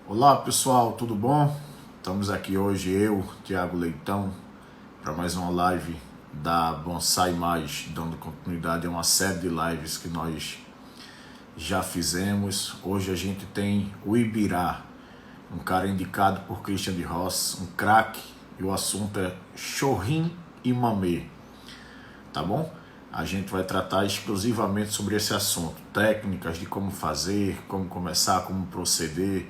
Olá pessoal, tudo bom? Estamos aqui hoje, eu, Tiago Leitão, para mais uma live da Bonsai Mais, dando continuidade a uma série de lives que nós já fizemos. Hoje a gente tem o Ibirá, um cara indicado por Christian de Ross, um craque, e o assunto é Chorim e Mamê, tá bom? A gente vai tratar exclusivamente sobre esse assunto, técnicas de como fazer, como começar, como proceder,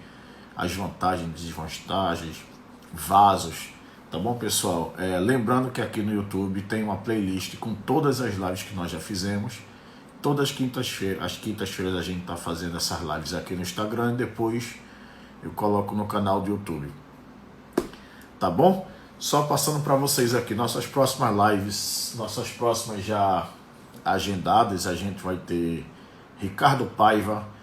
as vantagens e desvantagens, vasos, tá bom, pessoal? Lembrando que aqui no YouTube tem uma playlist com todas as lives que nós já fizemos. Todas as quintas-feiras a gente tá fazendo essas lives aqui no Instagram e depois eu coloco no canal do YouTube, tá bom? Só passando para vocês aqui, nossas próximas lives, nossas próximas já agendadas, a gente vai ter Ricardo Paiva,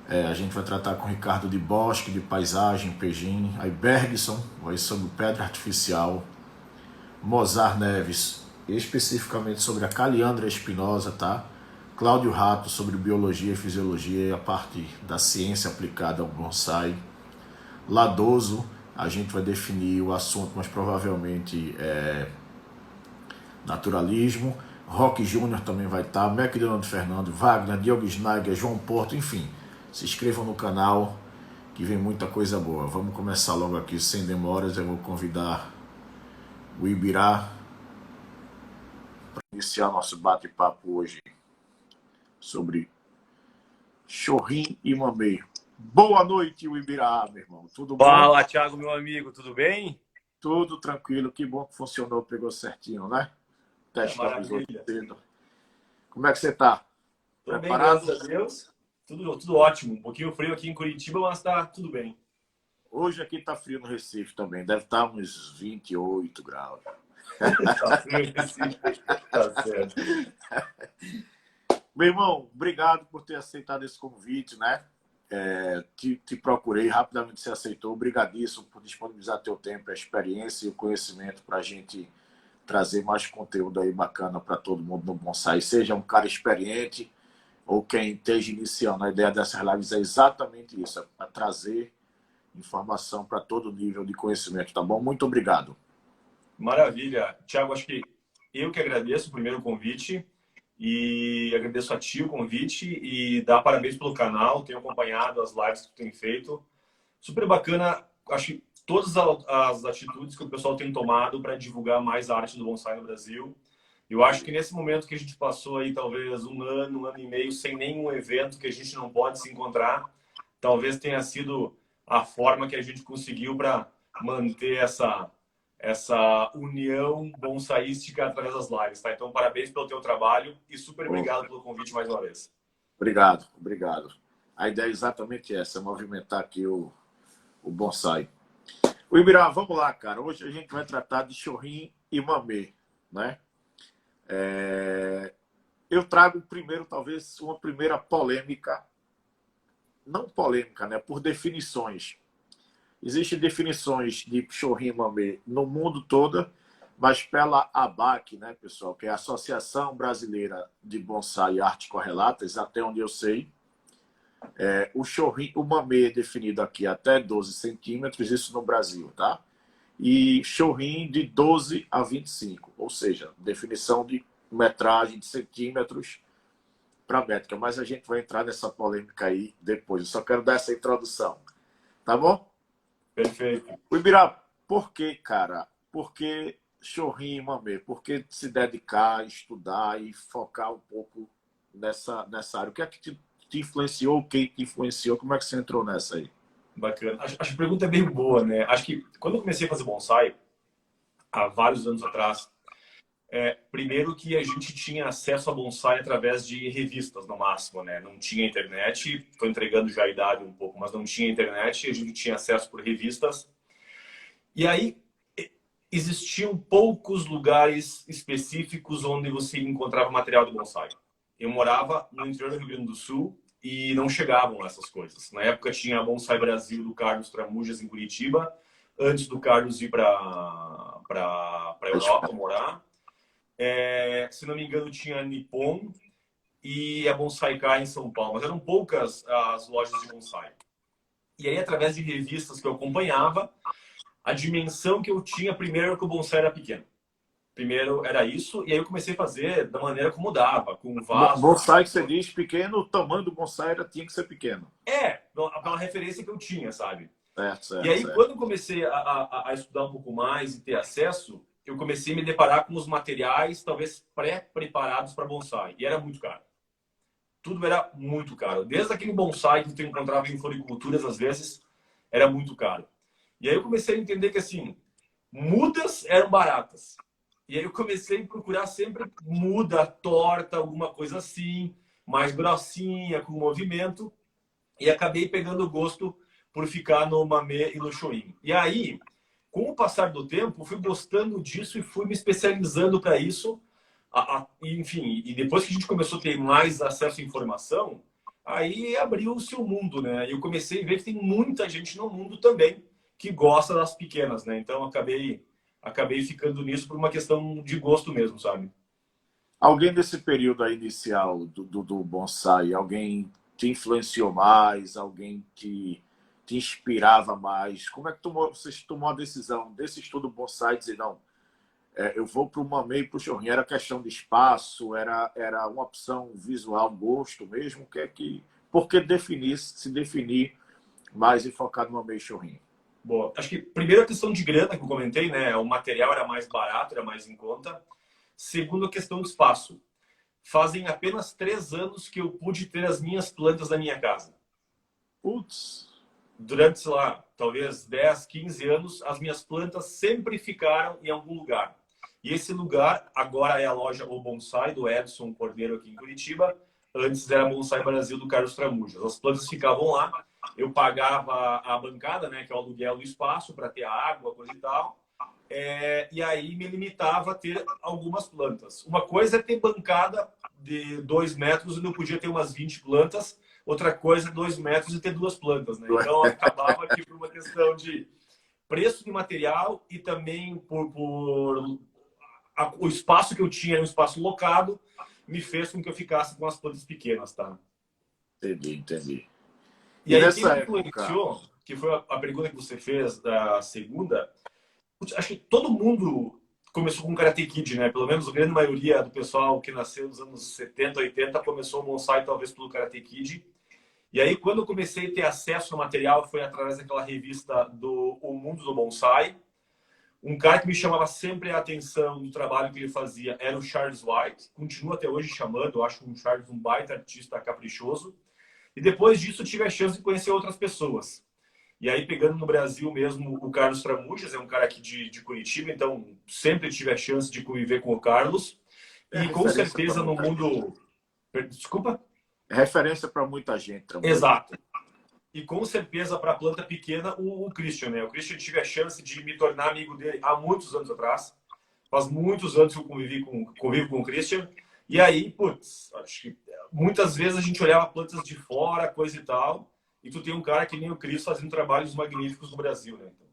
a gente vai tratar com Ricardo de Bosque, de Paisagem, Pejim, aí Bergson, vai sobre pedra artificial, Mozart Neves, especificamente sobre a Caliandra Espinosa, tá? Cláudio Rato sobre biologia e fisiologia e a parte da ciência aplicada ao bonsai. Ladoso, a gente vai definir o assunto, mas provavelmente naturalismo. Rock Júnior também vai estar, McDonald Fernando, Wagner, Diogo Schneider, João Porto, enfim. Se inscrevam no canal que vem muita coisa boa. Vamos começar logo aqui sem demoras. Eu vou convidar o Ibirá para iniciar nosso bate-papo hoje sobre Chorim e Mamê. Boa noite, o Ibirá, meu irmão. Tudo bom? Fala, Thiago, meu amigo, tudo bem? Tudo tranquilo. Que bom que funcionou, pegou certinho, né? Testamos hoje Maravilha. cedo. Como é que você está? Tô bem, graças Preparado? a Deus. Tudo ótimo. Um pouquinho frio aqui em Curitiba, mas tá tudo bem. Hoje aqui está frio no Recife também. Deve estar uns 28 graus. Tá frio esse. Tá certo. Meu irmão, obrigado por ter aceitado esse convite, né? Te procurei, rapidamente você aceitou. Obrigadíssimo por disponibilizar teu tempo, a experiência e o conhecimento para a gente trazer mais conteúdo aí bacana para todo mundo no bonsai. Seja um cara experiente ou quem esteja iniciando. A ideia dessas lives é exatamente isso, é trazer informação para todo nível de conhecimento, tá bom? Muito obrigado. Maravilha. Thiago, acho que eu que agradeço primeiro o convite e agradeço a ti o convite e dar parabéns pelo canal. Tenho acompanhado as lives que tu tem feito. Super bacana. Acho que todas as atitudes que o pessoal tem tomado para divulgar mais a arte do bonsai no Brasil. Eu acho que nesse momento que a gente passou aí, talvez um ano e meio, sem nenhum evento que a gente não pode se encontrar, talvez tenha sido a forma que a gente conseguiu para manter essa união bonsaística através das lives, tá? Então, parabéns pelo teu trabalho e super Oh, obrigado pelo convite mais uma vez. obrigado, obrigado. A ideia é exatamente essa, é movimentar aqui o bonsai. O Ibirá, vamos lá, cara. Hoje a gente vai tratar de Chorim e Mamê, né? Eu trago primeiro, talvez, uma primeira polêmica, não polêmica, né? Por definições. Existem definições de Chorim e Mamê no mundo todo, mas pela ABAC, né, pessoal, que é a Associação Brasileira de Bonsai e Artes Correlatas, até onde eu sei, o mamê é definido aqui até 12 centímetros, isso no Brasil, tá? E chorim de 12 a 25, ou seja, definição de metragem de centímetros para métrica, mas a gente vai entrar nessa polêmica aí depois. Eu só quero dar essa introdução, tá bom? Perfeito. O Ibirá, por que, cara? Por que chorim e mamê? Por que se dedicar, estudar e focar um pouco nessa área? O que é que te influenciou? Quem te influenciou? Como é que você entrou nessa aí? Bacana. Acho que a pergunta é bem boa, né? Acho que quando eu comecei a fazer bonsai, há vários anos atrás, primeiro que a gente tinha acesso a bonsai através de revistas, no máximo, né? Não tinha internet, estou entregando já a idade um pouco, mas não tinha internet, a gente tinha acesso por revistas. E aí existiam poucos lugares específicos onde você encontrava material de bonsai. Eu morava no interior do Rio Grande do Sul e não chegavam essas coisas. Na época tinha a Bonsai Brasil do Carlos Tramujas em Curitiba, antes do Carlos ir para Europa morar. Se não me engano, tinha a Nippon e a Bonsai Kai em São Paulo, mas eram poucas as lojas de bonsai. E aí, através de revistas que eu acompanhava, a dimensão que eu tinha, primeiro, era que o bonsai era pequeno. Primeiro era isso, e aí eu comecei a fazer da maneira como dava, com vasos. Bonsai que você diz pequeno, o tamanho do bonsai tinha que ser pequeno. Pela referência que eu tinha, sabe? Certo, E certo, aí, certo. quando eu comecei a estudar um pouco mais e ter acesso, eu comecei a me deparar com os materiais, talvez pré-preparados para bonsai. E era muito caro. Tudo era muito caro. Desde aquele bonsai que tu encontrava em floriculturas, às vezes, era muito caro. E aí eu comecei a entender que, assim, mudas eram baratas. E aí eu comecei a procurar sempre muda, torta, alguma coisa assim, mais grossinha, com movimento. E acabei pegando gosto por ficar no Mamê e no Shoin. E aí, com o passar do tempo, fui gostando disso e fui me especializando para isso. Enfim, e depois que a gente começou a ter mais acesso à informação, aí abriu-se o mundo, né? E eu comecei a ver que tem muita gente no mundo também que gosta das pequenas, né? Então acabei ficando nisso por uma questão de gosto mesmo, sabe? Alguém desse período aí inicial do bonsai, alguém te influenciou mais, alguém que te inspirava mais? Como é que você tomou a decisão desse estudo bonsai, dizer, não, eu vou para o Mamê e para o Chorrinho? Era questão de espaço, era uma opção visual, gosto mesmo? Por que se definir mais e focar no Mamê e Chorrinho? Boa. Acho que primeiro a questão de grana que eu comentei, né? O material era mais barato, era mais em conta. Segundo, a questão de espaço. Fazem apenas 3 anos que eu pude ter as minhas plantas na minha casa. Putz, Durante, sei lá, talvez 10, 15 anos, as minhas plantas sempre ficaram em algum lugar. E esse lugar agora é a loja O Bonsai, do Edson Cordeiro aqui em Curitiba. Antes era Bonsai Brasil, do Carlos Tramujas. As plantas ficavam lá. Eu pagava a bancada, né, que é o aluguel do espaço, para ter água, coisa e tal. E aí me limitava a ter algumas plantas. Uma coisa é ter bancada de 2 metros e não podia ter umas 20 plantas. Outra coisa é 2 metros e ter 2 plantas, né? Então acabava aqui por uma questão de preço de material e também o espaço que eu tinha, um espaço locado, me fez com que eu ficasse com as plantas pequenas, tá? entendi, entendi. E E aí quem nessa me época, influenciou, que foi a pergunta que você fez da segunda, acho que todo mundo começou com Karate Kid, né? Pelo menos a grande maioria do pessoal que nasceu nos anos 70, 80 começou o bonsai talvez pelo Karate Kid. E aí, quando eu comecei a ter acesso ao material, foi através daquela revista do O Mundo do Bonsai. Um cara que me chamava sempre a atenção do trabalho que ele fazia era o Charles White. Continua até hoje chamando, eu acho o Charles um baita artista caprichoso. E depois disso, eu tive a chance de conhecer outras pessoas. E aí, pegando no Brasil mesmo, o Carlos Tramujas, é um cara aqui de Curitiba, então sempre tive a chance de conviver com o Carlos. é E com referência para certeza no muita gente. mundo. Desculpa? É referência para muita gente, Tramujas. Exato. E com certeza para a planta pequena, o Christian, né? O Christian tive a chance de me tornar amigo dele há muitos anos atrás. Faz muitos anos que eu convivo com o Christian. E aí, putz, acho que muitas vezes a gente olhava plantas de fora, coisa e tal. E tu tem um cara que nem o Cris fazendo trabalhos magníficos no Brasil, né? Então,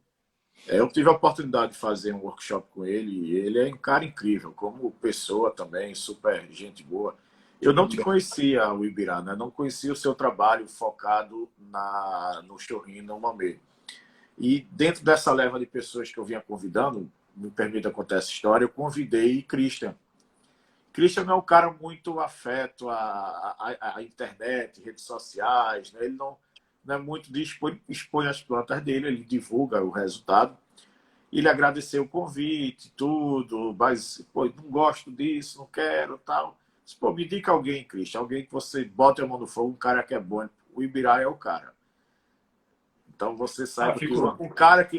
Eu tive a oportunidade de fazer um workshop com ele e ele é um cara incrível, como pessoa também, super gente boa. Eu não te conhecia, o Ibirá, né? Não conhecia o seu trabalho focado no Chorrinho, no Mamê. E dentro dessa leva de pessoas que eu vinha convidando, me permita contar essa história, eu convidei Christian. Christian é um cara muito afeto à internet, redes sociais, né? Ele não é muito de expõe as plantas dele, ele divulga o resultado. Ele agradeceu o convite, tudo, mas pô, não gosto disso, não quero, tal. Disse, pô, me indica alguém, Christian, alguém que você bota a mão no fogo, um cara que é bom. O Ibirá é o cara. Então você ah, saiba que fico. o cara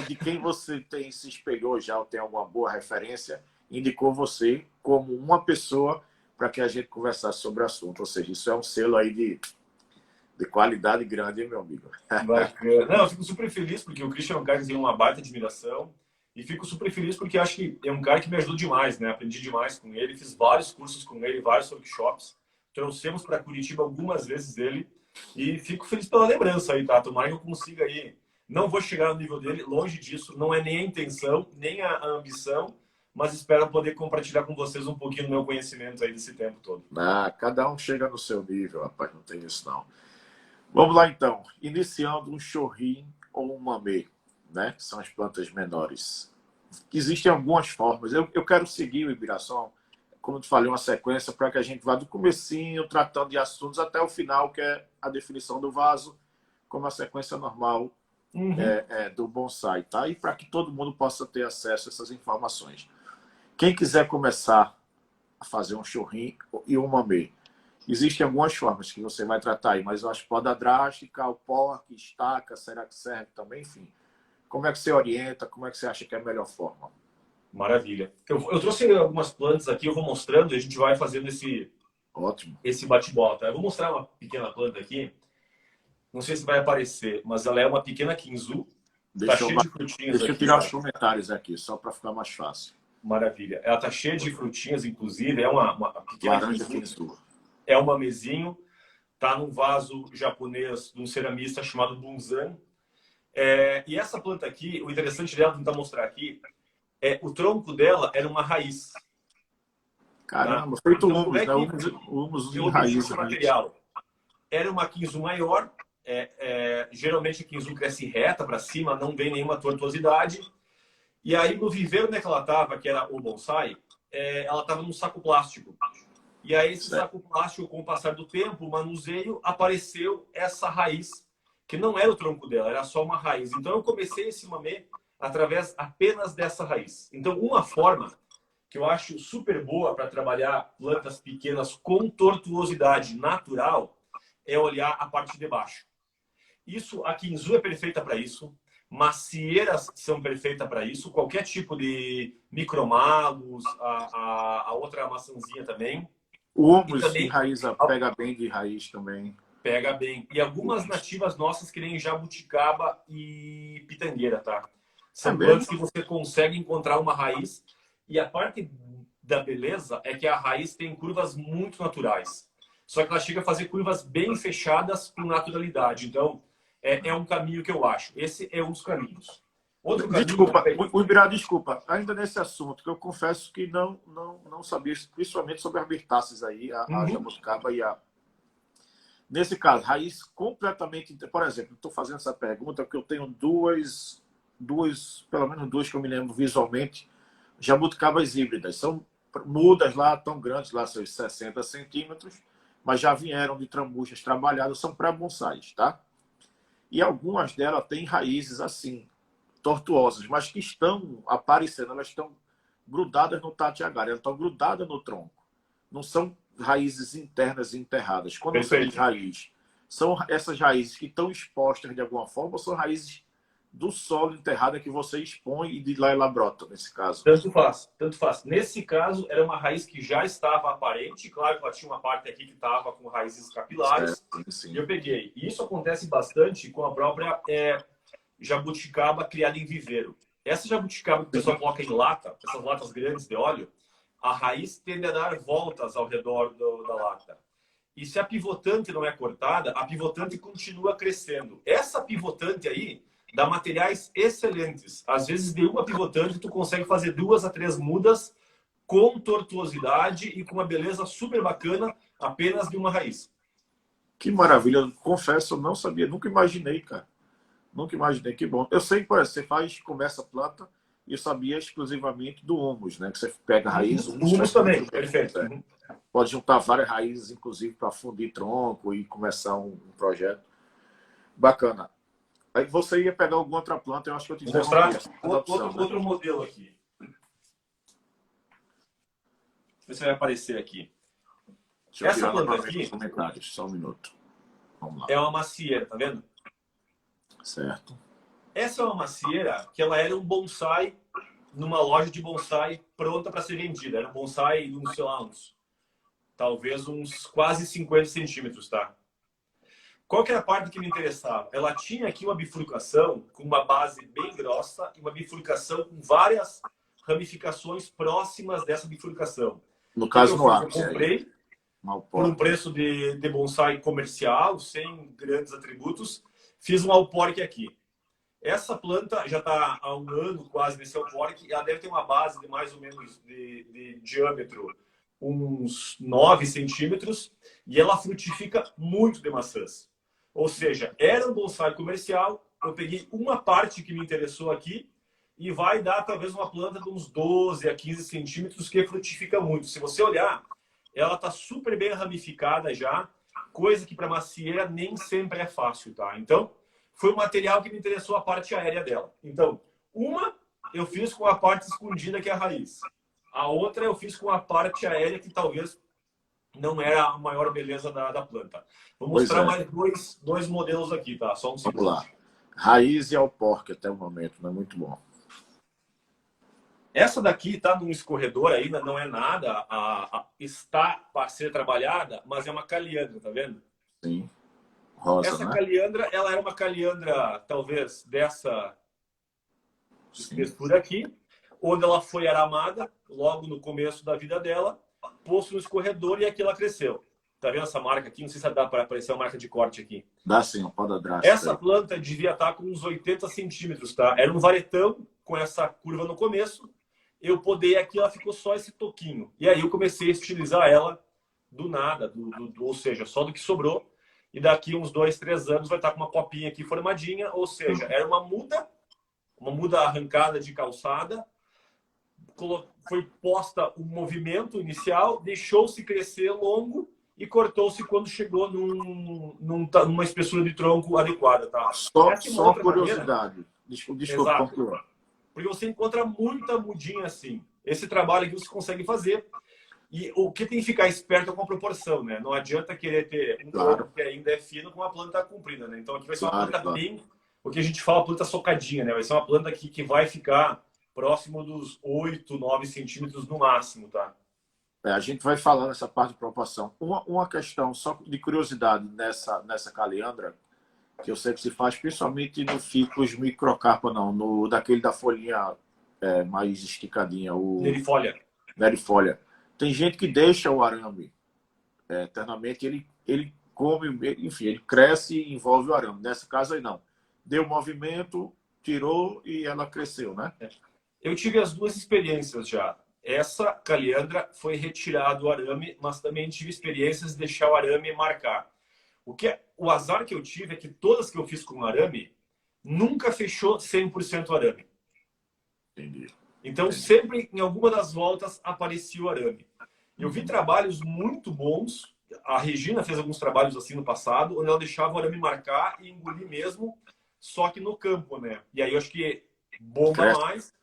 de quem você se espelhou já, ou tem alguma boa referência, indicou você como uma pessoa para que a gente conversasse sobre o assunto. Ou seja, isso é um selo aí de qualidade grande, hein, meu amigo? Bacana. Não, eu fico super feliz porque o Christian é um cara que tem uma baita admiração. E fico super feliz porque acho que é um cara que me ajudou demais, né? Aprendi demais com ele, fiz vários cursos com ele, vários workshops. Trouxemos para Curitiba algumas vezes dele. E fico feliz pela lembrança aí, tá? Tomara que eu consiga aí. Não vou chegar no nível dele, longe disso. Não é nem a intenção, nem a ambição. Mas espero poder compartilhar com vocês um pouquinho do meu conhecimento aí desse tempo todo. Ah, cada um chega no seu nível, rapaz, não tem isso não. Vamos lá, então. Iniciando um chorrim ou um mamê, né? Que são as plantas menores. Existem algumas formas. Eu quero seguir o Ibiração, como eu te falei, uma sequência para que a gente vá do comecinho, tratando de assuntos, até o final, que é a definição do vaso, como a sequência normal Uhum. do bonsai, tá? E para que todo mundo possa ter acesso a essas informações. Quem quiser começar a fazer um churrim e um mamê, existem algumas formas que você vai tratar aí, mas eu acho poda drástica, o porque, estaca, será que serve também? Enfim, como é que você orienta? Como é que você acha que é a melhor forma? Maravilha. Eu trouxe algumas plantas aqui, eu vou mostrando e a gente vai fazendo Ótimo. esse bate-bola, tá? Eu vou mostrar uma pequena planta aqui. Não sei se vai aparecer, mas ela é uma pequena Kinzu. Tá Deixa eu, cheia de frutinhas deixa eu aqui, tirar os ó. comentários aqui, só para ficar mais fácil. Maravilha. Ela tá cheia de frutinhas, inclusive. É uma pequena Laranja Kinzu. Kinzu. É um mamezinho. Tá num vaso japonês de um ceramista chamado Bunzan. E essa planta aqui, o interessante dela, tentar mostrar aqui, o tronco dela era uma raiz. Tá? Caramba, feito Então, como humus, é né? que Humus eu em obtive raiz. esse material? Era uma Kinzu maior. Geralmente a Kinzu cresce reta para cima, não vem nenhuma tortuosidade. E aí, no viveiro onde ela estava, que era o bonsai, ela estava num saco plástico. E aí, esse Certo. saco plástico, com o passar do tempo, o manuseio, apareceu essa raiz, que não era o tronco dela, era só uma raiz. Então, eu comecei esse mamê através apenas dessa raiz. Então, uma forma que eu acho super boa para trabalhar plantas pequenas com tortuosidade natural é olhar a parte de baixo. Isso, a Kinzu é perfeita para isso. Macieiras são perfeitas para isso. Qualquer tipo de micromalos, a outra maçãzinha também. O E humus em também raiz pega bem de raiz também. pega bem. E algumas nativas nossas que nem jabuticaba e pitangueira, tá? É São mesmo? plantas que você consegue encontrar uma raiz. E a parte da beleza é que a raiz tem curvas muito naturais. Só que ela chega a fazer curvas bem fechadas com naturalidade. Então, é um caminho que eu acho. Esse é um dos caminhos. Outro caminho Desculpa, o Ibirá, desculpa. Ainda nesse assunto, que eu confesso que não sabia, principalmente sobre as mirtáceas aí, a Uhum. jabuticaba e a. Nesse caso, raiz completamente. Por exemplo, estou fazendo essa pergunta porque eu tenho duas, pelo menos duas que eu me lembro visualmente, jabuticabas híbridas. São mudas lá, tão grandes, lá seus 60 centímetros, mas já vieram de tramujas trabalhadas, são pré-bonsais, tá? E algumas delas têm raízes assim, tortuosas, mas que estão aparecendo, elas estão grudadas no tatiagar, elas estão grudadas no tronco. Não são raízes internas enterradas. Quando você diz Perfeito. raiz, são essas raízes que estão expostas de alguma forma ou são raízes do solo enterrada que você expõe e de lá ela brota, nesse caso? Tanto faz, tanto faz. Nesse caso, era uma raiz que já estava aparente. Claro que ela tinha uma parte aqui que estava com raízes Certo, capilares. E sim. eu peguei. E isso acontece bastante com a própria jabuticaba criada em viveiro. Essa jabuticaba que o pessoal coloca em lata, essas latas grandes de óleo, a raiz tende a dar voltas ao redor da lata. E se a pivotante não é cortada, a pivotante continua crescendo. Essa pivotante aí dá materiais excelentes. Às vezes, de uma pivotante, tu consegue fazer 2 a 3 mudas com tortuosidade e com uma beleza super bacana, apenas de uma raiz. Que maravilha. Eu confesso, eu não sabia, nunca imaginei, cara. Nunca imaginei, que bom. Eu sei, por exemplo, você começa a planta e eu sabia exclusivamente do humus, né? Que você pega a raiz, o O humus humus faz também, muito bem. perfeito. Né? Pode juntar várias raízes, inclusive, para fundir tronco e começar um projeto. Bacana. Aí você ia pegar alguma outra planta, eu acho que eu te Vou mostrar interrompi. Segunda opção, né? outro modelo aqui. Deixa eu ver se vai aparecer aqui. Deixa eu Essa tirar planta novamente os aqui comentários, só um minuto. Vamos lá. é uma macieira, tá vendo? Certo. Essa é uma macieira que ela era um bonsai numa loja de bonsai pronta para ser vendida. Era um bonsai de uns, sei lá, talvez uns quase 50 centímetros, tá? Qual que era a parte que me interessava? Ela tinha aqui uma bifurcação com uma base bem grossa e uma bifurcação com várias ramificações próximas dessa bifurcação. No O que caso, eu no fiz? Eu ápice aí. comprei por um Malporque. preço de bonsai comercial, sem grandes atributos, fiz um alporque aqui. Essa planta já está há um ano quase nesse alporque, ela deve ter uma base de mais ou menos de diâmetro, uns 9 centímetros, e ela frutifica muito de maçãs. Ou seja, era um bonsai comercial, eu peguei uma parte que me interessou aqui e vai dar talvez uma planta de uns 12 a 15 centímetros que frutifica muito. Se você olhar, ela está super bem ramificada já, coisa que para macieira nem sempre é fácil, tá? Então, foi um material que me interessou a parte aérea dela. Então, uma eu fiz com a parte escondida, que é a raiz. A outra eu fiz com a parte aérea, que talvez não era a maior beleza da planta. Vou mostrar mais dois modelos aqui, tá? Só um segundo. Vamos lá. Raiz e alporque até o momento, não é muito bom. Essa daqui está num escorredor ainda, não é nada, está para ser trabalhada, mas é uma caliandra, tá vendo? Sim. Rosa, essa né? caliandra, ela era uma caliandra, talvez, dessa textura aqui, onde ela foi aramada, logo no começo da vida dela, posto no escorredor e aqui ela cresceu. Tá vendo essa marca aqui? Não sei se dá para aparecer a marca de corte aqui. Dá sim, uma poda drástica. Essa planta devia estar com uns 80 centímetros, tá? Era um varetão com essa curva no começo. Eu podei aqui, ela ficou só esse toquinho. E aí eu comecei a estilizar ela do nada, ou seja, só do que sobrou. E daqui uns 2, 3 anos vai estar com uma copinha aqui formadinha. Ou seja, era uma muda arrancada de calçada. Foi posta o movimento inicial, deixou-se crescer longo e cortou-se quando chegou numa espessura de tronco adequada, tá? Só curiosidade. Desculpa, concluir. Porque você encontra muita mudinha assim. Esse trabalho aqui você consegue fazer. E o que tem que ficar esperto é com a proporção, né? Não adianta querer ter um tronco que ainda é fino com uma planta comprida, né? Então aqui vai ser uma planta bem... O que a gente fala, planta socadinha, né? Vai ser uma planta aqui que vai ficar próximo dos 8, 9 centímetros no máximo, tá? A gente vai falando essa parte de proporção. Uma questão, só de curiosidade, nessa caliandra, que eu sei que se faz principalmente no ficus microcarpa, não, daquele da folhinha mais esticadinha, o nerifolia. Tem gente que deixa o arame eternamente, ele come, enfim, ele cresce e envolve o arame. Nessa caso aí não. Deu movimento, tirou e ela cresceu, né? Eu tive as duas experiências já. Essa caliandra foi retirado o arame, mas também tive experiências de deixar o arame marcar. O azar que eu tive é que todas que eu fiz com arame, nunca fechou 100% arame. Entendi. Então, sempre, em alguma das voltas, aparecia o arame. Eu vi trabalhos muito bons. A Regina fez alguns trabalhos assim no passado, onde ela deixava o arame marcar e engolir mesmo, só que no campo, né? E aí eu acho que bomba mais.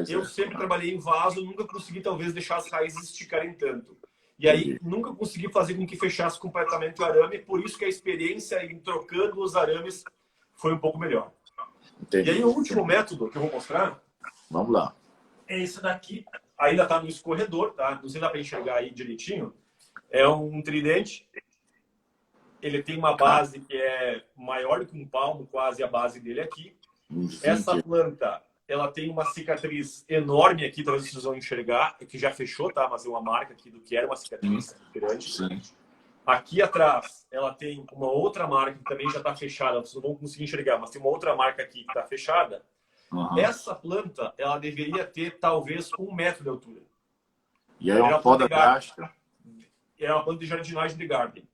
Eu sempre trabalhei em vaso, nunca consegui talvez deixar as raízes esticarem tanto. E aí nunca consegui fazer com que fechasse completamente o arame, por isso que a experiência em trocando os arames foi um pouco melhor. Entendi. E aí o último método que eu vou mostrar, vamos lá, é esse daqui. Ainda está no escorredor, tá? Não sei se dá para enxergar aí direitinho. É um tridente. Ele tem uma base que é maior do que um palmo, quase a base dele aqui. Essa planta, ela tem uma cicatriz enorme aqui, talvez vocês vão enxergar, que já fechou, tá? Mas é uma marca aqui do que era uma cicatriz grande. Sim. Aqui atrás, ela tem uma outra marca que também já está fechada. Vocês não vão conseguir enxergar, mas tem uma outra marca aqui que está fechada. Essa planta, ela deveria ter talvez 1 metro de altura. E aí é uma poda drástica. É uma planta de jardinagem de garden.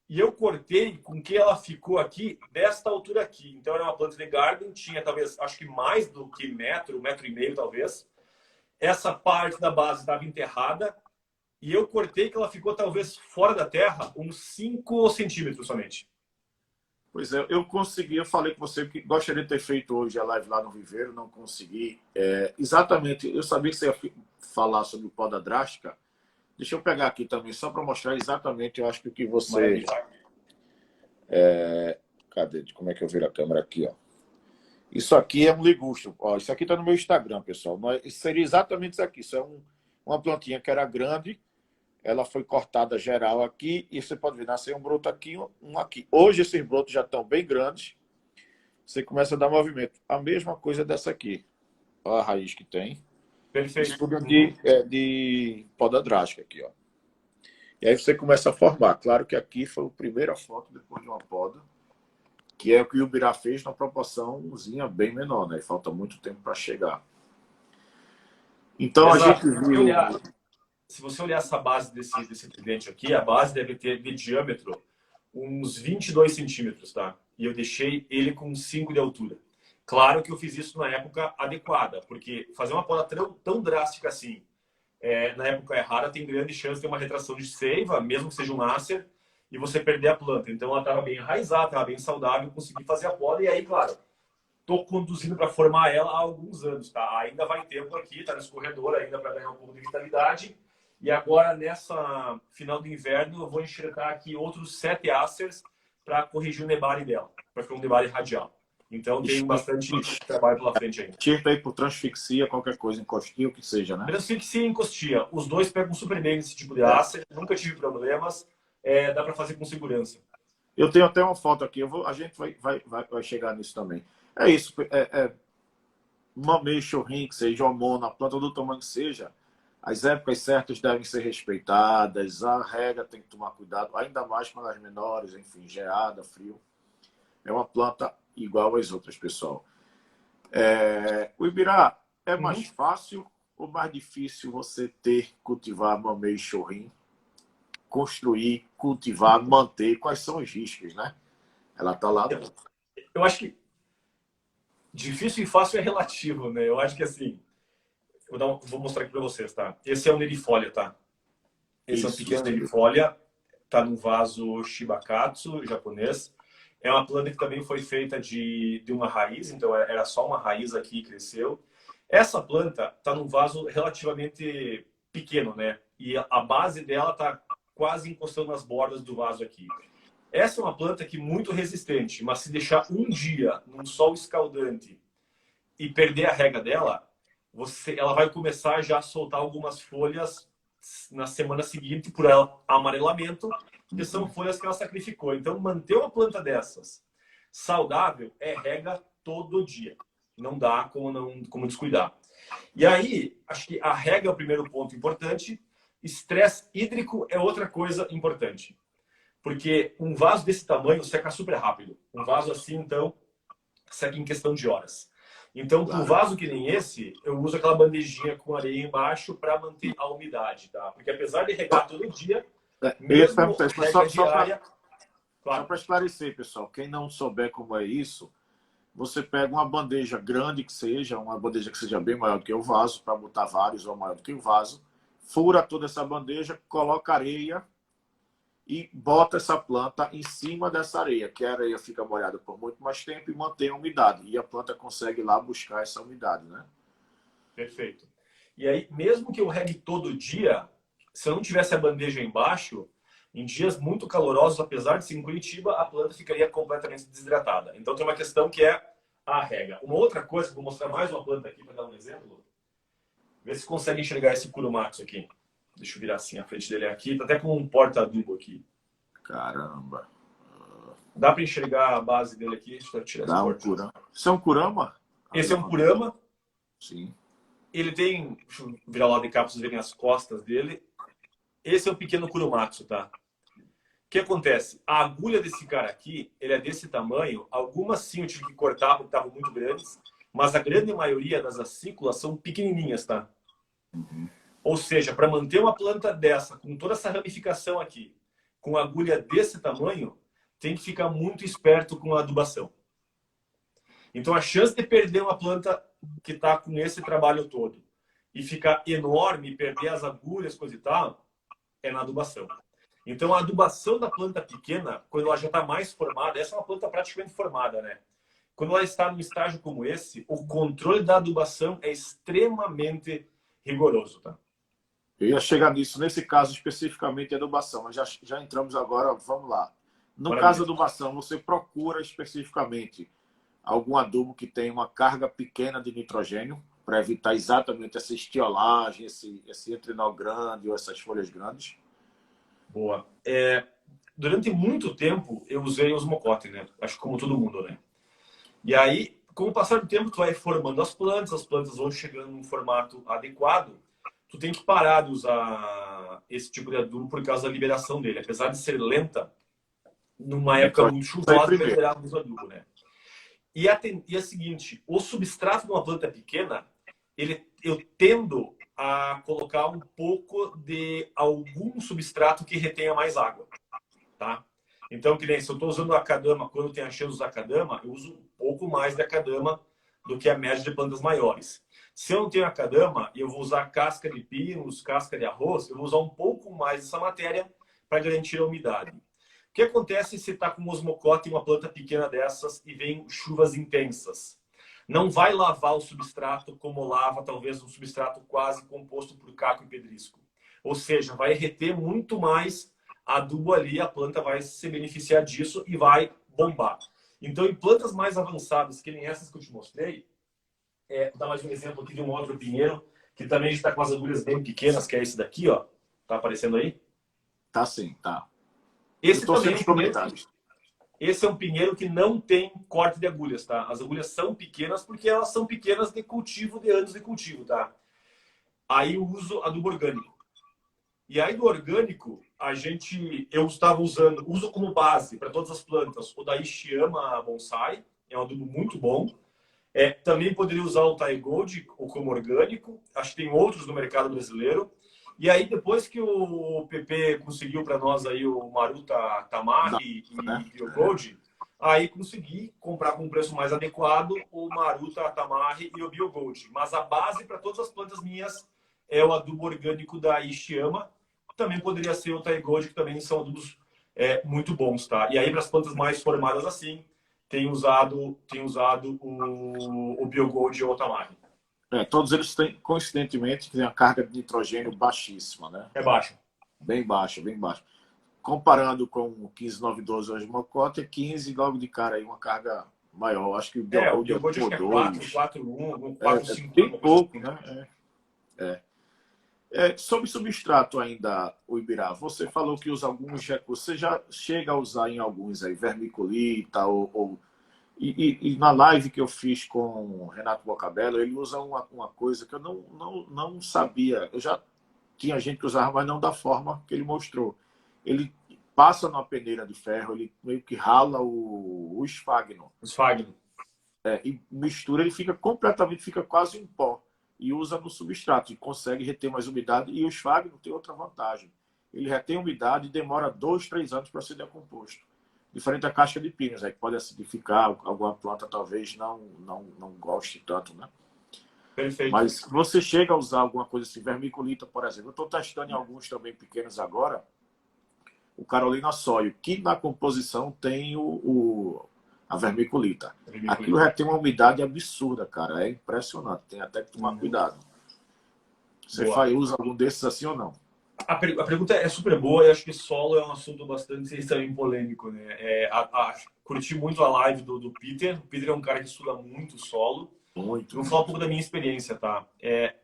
E eu cortei com que ela ficou aqui, desta altura aqui. Então era uma planta de garden, tinha talvez, acho que mais do que metro, 1,5 metro talvez. Essa parte da base estava enterrada. E eu cortei que ela ficou talvez fora da terra, uns 5 centímetros somente. Pois é, eu consegui, eu falei com você que gostaria de ter feito hoje a live lá no Viveiro, não consegui. Exatamente, eu sabia que você ia falar sobre poda drástica. Deixa eu pegar aqui também, só para mostrar exatamente, eu acho que o que você... cadê? Como é que eu viro a câmera aqui, ó? Isso aqui é um ligustro. Ó, isso aqui está no meu Instagram, pessoal. Isso seria exatamente isso aqui. Isso é uma plantinha que era grande, ela foi cortada geral aqui, e você pode ver, nasceu um broto aqui, um aqui. Hoje esses brotos já estão bem grandes, você começa a dar movimento. A mesma coisa dessa aqui. Olha a raiz que tem. Perfeito. Isso tudo aqui é de poda drástica aqui, ó. E aí você começa a formar. Claro que aqui foi a primeira foto depois de uma poda, que é o que o Ubirá fez na proporçãozinha bem menor, né? Falta muito tempo para chegar. Então exato. A gente viu... Se você olhar essa base desse tridente aqui, a base deve ter de diâmetro uns 22 centímetros, tá? E eu deixei ele com 5 de altura. Claro que eu fiz isso na época adequada, porque fazer uma poda tão drástica assim, na época errada, tem grande chance de ter uma retração de seiva, mesmo que seja um ácer, e você perder a planta. Então ela estava bem enraizada, estava bem saudável, consegui fazer a poda, e aí, claro, estou conduzindo para formar ela há alguns anos, tá? Ainda vai tempo aqui, está nesse corredor ainda para ganhar um pouco de vitalidade. E agora, nessa final do inverno, eu vou enxertar aqui outros 7 áceres para corrigir o nebari dela, para ficar um nebari radial. Então tem bastante trabalho pela frente ainda. Tipo aí por transfixia, qualquer coisa, encostinha, o que seja, né? Transfixia e encostia. Os dois pegam super bem esse tipo de ácer, nunca tive problemas, dá para fazer com segurança. Eu tenho até uma foto aqui, a gente vai chegar nisso também. É isso, mamei, chorrinho, que seja hormônio, a planta do tamanho que seja, as épocas certas devem ser respeitadas, a regra tem que tomar cuidado, ainda mais para as menores, enfim, geada, frio. É uma planta igual às outras, pessoal. O Ibirá, é mais fácil ou mais difícil você cultivar mamei e chorrinho? Construir, cultivar, manter, quais são os riscos, né? Ela tá lá. Eu acho que difícil e fácil é relativo, né? Eu acho que assim, vou mostrar aqui para vocês, tá? Esse é um nerifolia, tá? Esse é um pequeno nerifolia, tá num vaso shibakatsu japonês. É uma planta que também foi feita de uma raiz, então era só uma raiz aqui e cresceu. Essa planta tá num vaso relativamente pequeno, né? E a base dela tá quase encostando nas bordas do vaso aqui. Essa é uma planta que é muito resistente, mas se deixar um dia num sol escaldante e perder a rega dela, ela vai começar já a soltar algumas folhas na semana seguinte por amarelamento, que são folhas que ela sacrificou. Então, manter uma planta dessas saudável é rega todo dia. Não dá como descuidar. E aí, acho que a rega é o primeiro ponto importante. Estresse hídrico é outra coisa importante. Porque um vaso desse tamanho seca super rápido. Um vaso assim, então, seca em questão de horas. Então, para um vaso que nem esse, eu uso aquela bandejinha com areia embaixo para manter a umidade, tá? Porque apesar de regar todo dia, mesmo rega diária... Só para esclarecer, pessoal, quem não souber como é isso, você pega uma bandeja grande que seja, uma bandeja que seja bem maior do que o vaso, para botar vários ou maior do que o vaso, fura toda essa bandeja, coloca areia e bota essa planta em cima dessa areia, que a areia fica molhada por muito mais tempo e mantém a umidade. E a planta consegue lá buscar essa umidade, né? Perfeito. E aí, mesmo que eu regue todo dia, se eu não tivesse a bandeja embaixo, em dias muito calorosos, apesar de ser em Curitiba, a planta ficaria completamente desidratada. Então tem uma questão que é a rega. Uma outra coisa, vou mostrar mais uma planta aqui para dar um exemplo. Vê se consegue enxergar esse Kurumatsu aqui. Deixa eu virar assim a frente dele aqui. Tá até com um porta-adubo aqui. Caramba. Dá para enxergar a base dele aqui? Deixa eu tirar esse Kurama. Isso é um Kurama? Esse é um Kurama. Sim. Ele tem... Deixa eu virar o lado de cá para vocês verem as costas dele. Esse é o pequeno Kurumatsu, tá? O que acontece? A agulha desse cara aqui, ele é desse tamanho. Algumas sim eu tive que cortar porque estavam muito grandes. Mas a grande maioria das acículas são pequenininhas, tá? Ou seja, para manter uma planta dessa, com toda essa ramificação aqui, com agulha desse tamanho, tem que ficar muito esperto com a adubação. Então a chance de perder uma planta que está com esse trabalho todo e ficar enorme, perder as agulhas, coisa e tal, é na adubação. Então a adubação da planta pequena, quando ela já está mais formada, essa é uma planta praticamente formada, né? Quando ela está num estágio como esse, o controle da adubação é extremamente rigoroso, tá? Eu ia chegar nisso, nesse caso especificamente adubação, mas já entramos agora, vamos lá. No caso da adubação, você procura especificamente algum adubo que tenha uma carga pequena de nitrogênio, para evitar exatamente essa estiolagem, esse entrinol grande ou essas folhas grandes? Boa. Durante muito tempo eu usei osmocote, né? Acho que como todo mundo, né? E aí, com o passar do tempo, tu vai formando as plantas vão chegando num formato adequado, tu tem que parar de usar esse tipo de adubo por causa da liberação dele. Apesar de ser lenta, numa época muito chuvosa, vai liberar muito adubo, né? E é o seguinte, o substrato de uma planta pequena, eu tendo a colocar um pouco de algum substrato que retenha mais água, tá? Então, que nem se eu estou usando a Akadama, quando tem a chance de usar a Akadama, eu uso um pouco mais da Akadama do que a média de plantas maiores. Se eu não tenho a Akadama e eu vou usar casca de pinos, casca de arroz, eu vou usar um pouco mais dessa matéria para garantir a umidade. O que acontece se está com um osmocote e uma planta pequena dessas e vem chuvas intensas? Não vai lavar o substrato como lava talvez um substrato quase composto por caco e pedrisco. Ou seja, vai reter muito mais adubo ali, a planta vai se beneficiar disso e vai bombar. Então, em plantas mais avançadas, que nem essas que eu te mostrei, vou dar mais um exemplo aqui de um outro pinheiro, que também está com as agulhas bem pequenas, que é esse daqui, ó. Tá aparecendo aí? Tá sim, tá. Esse também é um pinheiro, esse é um pinheiro que não tem corte de agulhas, tá? As agulhas são pequenas porque elas são pequenas de cultivo, de anos de cultivo, tá? Aí eu uso adubo orgânico. E aí do orgânico, eu estava usando, uso como base para todas as plantas o da Ishiyama Bonsai, é um adubo muito bom. Também poderia usar o Thai Gold como orgânico, acho que tem outros no mercado brasileiro. E aí depois que o PP conseguiu para nós aí o Maruta Tamari e BioGold, aí consegui comprar com um preço mais adequado o Maruta Tamari e o BioGold. Mas a base para todas as plantas minhas é o adubo orgânico da Ishiyama. Também poderia ser o Thai Gold, que também são adubos muito bons, tá? E aí para as plantas mais formadas assim, tem usado o BioGold ou o Tamari. Todos eles têm, coincidentemente, têm uma carga de nitrogênio baixíssima, né? É baixo. Bem baixa, bem baixa. Comparando com o 15912 hoje, Mocote é 15 logo de cara aí, uma carga maior. Acho que o BioGold BioGold acho que é 4, 4,1, 4,5. bem pouco, né? Sobre substrato ainda, o Ibirá, você falou que usa alguns, você já chega a usar em alguns aí, vermiculita e na live que eu fiz com o Renato Bocabello, ele usa uma coisa que eu não sabia. Eu já tinha gente que usava, mas não da forma que ele mostrou. Ele passa numa peneira de ferro, ele meio que rala o esfagno. Esfagno. E mistura, ele fica completamente, fica quase em pó. E usa no substrato, e consegue reter mais umidade. E o esfagno tem outra vantagem. Ele retém umidade e demora 2, 3 anos para ser decomposto. Diferente da casca de pinos, que pode acidificar, alguma planta talvez não goste tanto, né? Perfeito. Mas você chega a usar alguma coisa assim, vermiculita, por exemplo. Eu estou testando em alguns também pequenos agora, o Carolina Soil, que na composição tem a vermiculita. Aquilo retém uma umidade absurda, cara. É impressionante. Tem até que tomar cuidado. Você usa algum desses assim ou não? A pergunta é super boa e acho que solo é um assunto bastante também polêmico, né? Curti muito a live do Peter. O Peter é um cara que estuda muito solo. Muito. Vou falar um pouco da minha experiência, tá?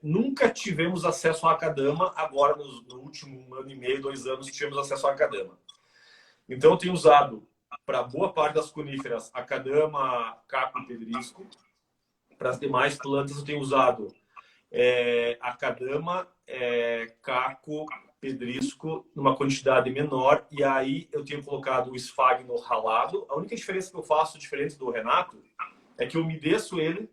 Nunca tivemos acesso à Akadama, agora no último ano e meio, 2 anos, tivemos acesso à Akadama. Então eu tenho usado, para boa parte das coníferas, Akadama, caco e pedrisco. Para as demais plantas eu tenho usado Akadama, caco, pedrisco, numa quantidade menor. E aí eu tenho colocado o esfagno ralado. A única diferença que eu faço, diferente do Renato, é que eu umedeço ele,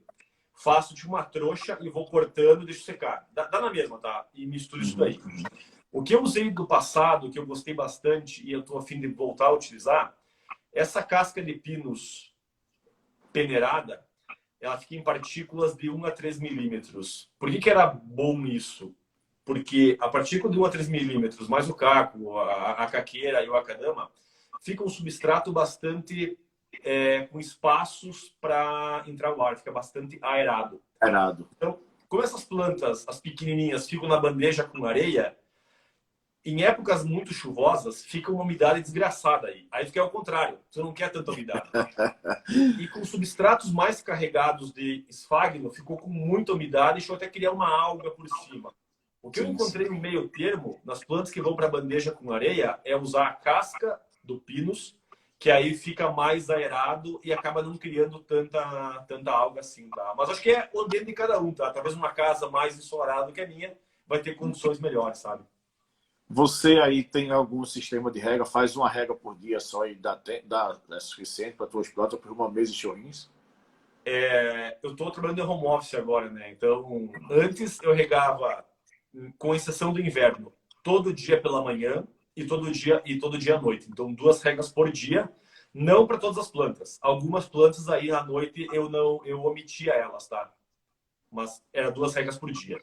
faço de uma trouxa e vou cortando e deixo secar. Dá na mesma, tá? E misturo isso daí. O que eu usei do passado, que eu gostei bastante e eu estou a fim de voltar a utilizar, essa casca de pinos peneirada, ela fica em partículas de 1 a 3 milímetros. Por que era bom isso? Porque a partícula de 1 a 3 milímetros, mais o caco, a caqueira e o Akadama, fica um substrato bastante com espaços para entrar o ar, fica bastante aerado. Então, como essas plantas, as pequenininhas, ficam na bandeja com areia, em épocas muito chuvosas, fica uma umidade desgraçada aí. Aí fica ao contrário, você não quer tanta umidade. E com substratos mais carregados de esfagno, ficou com muita umidade e deixou até criar uma alga por cima. O que eu encontrei no meio termo, nas plantas que vão para a bandeja com areia, é usar a casca do pinus, que aí fica mais aerado e acaba não criando tanta alga assim, tá? Mas acho que é o dentro de cada um, tá? Talvez uma casa mais ensolarada que a minha vai ter condições melhores, sabe? Você aí tem algum sistema de rega? Faz uma rega por dia só e dá suficiente para tuas plantas por uma mesa de chorrinhos? Eu estou trabalhando em home office agora, né? Então, antes eu regava, com exceção do inverno, todo dia pela manhã. e todo dia à noite. Então, 2 regas por dia, não para todas as plantas. Algumas plantas aí à noite eu omitia elas, tá? Mas era 2 regas por dia.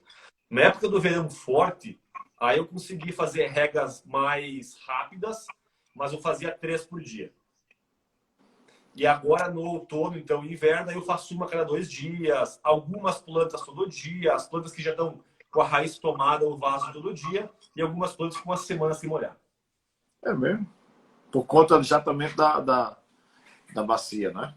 Na época do verão forte, aí eu consegui fazer regas mais rápidas, mas eu fazia 3 por dia. E agora no outono, então inverno, eu faço uma a cada 2 dias. Algumas plantas todo dia, as plantas que já estão com a raiz tomada, o vaso todo dia, e algumas plantas com uma semana sem molhar. É mesmo? Por conta exatamente da bacia, né?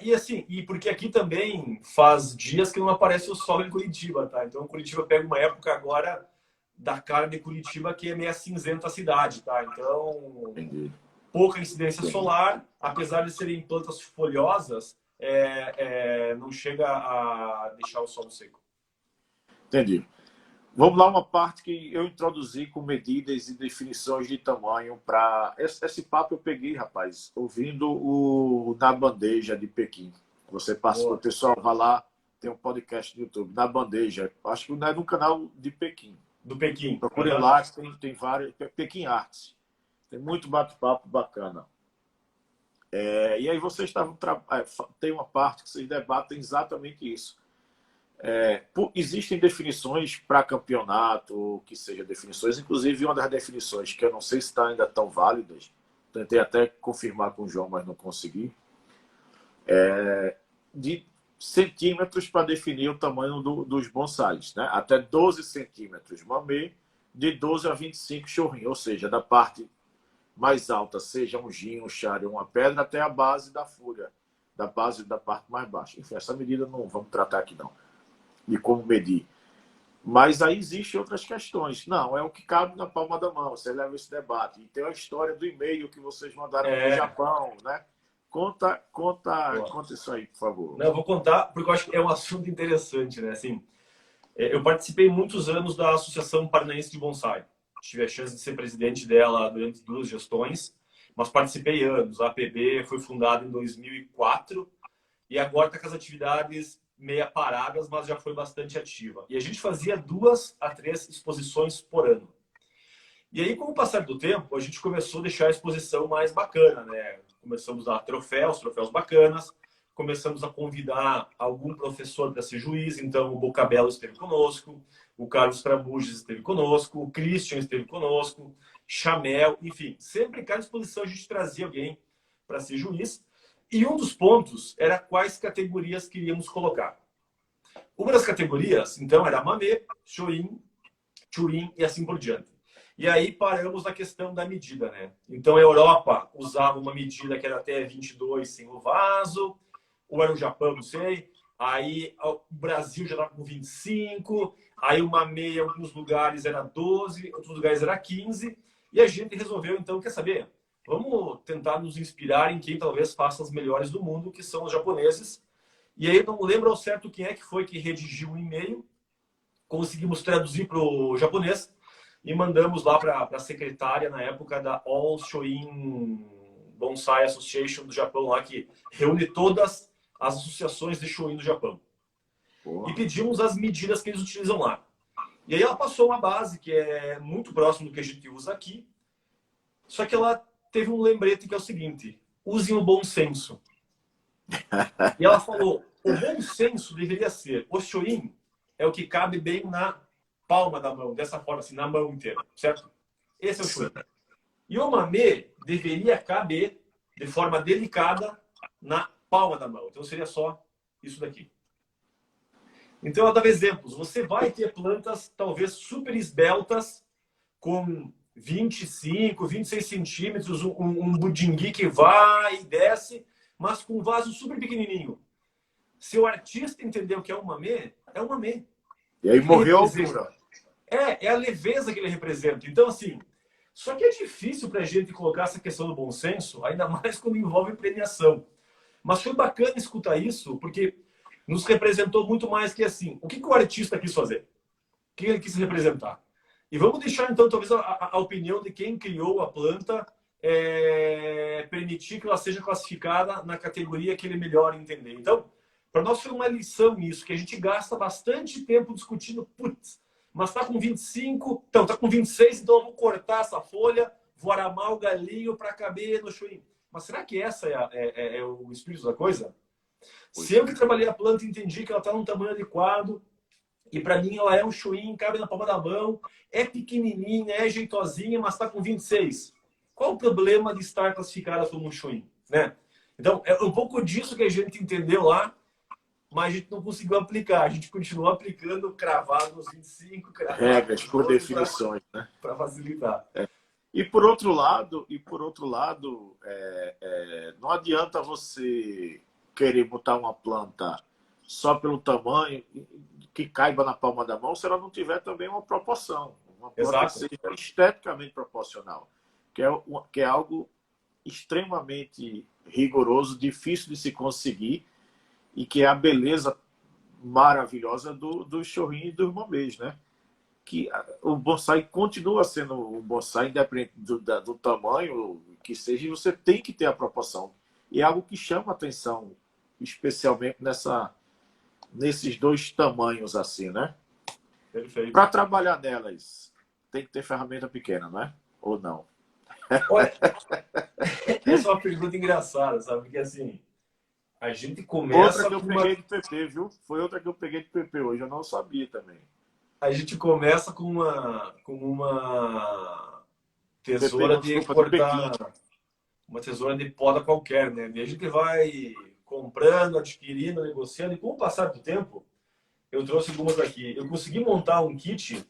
E assim, e porque aqui também faz dias que não aparece o sol em Curitiba, tá? Então Curitiba pega uma época agora da cara de Curitiba que é meio cinzenta a cidade, tá? Então, Entendi. pouca incidência Entendi. solar, apesar de serem plantas folhosas, não chega a deixar o solo seco. Entendi. Vamos lá, uma parte que eu introduzi com medidas e definições de tamanho para. Esse papo eu peguei, rapaz, ouvindo o Na Bandeja de Pequim. Você participou, Boa. pessoal, vai lá, tem um podcast no YouTube, Na Bandeja. Acho que não é no canal de Pequim. Do Pequim. Procure lá, tem vários. Pequim Arts. Tem muito bate-papo bacana. E aí vocês estavam. Tem uma parte que vocês debatem exatamente isso. Existem definições para campeonato, que seja definições, inclusive uma das definições que eu não sei se está ainda tão válidas, tentei até confirmar com o João, mas não consegui, de centímetros para definir o tamanho dos bonsais, né? Até 12 centímetros mamê, de 12 a 25 chorrinho, ou seja, da parte mais alta, seja um gin, um chare, uma pedra, até a base da folha, da base da parte mais baixa. Enfim, essa medida não vamos tratar aqui não, de como medir. Mas aí existem outras questões. Não, é o que cabe na palma da mão. Você leva esse debate. E tem a história do e-mail que vocês mandaram do Japão, né? Conta isso aí, por favor. Não, eu vou contar, porque eu acho que é um assunto interessante, né? Assim, eu participei muitos anos da Associação Paranaense de Bonsai. Tive a chance de ser presidente dela durante 2 gestões, mas participei anos. A APB foi fundada em 2004 e agora está com as atividades meia paradas, mas já foi bastante ativa. E a gente fazia 2 a 3 exposições por ano. E aí, com o passar do tempo, a gente começou a deixar a exposição mais bacana, né? Começamos a dar troféus bacanas, começamos a convidar algum professor para ser juiz, então o Bocabello esteve conosco, o Carlos Trabuges esteve conosco, o Christian esteve conosco, Chamel, enfim, sempre em cada exposição a gente trazia alguém para ser juiz. E um dos pontos era quais categorias queríamos colocar. Uma das categorias, então, era Mamê, Shoin, Churin e assim por diante. E aí paramos na questão da medida, né? Então, a Europa usava uma medida que era até 22 sem o vaso, ou era o Japão, não sei. Aí o Brasil já estava com 25, aí o Mamê em alguns lugares era 12, em outros lugares era 15. E a gente resolveu, então, quer saber? Vamos tentar nos inspirar em quem talvez faça as melhores do mundo, que são os japoneses. E aí não lembro ao certo quem é que foi que redigiu um e-mail. Conseguimos traduzir para o japonês e mandamos lá para a secretária na época da All Shoin Bonsai Association do Japão, lá que reúne todas as associações de Shoin do Japão. E pedimos as medidas que eles utilizam lá. E aí ela passou uma base que é muito próximo do que a gente usa aqui, só que ela teve um lembrete que é o seguinte: usem o bom senso. E ela falou, o bom senso deveria ser, o shoin é o que cabe bem na palma da mão, dessa forma, assim, na mão inteira, certo? Esse é o shoin. E o mamê deveria caber de forma delicada na palma da mão. Então seria só isso daqui. Então ela dava exemplos. Você vai ter plantas talvez super esbeltas, com 25, 26 centímetros, um budingui que vai e desce, mas com um vaso super pequenininho. Se o artista entender o que é um mamê, é um mamê. E aí morreu a altura. É a leveza que ele representa. Então, assim, só que é difícil para a gente colocar essa questão do bom senso, ainda mais quando envolve premiação. Mas foi bacana escutar isso, porque nos representou muito mais que assim. O que o artista quis fazer? O que ele quis representar? E vamos deixar, então, talvez a opinião de quem criou a planta permitir que ela seja classificada na categoria que ele melhor entender. Então, para nós foi uma lição nisso, que a gente gasta bastante tempo discutindo, putz, mas está com 25, então está com 26, então eu vou cortar essa folha, vou aramar o galinho para caber no chuim. Mas será que essa é o espírito da coisa? Se eu que trabalhei a planta entendi que ela está num tamanho adequado, e para mim ela é um chuim, cabe na palma da mão, é pequenininha, é jeitosinha, mas está com 26. Qual o problema de estar classificada como um chuim? Né? Então, é um pouco disso que a gente entendeu lá, mas a gente não conseguiu aplicar. A gente continuou aplicando cravado nos 25, cravado Regras nos por 12 definições, né? para facilitar. E por outro lado, não adianta você querer botar uma planta só pelo tamanho que caiba na palma da mão se ela não tiver também uma proporção. Uma planta que Exato. seja esteticamente proporcional, que é algo extremamente rigoroso, difícil de se conseguir e que é a beleza maravilhosa do chorrinho e dos bombês, né? Que o bonsai continua sendo um bonsai, independente do tamanho que seja, e você tem que ter a proporção. E é algo que chama atenção, especialmente nesses dois tamanhos assim, né? Perfeito. Para trabalhar nelas, tem que ter ferramenta pequena, não é? Ou não? Olha, essa é uma pergunta engraçada, sabe? Porque assim, a gente Outra começa que eu com peguei uma, de PP, viu? Foi outra que eu peguei de PP hoje, eu não sabia também. a gente começa com uma PP tesoura não, de desculpa, de Pequim. cortar, uma tesoura de poda qualquer, né? E a gente vai comprando, adquirindo, negociando, e com o passar do tempo, eu trouxe algumas aqui. Eu consegui montar um kit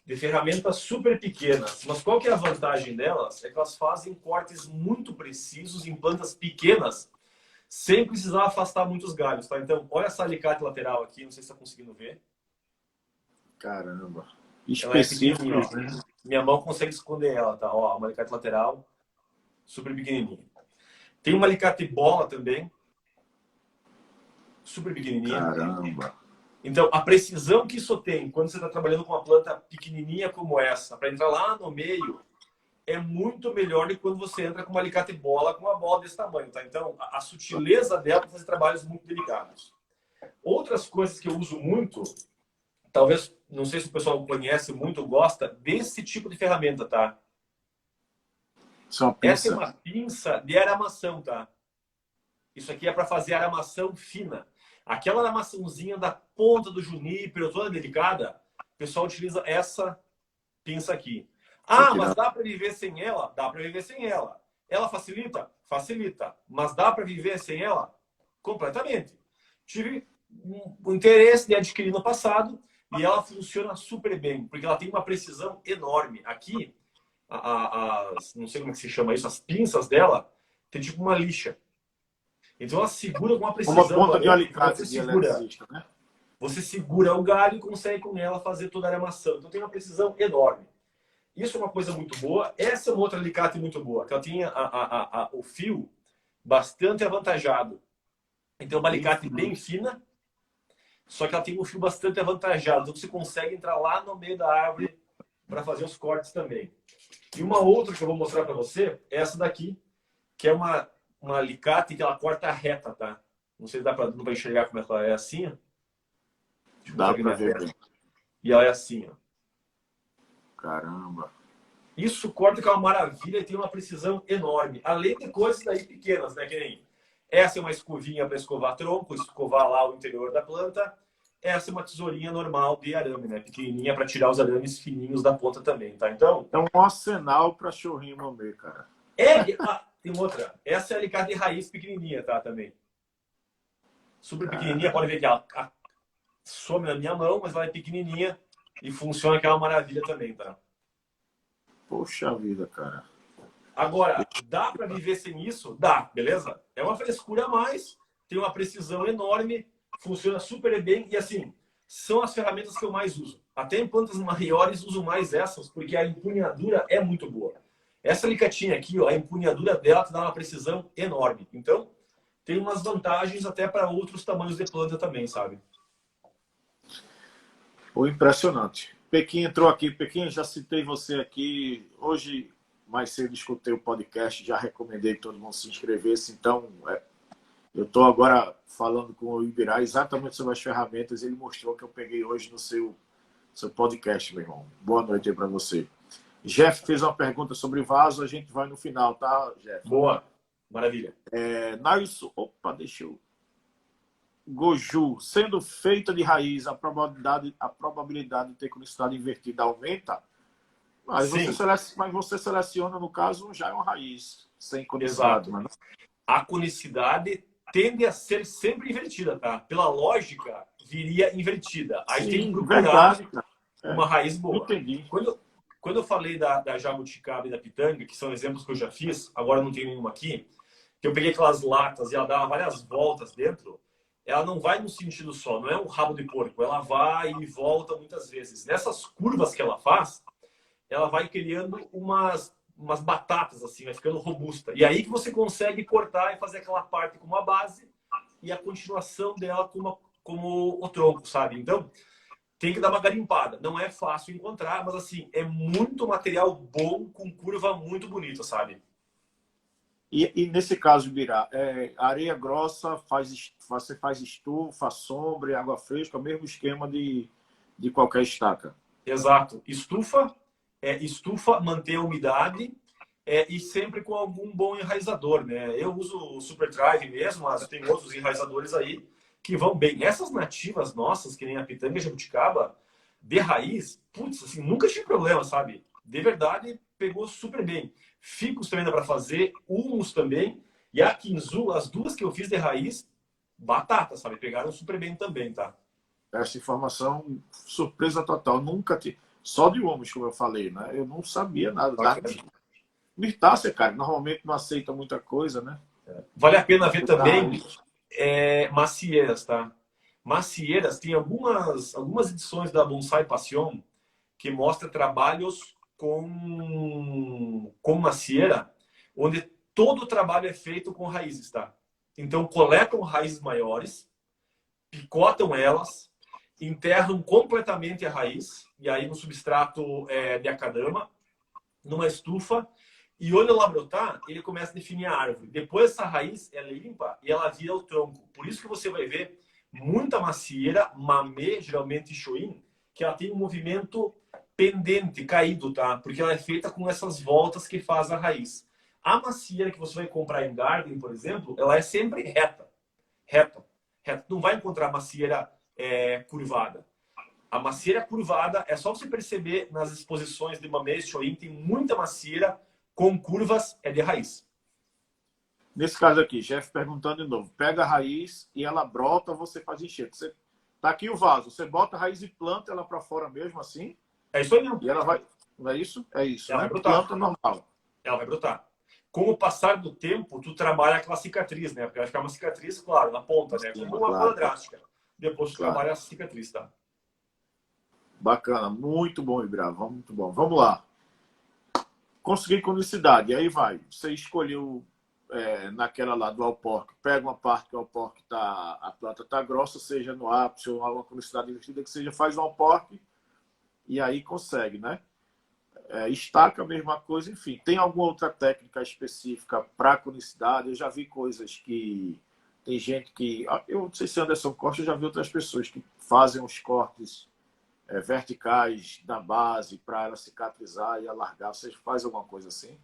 de ferramentas super pequenas, mas qual que é a vantagem delas? É que elas fazem cortes muito precisos em plantas pequenas, sem precisar afastar muitos galhos, tá? Então, olha essa alicate lateral aqui, não sei se está conseguindo ver. Caramba. Ela é pequenininha, ó. Específicos, né? Minha mão consegue esconder ela, tá? Ó, uma alicate lateral, super pequenininha. Tem uma alicate bola também, super pequenininha. Caramba. Então, a precisão que isso tem quando você está trabalhando com uma planta pequenininha como essa, para entrar lá no meio, é muito melhor do que quando você entra com uma alicate bola com uma bola desse tamanho, tá? Então, a sutileza dela para fazer trabalhos muito delicados. Outras coisas que eu uso muito, talvez, não sei se o pessoal conhece muito ou gosta, desse tipo de ferramenta, tá? Só Essa é pensa. uma pinça de aramação, tá? Isso aqui é para fazer aramação fina. Aquela aramaçãozinha da ponta do junípero, toda delicada, o pessoal utiliza essa pinça aqui. Ah, mas dá para viver sem ela? Dá para viver sem ela. Ela facilita? Facilita. Mas dá para viver sem ela? Completamente. Tive um interesse de adquirir no passado e ela funciona super bem, porque ela tem uma precisão enorme. Aqui, não sei como é que se chama isso, as pinças dela tem tipo uma lixa. Então ela segura com uma Uma precisão. ponta de alicate Você de segura, eletricista, né? você segura o galho e consegue com ela fazer toda a aramação. Então tem uma precisão enorme. Isso é uma coisa muito boa. Essa é uma outra alicate muito boa, que ela tem o fio bastante avantajado. Então é uma alicate bem fina, só que ela tem um fio bastante avantajado. Então você consegue entrar lá no meio da árvore para fazer os cortes também. E uma outra que eu vou mostrar para você é essa daqui, que é uma alicate que ela corta reta, tá? Não sei se dá para enxergar como é que ela é assim, ó. Dá para ver bem. E ela é assim, ó. Caramba. Isso corta que é uma maravilha e tem uma precisão enorme. Além de coisas daí pequenas, né? Que nem essa é uma escovinha para escovar tronco, escovar lá o interior da planta. Essa é uma tesourinha normal de arame, né? Pequenininha para tirar os arames fininhos da ponta também, tá? Então... É um arsenal para chorrinho mamê, cara. Tem outra. Essa é a alicate de raiz pequenininha, tá? Também. Super pequenininha. Pode ver que ela some na minha mão, mas ela é pequenininha e funciona que é uma maravilha também, tá? Poxa vida, cara. Agora, dá para viver sem isso? Dá, beleza? É uma frescura a mais, tem uma precisão enorme, funciona super bem e assim, são as ferramentas que eu mais uso. Até em plantas maiores uso mais essas, porque a empunhadura é muito boa. Essa alicatinha aqui, ó, a empunhadura dela te dá uma precisão enorme. Então, tem umas vantagens até para outros tamanhos de planta também, sabe? Pô, impressionante. Pequim entrou aqui. Pequim, já citei você aqui. Hoje, mais cedo, escutei o podcast, já recomendei que todo mundo se inscrevesse. Então, eu estou agora falando com o Ibirá exatamente sobre as ferramentas. Ele mostrou que eu peguei hoje seu podcast, meu irmão. Boa noite aí para você. Jeff fez uma pergunta sobre vaso, a gente vai no final, tá, Jeff? Boa, maravilha. Nailson, opa, deixa eu... Goju, sendo feita de raiz, a probabilidade de ter cronicidade invertida aumenta? Mas você seleciona, no caso, já é uma raiz, sem cronicidade. Exato. Mas... A cronicidade tende a ser sempre invertida, tá? Pela lógica, viria invertida. Aí tem que procurar uma raiz boa. Entendi. Quando eu falei da jabuticaba e da pitanga, que são exemplos que eu já fiz, agora não tenho nenhuma aqui, que eu peguei aquelas latas e ela dava várias voltas dentro, ela não vai no sentido só, não é um rabo de porco, ela vai e volta muitas vezes. Nessas curvas que ela faz, ela vai criando umas batatas, assim, vai ficando robusta. E aí que você consegue cortar e fazer aquela parte com uma base e a continuação dela como o tronco, sabe? Então, tem que dar uma garimpada. Não é fácil encontrar, mas assim, é muito material bom com curva muito bonita, sabe? E nesse caso, Birá, areia grossa, você faz estufa, sombra, água fresca, o mesmo esquema de qualquer estaca. Exato. Estufa, manter a umidade e sempre com algum bom enraizador, né? Eu uso o Super Drive mesmo, mas tem outros enraizadores aí que vão bem. Essas nativas nossas, que nem a pitanga e a jabuticaba, de raiz, putz, assim, nunca tive problema, sabe? De verdade, pegou super bem. Ficus também dá para fazer, humus também. E a quinzu, as duas que eu fiz de raiz, batata, sabe? Pegaram super bem também, tá? Essa informação, surpresa total. Nunca tive. Só de humus, como eu falei, né? Eu não sabia nada. Mirtácea, cara, normalmente não aceita muita coisa, né? Vale a pena ver também macieiras, tá? Macieiras, tem algumas edições da Bonsai Passion que mostra trabalhos com macieira, onde todo o trabalho é feito com raízes, tá? Então, coletam raízes maiores, picotam elas, enterram completamente a raiz, e aí no substrato de acadama, numa estufa, e onde ela brotar, ele começa a definir a árvore. Depois essa raiz, ela é limpa e ela vira o tronco. Por isso que você vai ver muita macieira, mamê, geralmente choim, que ela tem um movimento pendente, caído, tá? Porque ela é feita com essas voltas que faz a raiz. A macieira que você vai comprar em garden, por exemplo, ela é sempre reta. Reta. Não vai encontrar macieira curvada. A macieira curvada, é só você perceber nas exposições de mamê e choim, tem muita macieira com curvas de raiz. Nesse caso aqui, Jeff perguntando de novo. Pega a raiz e ela brota, você faz enxerto. Tá aqui o vaso. Você bota a raiz e planta ela para fora mesmo assim? É isso aí mesmo. E ela vai... Não é isso? É isso, ela né? Vai brotar. Planta normal. Ela vai brotar. Com o passar do tempo, tu trabalha aquela cicatriz, né? Porque vai ficar uma cicatriz, claro, na ponta, né? Como uma coisa drástica. Depois tu trabalha a cicatriz, tá? Bacana. Muito bom, Ibra. Muito bom. Vamos lá. Consegui cronicidade. Aí vai. Você escolheu naquela lá do alporque. Pega uma parte que o alporque a planta tá grossa, seja no ápice ou uma cronicidade invertida, que seja, faz um alporque e aí consegue, né? Estaca a mesma coisa, enfim. Tem alguma outra técnica específica para cronicidade? Eu já vi coisas que... Tem gente que... Eu não sei se Anderson Costa, eu já vi outras pessoas que fazem os cortes verticais na base para ela cicatrizar e alargar. Você faz alguma coisa assim?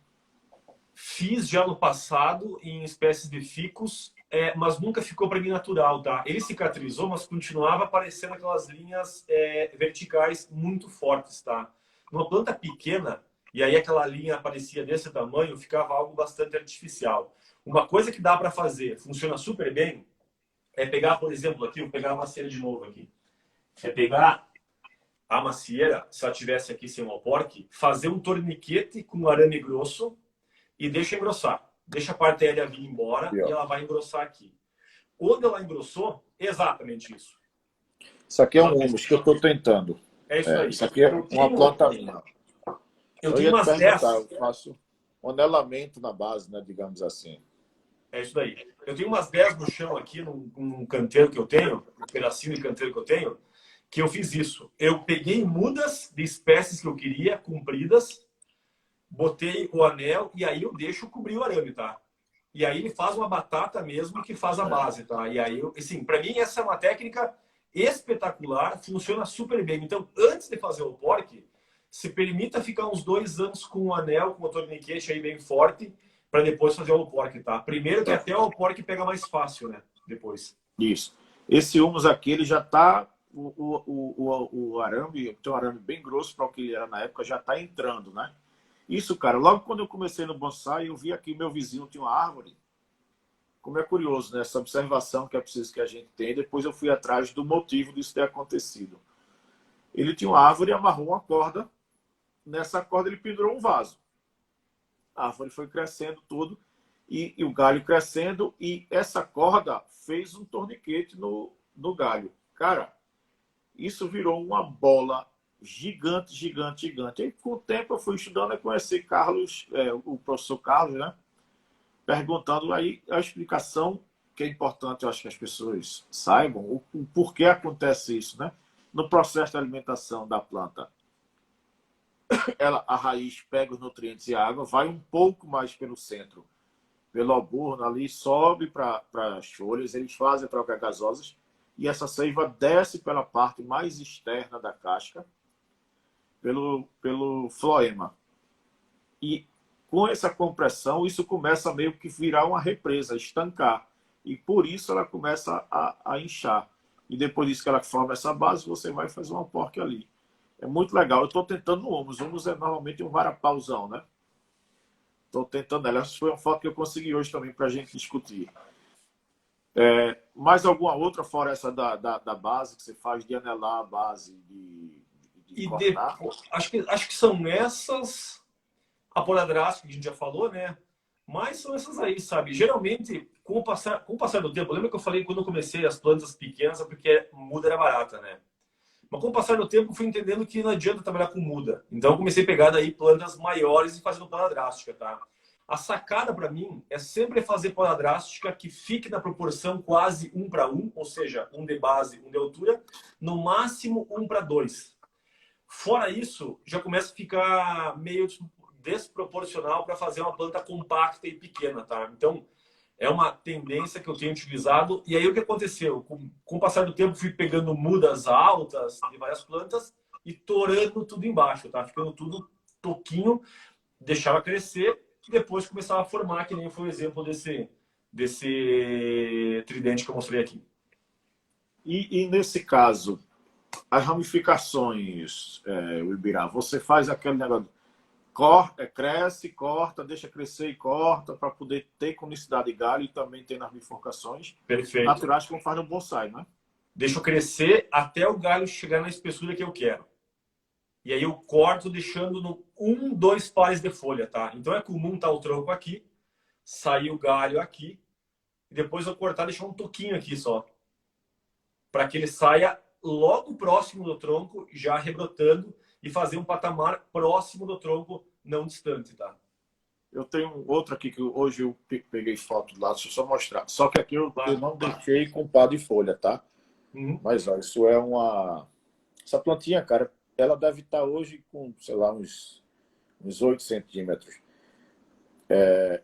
Fiz já no passado em espécies de ficus, mas nunca ficou para mim natural, tá? Ele cicatrizou, mas continuava aparecendo aquelas linhas verticais muito fortes, tá? Numa planta pequena, e aí aquela linha aparecia desse tamanho, ficava algo bastante artificial. Uma coisa que dá para fazer, funciona super bem, é pegar, por exemplo, aqui, vou pegar a macieira de novo aqui. É pegar a macieira, se ela tivesse aqui sem um alporque, fazer um torniquete com arame grosso e deixa engrossar. Deixa a parte aérea vir embora e ela vai engrossar aqui. Onde ela engrossou, exatamente isso. Isso aqui é um humus que eu estou tentando. É isso aí. Isso aqui é uma planta minha. Eu tenho umas 10. Eu faço um anelamento na base, né, digamos assim. É isso daí. Eu tenho umas 10 no chão aqui, num canteiro que eu tenho, um pedacinho de canteiro que eu tenho, que eu fiz isso. Eu peguei mudas de espécies que eu queria, compridas, botei o anel e aí eu deixo cobrir o arame, tá? E aí ele faz uma batata mesmo que faz a base, tá? E aí, assim, para mim essa é uma técnica espetacular, funciona super bem. Então, antes de fazer o pork, se permita ficar uns 2 anos com o anel, com o torniquete aí bem forte, para depois fazer o pork, tá? Primeiro que Tá. até o pork pega mais fácil, né? Depois. Isso. Esse humus aqui, ele já está. O arame, tem um arame bem grosso para o que ele era na época, já está entrando, né? Isso, cara, logo quando eu comecei no bonsai, eu vi aqui meu vizinho tinha uma árvore. Como é curioso, né? Essa observação que é preciso que a gente tenha. Depois eu fui atrás do motivo disso ter acontecido. Ele tinha uma árvore e amarrou uma corda. Nessa corda ele pendurou um vaso. A árvore foi crescendo tudo e o galho crescendo e essa corda fez um torniquete no galho. Cara, isso virou uma bola gigante, gigante, gigante. E com o tempo eu fui estudando e conheci Carlos, o professor Carlos, né? Perguntando aí a explicação que é importante, eu acho que as pessoas saibam o porquê acontece isso, né? No processo de alimentação da planta, a raiz pega os nutrientes e a água, vai um pouco mais pelo centro, pelo alburno ali, sobe para as folhas, eles fazem trocas gasosas e essa seiva desce pela parte mais externa da casca, pelo floema. E com essa compressão, isso começa a meio que virar uma represa, estancar. E por isso ela começa a inchar. E depois disso que ela forma essa base, você vai fazer uma porca ali. É muito legal. Eu estou tentando no humus. O humus é normalmente um varapauzão, né? Estou tentando ela. Essa foi uma foto que eu consegui hoje também para a gente discutir. Mais alguma outra fora essa da base que você faz de anelar a base, de cortar? Acho que são essas, a poda drástica que a gente já falou, né? Mas são essas aí, sabe? Geralmente, com o passar do tempo, lembra que eu falei quando eu comecei as plantas pequenas, porque muda era barata, né? Mas com o passar do tempo, eu fui entendendo que não adianta trabalhar com muda. Então, eu comecei a pegar daí plantas maiores e fazendo poda drástica, tá? A sacada para mim é sempre fazer poda drástica que fique na proporção quase 1:1, ou seja, um de base, um de altura, no máximo 1:2. Fora isso, já começa a ficar meio desproporcional para fazer uma planta compacta e pequena, tá? Então, é uma tendência que eu tenho utilizado. E aí, o que aconteceu? Com o passar do tempo, fui pegando mudas altas de várias plantas e torando tudo embaixo, tá? Ficando tudo toquinho, deixava crescer e depois começava a formar, que nem foi o exemplo desse tridente que eu mostrei aqui. E nesse caso, as ramificações, o Ibirá, você faz aquele negócio, cresce, corta, deixa crescer e corta, para poder ter conicidade de galho e também ter nas bifurcações naturais, como faz no bonsai, né? Deixa eu crescer até o galho chegar na espessura que eu quero. E aí eu corto deixando no 2 pares de folha, tá? Então é comum tá o tronco aqui, sair o galho aqui, e depois eu cortar e deixar um toquinho aqui só. Para que ele saia logo próximo do tronco, já rebrotando, e fazer um patamar próximo do tronco, não distante, tá? Eu tenho outro aqui que hoje eu peguei foto lá, deixa eu só mostrar. Só que aqui eu não deixei com pá de folha, tá? Mas olha, isso é uma... Essa plantinha, cara, ela deve estar hoje com, sei lá, uns 8 centímetros.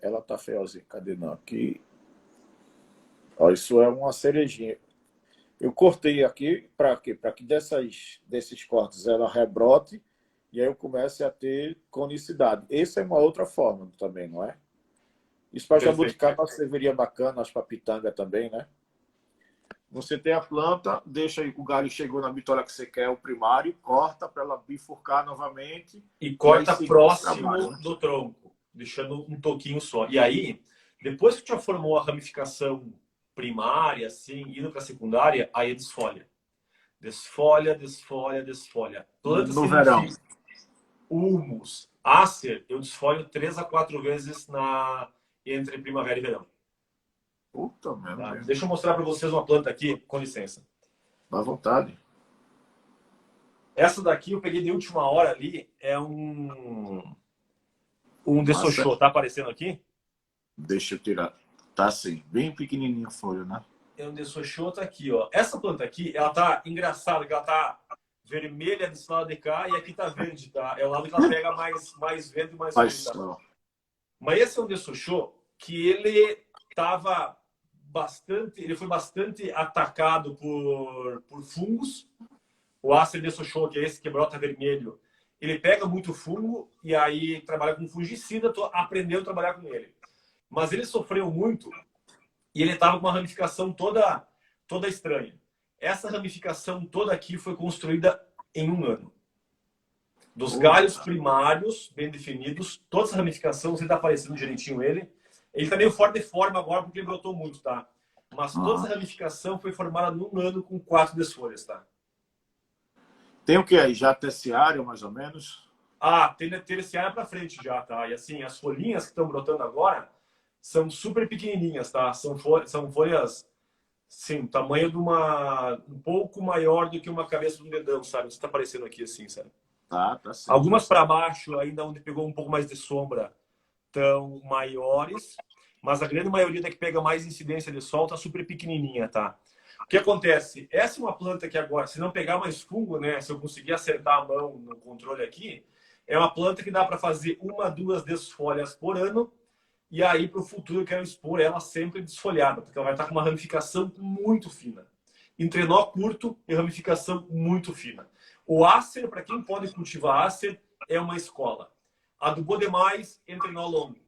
Ela tá feiozinha. Cadê não? Aqui. Olha, isso é uma cerejinha. Eu cortei aqui para quê? Para que desses cortes ela rebrote e aí eu comece a ter conicidade. Essa é uma outra forma também, não é? Isso para jabuticaba serviria bacana, as para pitanga também, né? Você tem a planta, deixa aí, o galho chegou na bitola que você quer, o primário, corta para ela bifurcar novamente. E corta próximo do tronco, deixando um toquinho só. E aí, depois que já formou a ramificação primária, assim, indo para a secundária, aí é desfolha. Desfolha, desfolha, desfolha. Plantas no verão. Humus, Acer, eu desfolho 3 a 4 vezes entre primavera e verão. Puta merda. Tá? Deixa eu mostrar para vocês uma planta aqui, com licença. À vontade. Essa daqui eu peguei de última hora ali, é um Dessochô. Tá aparecendo aqui? Deixa eu tirar. Tá assim, bem pequenininho a folha, né? É um Dessochô, tá aqui, ó. Essa planta aqui, ela tá engraçada, que ela tá vermelha desse lado de cá e aqui tá verde, tá? É o lado que ela pega mais vento e mais frio, tá? Mas esse é um Dessochô que ele tava ele foi bastante atacado por fungos. O Acer Desoxô, que é esse que brota vermelho, ele pega muito fungo e aí trabalha com fungicida, tô aprendendo a trabalhar com ele. Mas ele sofreu muito e ele estava com uma ramificação toda estranha. Essa ramificação toda aqui foi construída em 1 ano. Dos galhos primários, bem definidos, toda essa ramificação, você está aparecendo direitinho ele. Ele está meio fora de forma agora porque ele brotou muito, tá? Mas toda essa ramificação foi formada num ano com 4 desfolhas, tá? Tem o que aí? Já terciário, mais ou menos? Ah, tem terciária para frente já, tá? E assim, as folhinhas que estão brotando agora são super pequenininhas, tá? São folhas, sim, tamanho de um pouco maior do que uma cabeça de um dedão, sabe? Você tá aparecendo aqui assim, sabe? Tá certo. Algumas para baixo, ainda onde pegou um pouco mais de sombra, tão maiores, mas a grande maioria da que pega mais incidência de sol tá super pequenininha, tá? O que acontece? Essa é uma planta que agora, se não pegar mais fungo, né? Se eu conseguir acertar a mão no controle aqui, é uma planta que dá para fazer 1, 2 desfolhas por ano. E aí, para o futuro, eu quero expor ela sempre desfolhada, porque ela vai estar com uma ramificação muito fina. Entrenó curto e ramificação muito fina. O Acer, para quem pode cultivar Acer, é uma escola. Adubou demais, entrenó longo.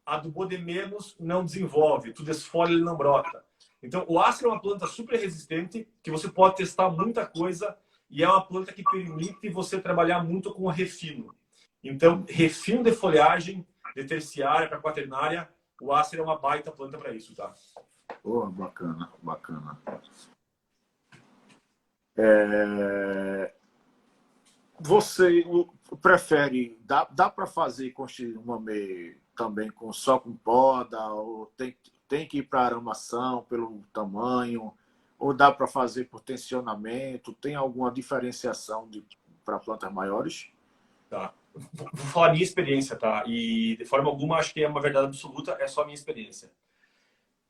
Adubou de menos, não desenvolve. Tu desfolha, ele não brota. Então, o Acer é uma planta super resistente, que você pode testar muita coisa, e é uma planta que permite você trabalhar muito com refino. Então, refino de folhagem, de terciária para quaternária, o Acer é uma baita planta para isso, tá? Oh, bacana, bacana. Você prefere, dá para fazer construir um mamê também só com poda, ou tem que ir para aramação pelo tamanho, ou dá para fazer por tensionamento? Tem alguma diferenciação para plantas maiores? Tá. Vou falar minha experiência, tá? E de forma alguma acho que é uma verdade absoluta, é só minha experiência.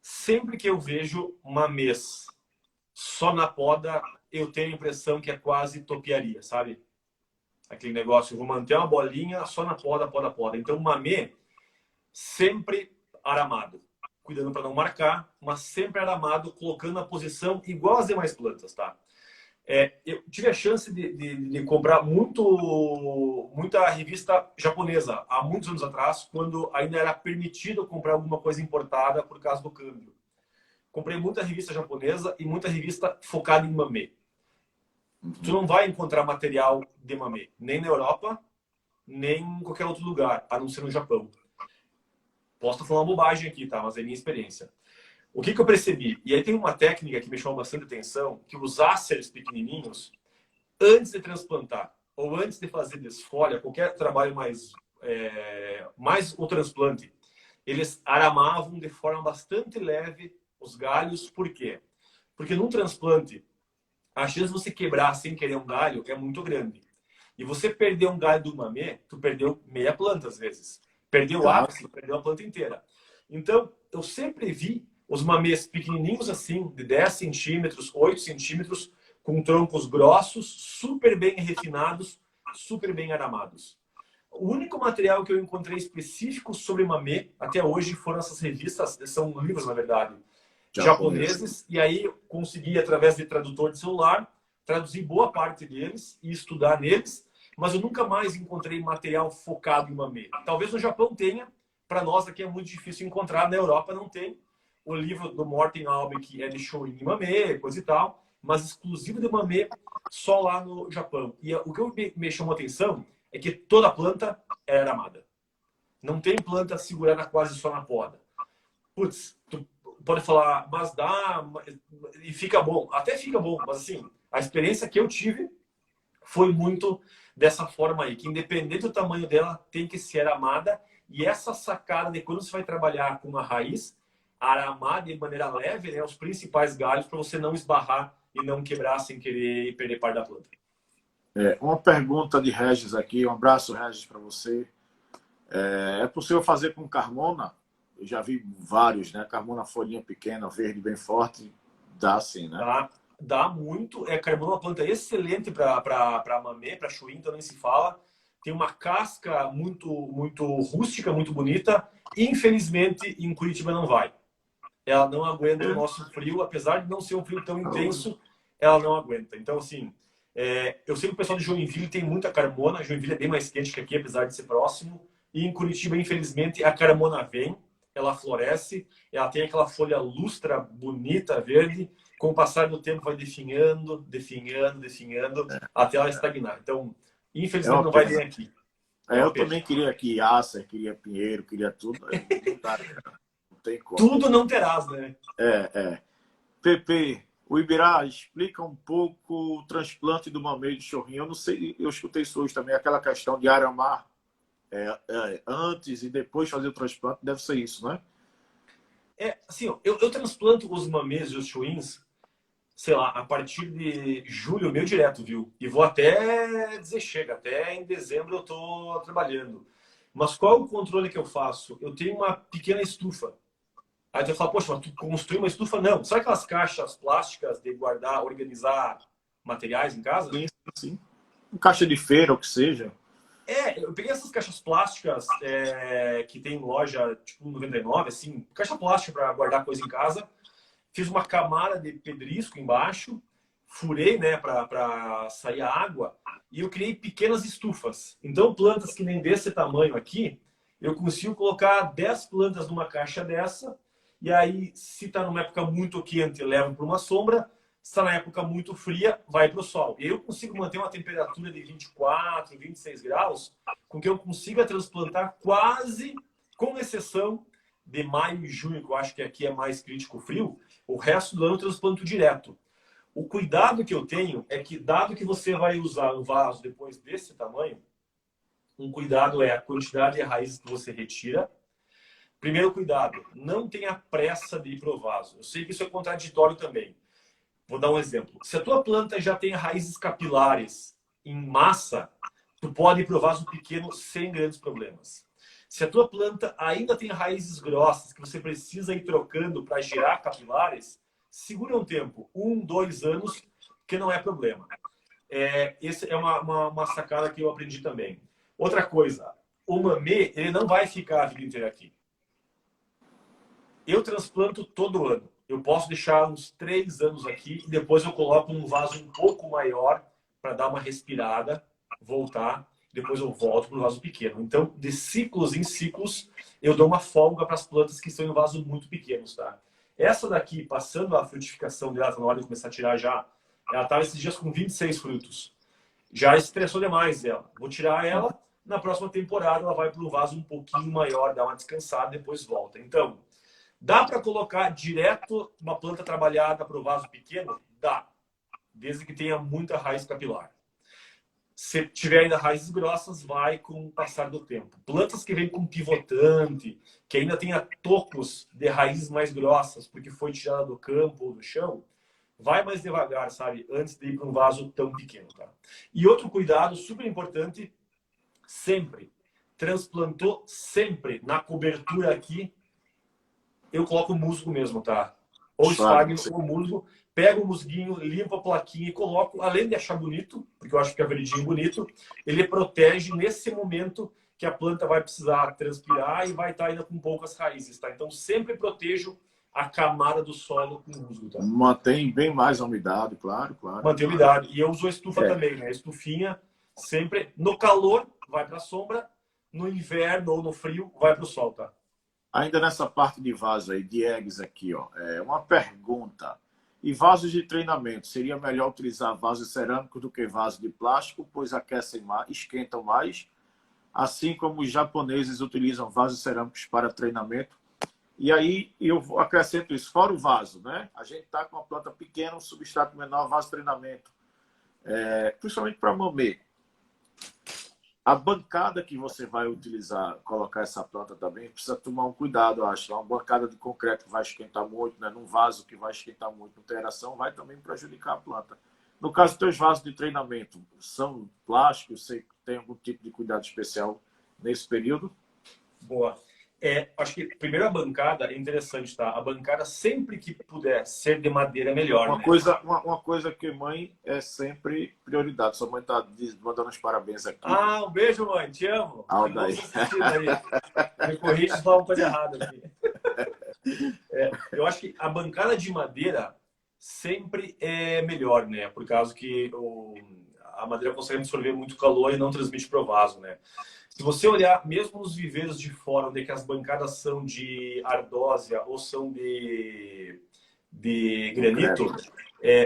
Sempre que eu vejo mamês só na poda, eu tenho a impressão que é quase topiaria, sabe? Aquele negócio, eu vou manter uma bolinha só na poda, poda, poda. Então, mamê sempre aramado, cuidando para não marcar, mas sempre aramado, colocando a posição igual às demais plantas, tá? Eu tive a chance de comprar muita revista japonesa há muitos anos atrás, quando ainda era permitido comprar alguma coisa importada por causa do câmbio. Comprei muita revista japonesa e muita revista focada em mamê. Tu não vai encontrar material de mamê, nem na Europa, nem em qualquer outro lugar, a não ser no Japão. Posso estar falando uma bobagem aqui, tá? Mas é minha experiência. O que eu percebi? E aí tem uma técnica que me chamou bastante atenção, que os áceres pequenininhos, antes de transplantar ou antes de fazer desfolha, qualquer trabalho mais o transplante, eles aramavam de forma bastante leve os galhos. Por quê? Porque num transplante, a chance de você quebrar sem querer um galho é muito grande. E você perder um galho do mamê, tu perdeu meia planta às vezes. Perdeu o ápice, perdeu a planta inteira. Então, eu sempre vi os mamês pequenininhos assim, de 10 centímetros, 8 centímetros, com troncos grossos, super bem refinados, super bem aramados. O único material que eu encontrei específico sobre mamê, até hoje, foram essas revistas, são livros, na verdade, japoneses. E aí eu consegui, através de tradutor de celular, traduzir boa parte deles e estudar neles, mas eu nunca mais encontrei material focado em mamê. Talvez no Japão tenha, para nós aqui é muito difícil encontrar, na Europa não tem. O livro do Morten Albeck é de Shorin e mamê, coisa e tal, mas exclusivo de mamê só lá no Japão. E o que me chamou a atenção é que toda planta é aramada. Não tem planta segurada quase só na poda. Putz, tu pode falar, mas dá, e fica bom. Até fica bom, mas assim, a experiência que eu tive foi muito dessa forma aí, que independente do tamanho dela, tem que ser aramada. E essa sacada de quando você vai trabalhar com uma raiz, aramar de maneira leve, né, os principais galhos, para você não esbarrar e não quebrar sem querer e perder parte da planta. Uma pergunta de Regis aqui, um abraço, Regis, para você. É possível fazer com carmona? Eu já vi vários, né? Carmona folhinha pequena, verde, bem forte, dá sim, né? Dá muito. Carmona é uma planta excelente para mamê, para chuim, então nem se fala. Tem uma casca muito rústica, muito bonita. Infelizmente, em Curitiba não vai. ela não aguenta o nosso frio, apesar de não ser um frio tão intenso, ela não aguenta. Então, assim, eu sei que o pessoal de Joinville tem muita carmona. Joinville é bem mais quente que aqui, apesar de ser próximo. E em Curitiba, infelizmente, a carmona vem, ela floresce, ela tem aquela folha lustra, bonita, verde. Com o passar do tempo vai definhando, definhando, definhando, até ela estagnar. Então, É infelizmente, uma não vai pena. vir aqui. É uma Eu pena. também queria aqui Acer, queria Pinheiro, queria tudo. Não dá, não tem como. Tudo não terás, né? É. Pepe, o Ibirá, explica um pouco o transplante do mameio de chorrinho. Eu não sei, eu escutei isso hoje também, aquela questão de aramar antes e depois fazer o transplante, deve ser isso, né? Assim, ó, eu transplanto os mamês e os chuins, sei lá, a partir de julho, meu direto, viu? E vou até dizer chega, até em dezembro eu tô trabalhando. Mas qual é o controle que eu faço? Eu tenho uma pequena estufa. Aí tu vai falar, poxa, mas tu construiu uma estufa? Não. Sabe aquelas caixas plásticas de guardar, organizar materiais em casa? Sim, sim. Um caixa de feira, ou que seja. Eu peguei essas caixas plásticas que tem em loja, tipo 99, assim, caixa plástica para guardar coisa em casa. Fiz uma camada de pedrisco embaixo, furei, né, para sair a água, e eu criei pequenas estufas. Então, plantas que nem desse tamanho aqui, eu consigo colocar 10 plantas numa caixa dessa, e aí, se está numa época muito quente, levo para uma sombra, se está na época muito fria, vai para o sol. E eu consigo manter uma temperatura de 24, 26 graus, com que eu consiga transplantar quase, com exceção de maio e junho, que eu acho que aqui é mais crítico o frio, o resto do ano eu transplanto direto. O cuidado que eu tenho é que, dado que você vai usar um vaso depois desse tamanho, um cuidado é a quantidade de raízes que você retira. Primeiro cuidado, não tenha pressa de ir para o vaso. Eu sei que isso é contraditório também. Vou dar um exemplo. Se a tua planta já tem raízes capilares em massa, tu pode ir para o vaso pequeno sem grandes problemas. Se a tua planta ainda tem raízes grossas que você precisa ir trocando para girar capilares, segura um tempo, 1, 2 anos, que não é problema. Essa é uma sacada que eu aprendi também. Outra coisa, o mamê, ele não vai ficar a vida inteira aqui. Eu transplanto todo ano. Eu posso deixar uns 3 anos aqui e depois eu coloco num vaso um pouco maior para dar uma respirada, voltar, depois eu volto para o vaso pequeno. Então, de ciclos em ciclos, eu dou uma folga para as plantas que estão em vasos muito pequenos, tá? Essa daqui, passando a frutificação dela, tá na hora de começar a tirar já, ela estava esses dias com 26 frutos. Já estressou demais ela. Vou tirar ela, na próxima temporada ela vai para um vaso um pouquinho maior, dar uma descansada, depois volta. Então, dá para colocar direto uma planta trabalhada para o vaso pequeno? Dá, desde que tenha muita raiz capilar. Se tiver ainda raízes grossas, vai com o passar do tempo. Plantas que vêm com pivotante, que ainda tenha tocos de raízes mais grossas, porque foi tirada do campo ou do chão, vai mais devagar, sabe? Antes de ir para um vaso tão pequeno, tá? E outro cuidado super importante, sempre, transplantou sempre na cobertura aqui, eu coloco musgo mesmo, tá? Ou esfagno ou musgo. Pego o musguinho, limpo a plaquinha e coloco, além de achar bonito, porque eu acho que é verdinho bonito, ele protege nesse momento que a planta vai precisar transpirar e vai estar ainda com poucas raízes, tá? Então sempre protejo a camada do solo com musgo, tá? Mantém bem mais a umidade, claro. Mantém a umidade. E eu uso a estufa também, né? A estufinha sempre, no calor, vai para a sombra, no inverno ou no frio, vai para o sol, tá? Ainda nessa parte de vaso aí, de eggs aqui, ó, uma pergunta. E vasos de treinamento, seria melhor utilizar vasos cerâmicos do que vasos de plástico, pois aquecem mais, esquentam mais, assim como os japoneses utilizam vasos cerâmicos para treinamento. E aí eu acrescento isso, fora o vaso, né? A gente está com uma planta pequena, um substrato menor, vaso de treinamento, principalmente para mamê. A bancada que você vai utilizar, colocar essa planta também, precisa tomar um cuidado, eu acho. Uma bancada de concreto que vai esquentar muito, né? Num vaso que vai esquentar muito, não tem aeração, vai também prejudicar a planta. No caso dos teus vasos de treinamento, são plásticos? Você tem algum tipo de cuidado especial nesse período? Boa. Acho que primeiro a bancada é interessante, tá? A bancada sempre que puder ser de madeira é melhor, Uma né? coisa que mãe é sempre prioridade. Sua mãe está mandando os parabéns aqui. Ah, um beijo, mãe. Te amo. Alda aí. Me corrige se falar uma coisa errada aqui. Eu acho que a bancada de madeira sempre é melhor, né? Por causa que a madeira consegue absorver muito calor e não transmite para o vaso, né? Se você olhar, mesmo nos viveiros de fora, onde é que as bancadas são de ardósia ou são de granito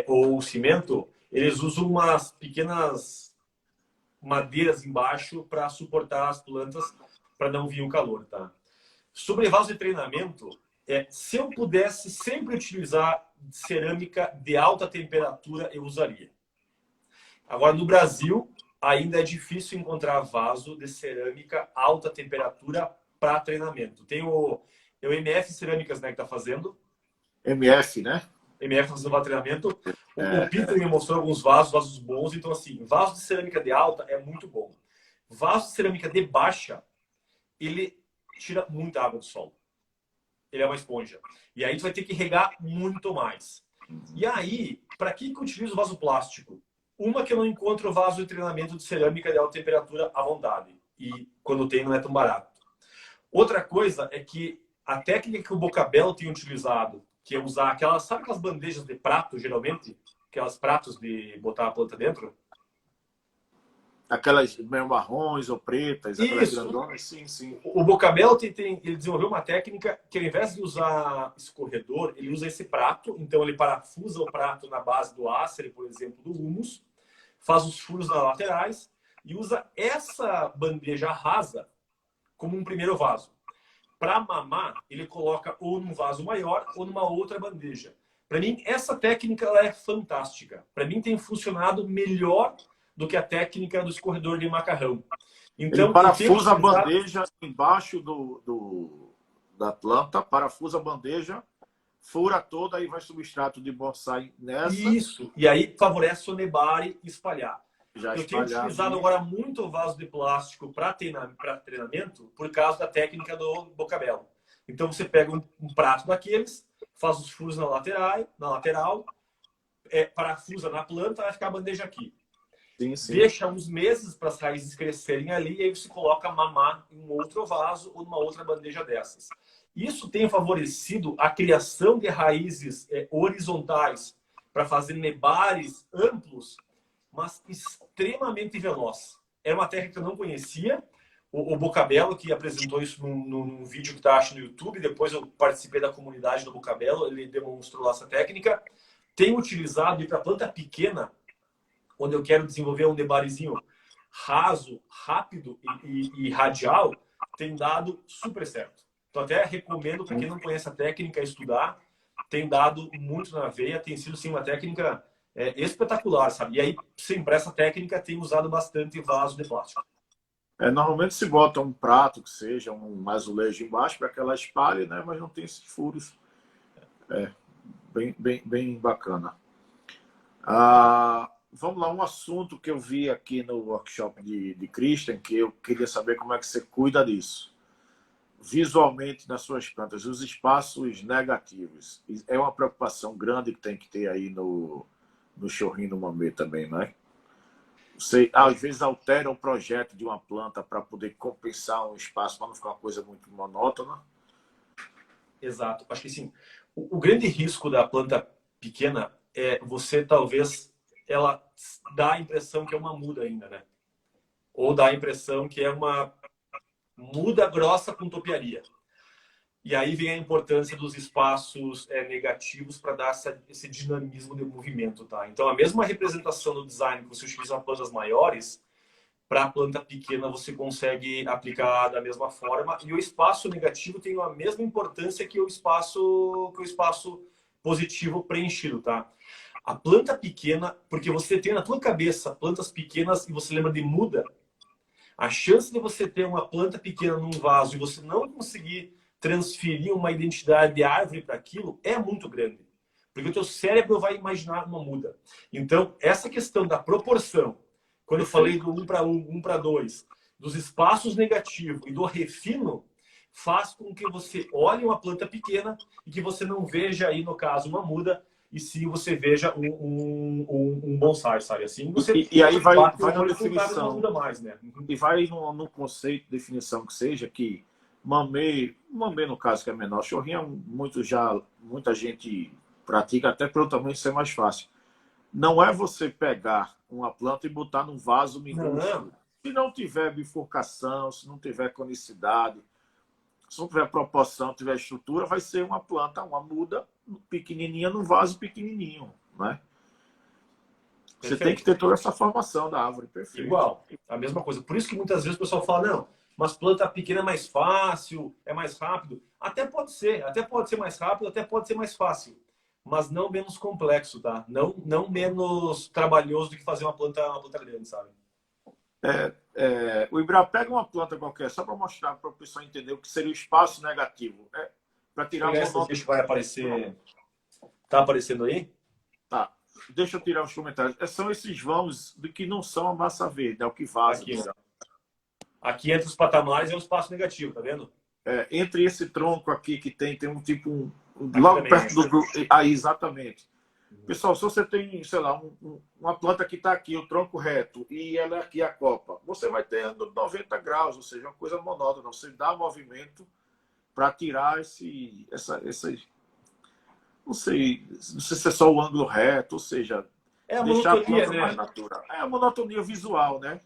ou cimento, eles usam umas pequenas madeiras embaixo para suportar as plantas, para não vir o calor, tá? Sobre vaso de treinamento, se eu pudesse sempre utilizar cerâmica de alta temperatura, eu usaria. Agora, no Brasil, ainda é difícil encontrar vaso de cerâmica alta temperatura para treinamento. Tem o MF Cerâmicas, né, que está fazendo. MF, né? MF fazendo para treinamento. O Peter me mostrou alguns vasos bons. Então, assim, vaso de cerâmica de alta é muito bom. Vaso de cerâmica de baixa, ele tira muita água do solo. Ele é uma esponja. E aí tu vai ter que regar muito mais. E aí, para que eu utilizo o vaso plástico? Uma que eu não encontro vaso de treinamento de cerâmica de alta temperatura à vontade. E quando tem, não é tão barato. Outra coisa é que a técnica que o Bocabello tem utilizado, que é usar aquelas, sabe aquelas bandejas de prato, geralmente? Aquelas pratos de botar a planta dentro? Aquelas meio marrons ou pretas, aquelas Isso. grandonas, sim, sim. O Bocabello ele desenvolveu uma técnica que, ao invés de usar escorredor, ele usa esse prato. Então, ele parafusa o prato na base do ácero, por exemplo, do humus, faz os furos nas laterais e usa essa bandeja rasa como um primeiro vaso. Para mamar, ele coloca ou num vaso maior ou numa outra bandeja. Para mim, essa técnica ela é fantástica. Para mim, tem funcionado melhor do que a técnica do escorredor de macarrão. Então, ele parafusa a bandeja embaixo da planta, parafusa a bandeja, fura toda, aí vai substrato de bonsai nessa. Isso. E aí favorece o nebare espalhar. Eu tenho utilizado agora muito vaso de plástico para treinamento por causa da técnica do Bocabello. Então você pega um prato daqueles, faz os furos na lateral, parafusa na planta, vai ficar a bandeja aqui. Sim, sim. Deixa uns meses para as raízes crescerem ali e aí você coloca mamar em um outro vaso ou numa outra bandeja dessas. Isso tem favorecido a criação de raízes horizontais para fazer nebares amplos, mas extremamente veloz. Era uma técnica que eu não conhecia. O Bocabello, que apresentou isso num vídeo que está no YouTube, depois eu participei da comunidade do Bocabello, ele demonstrou lá essa técnica. Tenho utilizado para planta pequena, onde eu quero desenvolver um nebarezinho raso, rápido e radial, tem dado super certo. Então até recomendo para quem não conhece a técnica estudar, tem dado muito na veia, tem sido sim uma técnica espetacular, sabe? E aí, sim, para essa técnica tem usado bastante vaso de plástico. Normalmente se bota um prato que seja um azulejo embaixo para que ela espalhe, né? Mas não tem esses furos. Bem bacana. Vamos lá, um assunto que eu vi aqui no workshop de Christian, que eu queria saber como é que você cuida disso. Visualmente nas suas plantas, os espaços negativos. É uma preocupação grande que tem que ter aí no chorrinho do mamê também, não é? Você, às vezes, altera o projeto de uma planta para poder compensar um espaço, para não ficar uma coisa muito monótona. Exato. Acho que sim. O grande risco da planta pequena é você, talvez, ela dá a impressão que é uma muda ainda, né? Ou dá a impressão que é uma muda grossa com topiaria. E aí vem a importância dos espaços negativos para dar esse dinamismo de movimento, tá? Então, a mesma representação do design que você utiliza para plantas maiores, para a planta pequena você consegue aplicar da mesma forma. E o espaço negativo tem a mesma importância que o espaço positivo preenchido, tá? A planta pequena, porque você tem na tua cabeça plantas pequenas e você lembra de muda, a chance de você ter uma planta pequena num vaso e você não conseguir transferir uma identidade de árvore para aquilo é muito grande. Porque o teu cérebro vai imaginar uma muda. Então, essa questão da proporção, quando eu falei do 1 para 1, 1 para 2, dos espaços negativos e do refino, faz com que você olhe uma planta pequena e que você não veja aí, no caso, uma muda, e sim você veja um bonsai, sabe? Assim, você e aí vai na definição. não muda mais, né? E vai no conceito de definição que seja que mamê no caso que é menor, chorrinho muita gente pratica até pelo tamanho ser mais fácil. Não é você pegar uma planta e botar num vaso minúsculo. Não, Se não tiver bifurcação, se não tiver conicidade, se não tiver proporção, tiver estrutura, vai ser uma planta, uma muda pequenininha num vaso pequenininho, né? Você tem que ter toda essa formação da árvore, perfeito. igual, a mesma coisa. Por isso que muitas vezes o pessoal fala, não, mas planta pequena é mais fácil, é mais rápido. Até pode ser mais rápido, até pode ser mais fácil. Mas não menos complexo, tá? Não menos trabalhoso do que fazer uma planta grande, sabe? O Ibra pega uma planta qualquer, só para mostrar para o pessoal entender o que seria o espaço negativo. Para tirar o Essa deixa vai aparecer. Tá aparecendo aí? Tá. Deixa eu tirar os comentários. São esses vãos de que não são a massa verde, é o que vaza. Aqui, aqui entre os patamares é um espaço negativo, tá vendo? Entre esse tronco aqui que tem um tipo Logo perto do. Aí, exatamente. Pessoal, se você tem, sei lá, uma planta que está aqui, o tronco reto, e ela é aqui a copa, você vai ter ângulo de 90 graus, ou seja, uma coisa monótona. Você dá movimento para tirar não sei se é só o ângulo reto, ou seja, é a deixar monotonia, a planta mais natural. É a monotonia visual, né?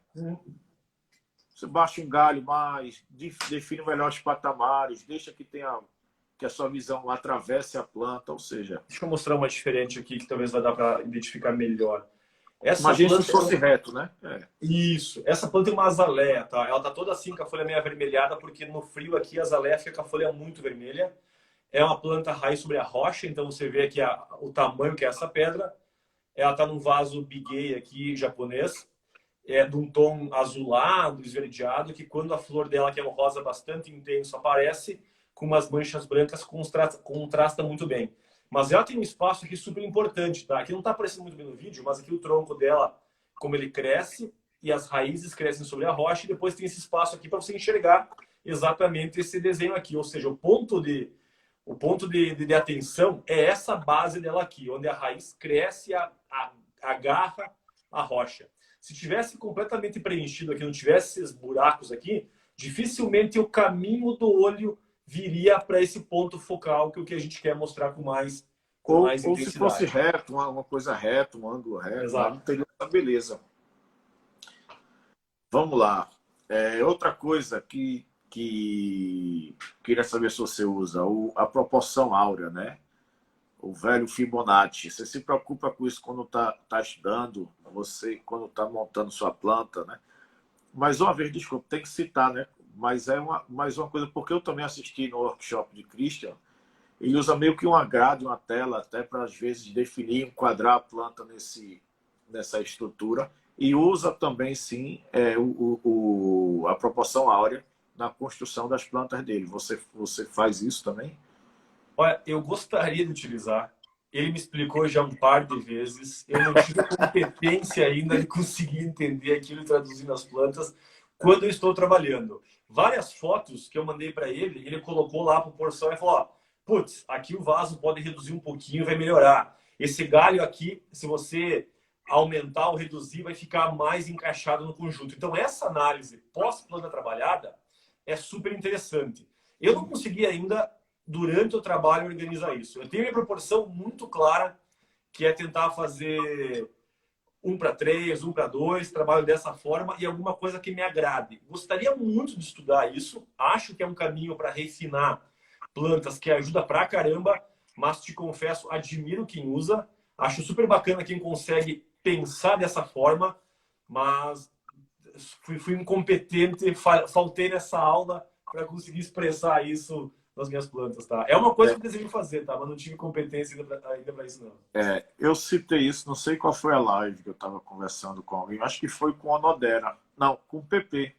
Você baixa um galho mais, define melhor os patamares, deixa que a sua visão atravesse a planta, ou seja... Deixa eu mostrar uma diferente aqui que talvez vai dar para identificar melhor. Imagina se fosse reto, né? Isso. Essa planta é uma azaleia, tá? Ela tá toda assim com a folha meio avermelhada, porque no frio aqui a azaleia fica com a folha muito vermelha. É uma planta raiz sobre a rocha, então você vê aqui o tamanho que é essa pedra. Ela tá num vaso biguei aqui, japonês. É de um tom azulado, esverdeado, que quando a flor dela, que é um rosa bastante intenso, aparece com umas manchas brancas, contrasta muito bem. Mas ela tem um espaço aqui super importante, tá? Aqui não está aparecendo muito bem no vídeo, mas aqui o tronco dela, como ele cresce, e as raízes crescem sobre a rocha, e depois tem esse espaço aqui para você enxergar exatamente esse desenho aqui. Ou seja, o ponto de atenção é essa base dela aqui, onde a raiz cresce e agarra a rocha. Se tivesse completamente preenchido aqui, não tivesse esses buracos aqui, dificilmente o caminho do olho viria para esse ponto focal, que é o que a gente quer mostrar com mais intensidade. Ou se fosse reto, uma coisa reta, um ângulo reto, não teria essa beleza. Vamos lá. Outra coisa que queria saber se você usa, a proporção áurea, né? O velho Fibonacci. Você se preocupa com isso quando está estudando, quando está montando sua planta, né? Mais uma vez, desculpa, tem que citar, né? Mas mais uma coisa, porque eu também assisti no workshop de Christian, ele usa meio que uma grade, uma tela, até para, às vezes, definir, enquadrar a planta nessa estrutura, e usa também, sim, a proporção áurea na construção das plantas dele. Você faz isso também? Olha, eu gostaria de utilizar. Ele me explicou já um par de vezes. Eu não tive competência ainda de conseguir entender aquilo e traduzir nas plantas quando eu estou trabalhando. Várias fotos que eu mandei para ele, ele colocou lá a proporção e falou, ó, putz, aqui o vaso pode reduzir um pouquinho, vai melhorar. Esse galho aqui, se você aumentar ou reduzir, vai ficar mais encaixado no conjunto. Então, essa análise pós-planta trabalhada é super interessante. Eu não consegui ainda, durante o trabalho, organizar isso. Eu tenho minha proporção muito clara, que é tentar fazer 1:3, 1:2, trabalho dessa forma e alguma coisa que me agrade. Gostaria muito de estudar isso. Acho que é um caminho para refinar plantas que ajuda pra caramba, mas te confesso, admiro quem usa. Acho super bacana quem consegue pensar dessa forma, mas fui incompetente, faltei nessa aula para conseguir expressar isso nas minhas plantas, tá? É uma coisa que eu desejo fazer, tá? Mas não tive competência ainda para isso, não. Eu citei isso, não sei qual foi a live que eu estava conversando com alguém, acho que foi com a Nodera. Não, com o PP.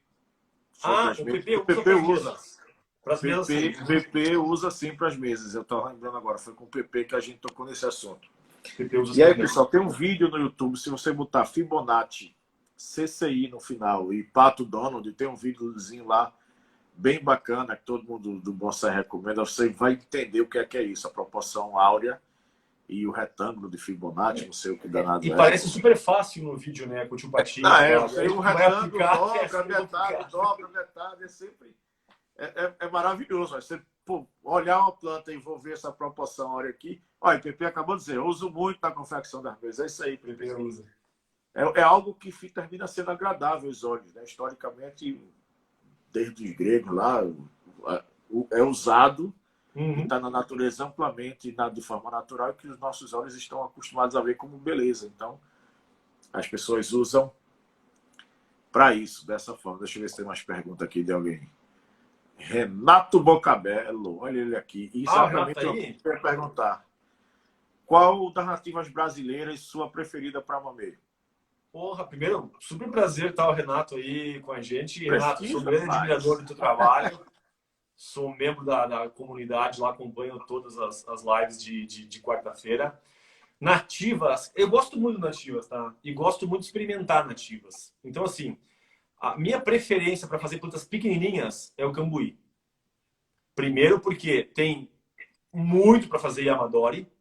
O PP usa. PP usa sim para as mesas. Eu estava lembrando agora, foi com o PP que a gente tocou nesse assunto. E aí, pessoal, tem um vídeo no YouTube, se você botar Fibonacci, CCI no final e Pato Donald, tem um videozinho lá bem bacana, que todo mundo do Bonsai recomenda. Você vai entender o que é isso, a proporção áurea e o retângulo de Fibonacci, não sei o que danado e parece super fácil no vídeo, né? Com o tio Patinho. O retângulo dobra metade, é sempre... é maravilhoso. Você olhar uma planta e vou ver essa proporção, olha aqui. Olha, o Pepe acabou de dizer, eu uso muito na confecção das mesas. É isso aí, Pepe usa. É algo que termina sendo agradável aos olhos, né? Historicamente, desde os gregos lá, é usado e está na natureza amplamente, de forma natural, que os nossos olhos estão acostumados a ver como beleza. Então, as pessoas usam para isso, dessa forma. Deixa eu ver se tem mais perguntas aqui de alguém. Renato Bocabello, olha ele aqui. Exatamente o que eu queria perguntar. Qual das nativas brasileiras sua preferida para mameio? Porra, primeiro, super prazer estar o Renato aí com a gente. Renato, sou um grande admirador do teu trabalho. Sou membro da comunidade lá, acompanho todas as lives de quarta-feira. Nativas, eu gosto muito de nativas, tá? E gosto muito de experimentar nativas. Então, assim, a minha preferência para fazer plantas pequenininhas é o cambuí. Primeiro porque tem muito para fazer Yamadori.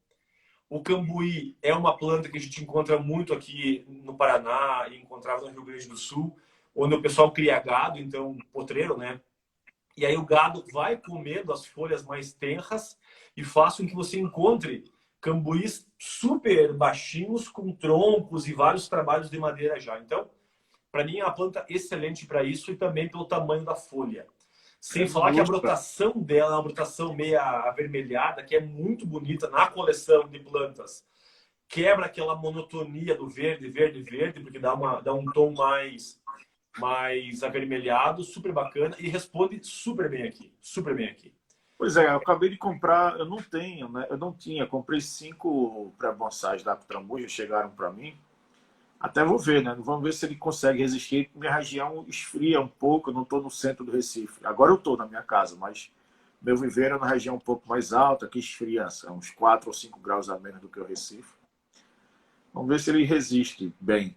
O cambuí é uma planta que a gente encontra muito aqui no Paraná e encontrava no Rio Grande do Sul, onde o pessoal cria gado, então potreiro, né? E aí o gado vai comendo as folhas mais tenras e faz com que você encontre cambuís super baixinhos, com troncos e vários trabalhos de madeira já. Então, para mim é uma planta excelente para isso e também pelo tamanho da folha. Sem falar que a brotação dela é uma brotação meio avermelhada, que é muito bonita na coleção de plantas. Quebra aquela monotonia do verde, verde, verde, porque dá um tom mais avermelhado, super bacana, e responde super bem aqui, super bem aqui. Pois é, eu acabei de comprar, eu não tenho, né? Eu não tinha, comprei 5 pré-bonsais da Trambuja, chegaram para mim. Até vou ver, né? Vamos ver se ele consegue resistir. Minha região esfria um pouco, eu não estou no centro do Recife. Agora eu estou na minha casa, mas meu viveiro é na região um pouco mais alta, que esfria, uns 4 ou 5 graus a menos do que o Recife. Vamos ver se ele resiste bem.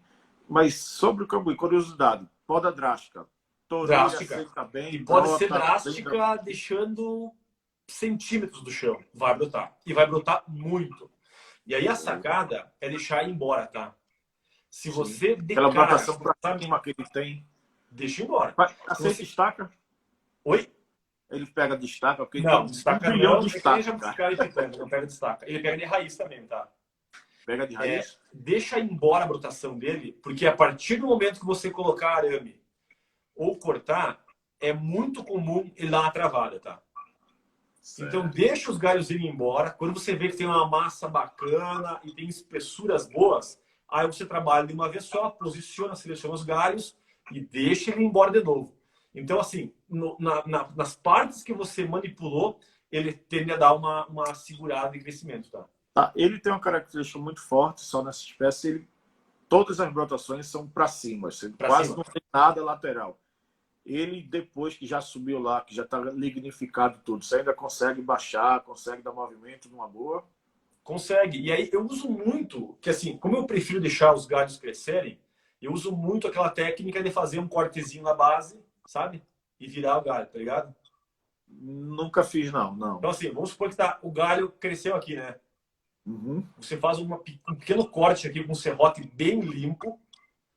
Mas sobre o cambuí, curiosidade, poda drástica. Drástica. Bem, e pode ser drástica, deixando centímetros do chão. Vai brotar. E vai brotar muito. E aí a sacada é deixar ir embora, tá? Se você aquela plantação para cima que ele tem, deixa embora. Você destaca? Oi? Ele pega destaca? Porque não, destaca não. Não pega destaca. Ele pega de raiz também, tá? Pega de raiz? Deixa embora a brotação dele, porque a partir do momento que você colocar arame ou cortar, é muito comum ele dar uma travada, tá? Certo. Então deixa os galhos irem embora. Quando você vê que tem uma massa bacana e tem espessuras boas, aí você trabalha de uma vez só, posiciona, seleciona os galhos e deixa ele embora de novo. Então, assim, nas partes que você manipulou, ele tende a dar uma segurada de crescimento, tá? Ele tem uma característica muito forte, só nessa espécie, todas as brotações são para cima, quase não tem nada lateral. Ele, depois que já subiu lá, que já está lignificado tudo, você ainda consegue baixar, consegue dar movimento numa boa? Consegue. E aí eu uso muito, que assim, como eu prefiro deixar os galhos crescerem, eu uso muito aquela técnica de fazer um cortezinho na base, sabe? E virar o galho, tá ligado? Nunca fiz, não. Então assim, vamos supor que o galho cresceu aqui, né? Uhum. Você faz um pequeno corte aqui com um serrote bem limpo.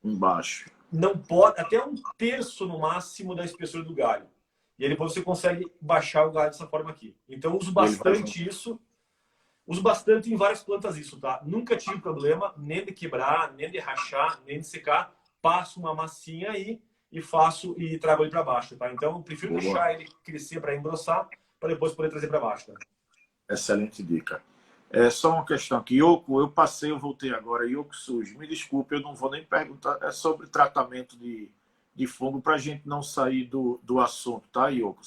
Embaixo. Não pode, até 1/3 no máximo da espessura do galho. E aí depois você consegue baixar o galho dessa forma aqui. Então eu uso bastante isso. Uso bastante em várias plantas isso, tá? Nunca tive problema nem de quebrar, nem de rachar, nem de secar. Passo uma massinha aí e trago ele para baixo, tá? Então eu prefiro deixar ele crescer para engrossar, para depois poder trazer para baixo, tá? Excelente dica. É só uma questão aqui. Yoko, eu voltei agora. Yoko Sujo, me desculpe, eu não vou nem perguntar. É sobre tratamento de fungo para a gente não sair do assunto, tá, Yoko?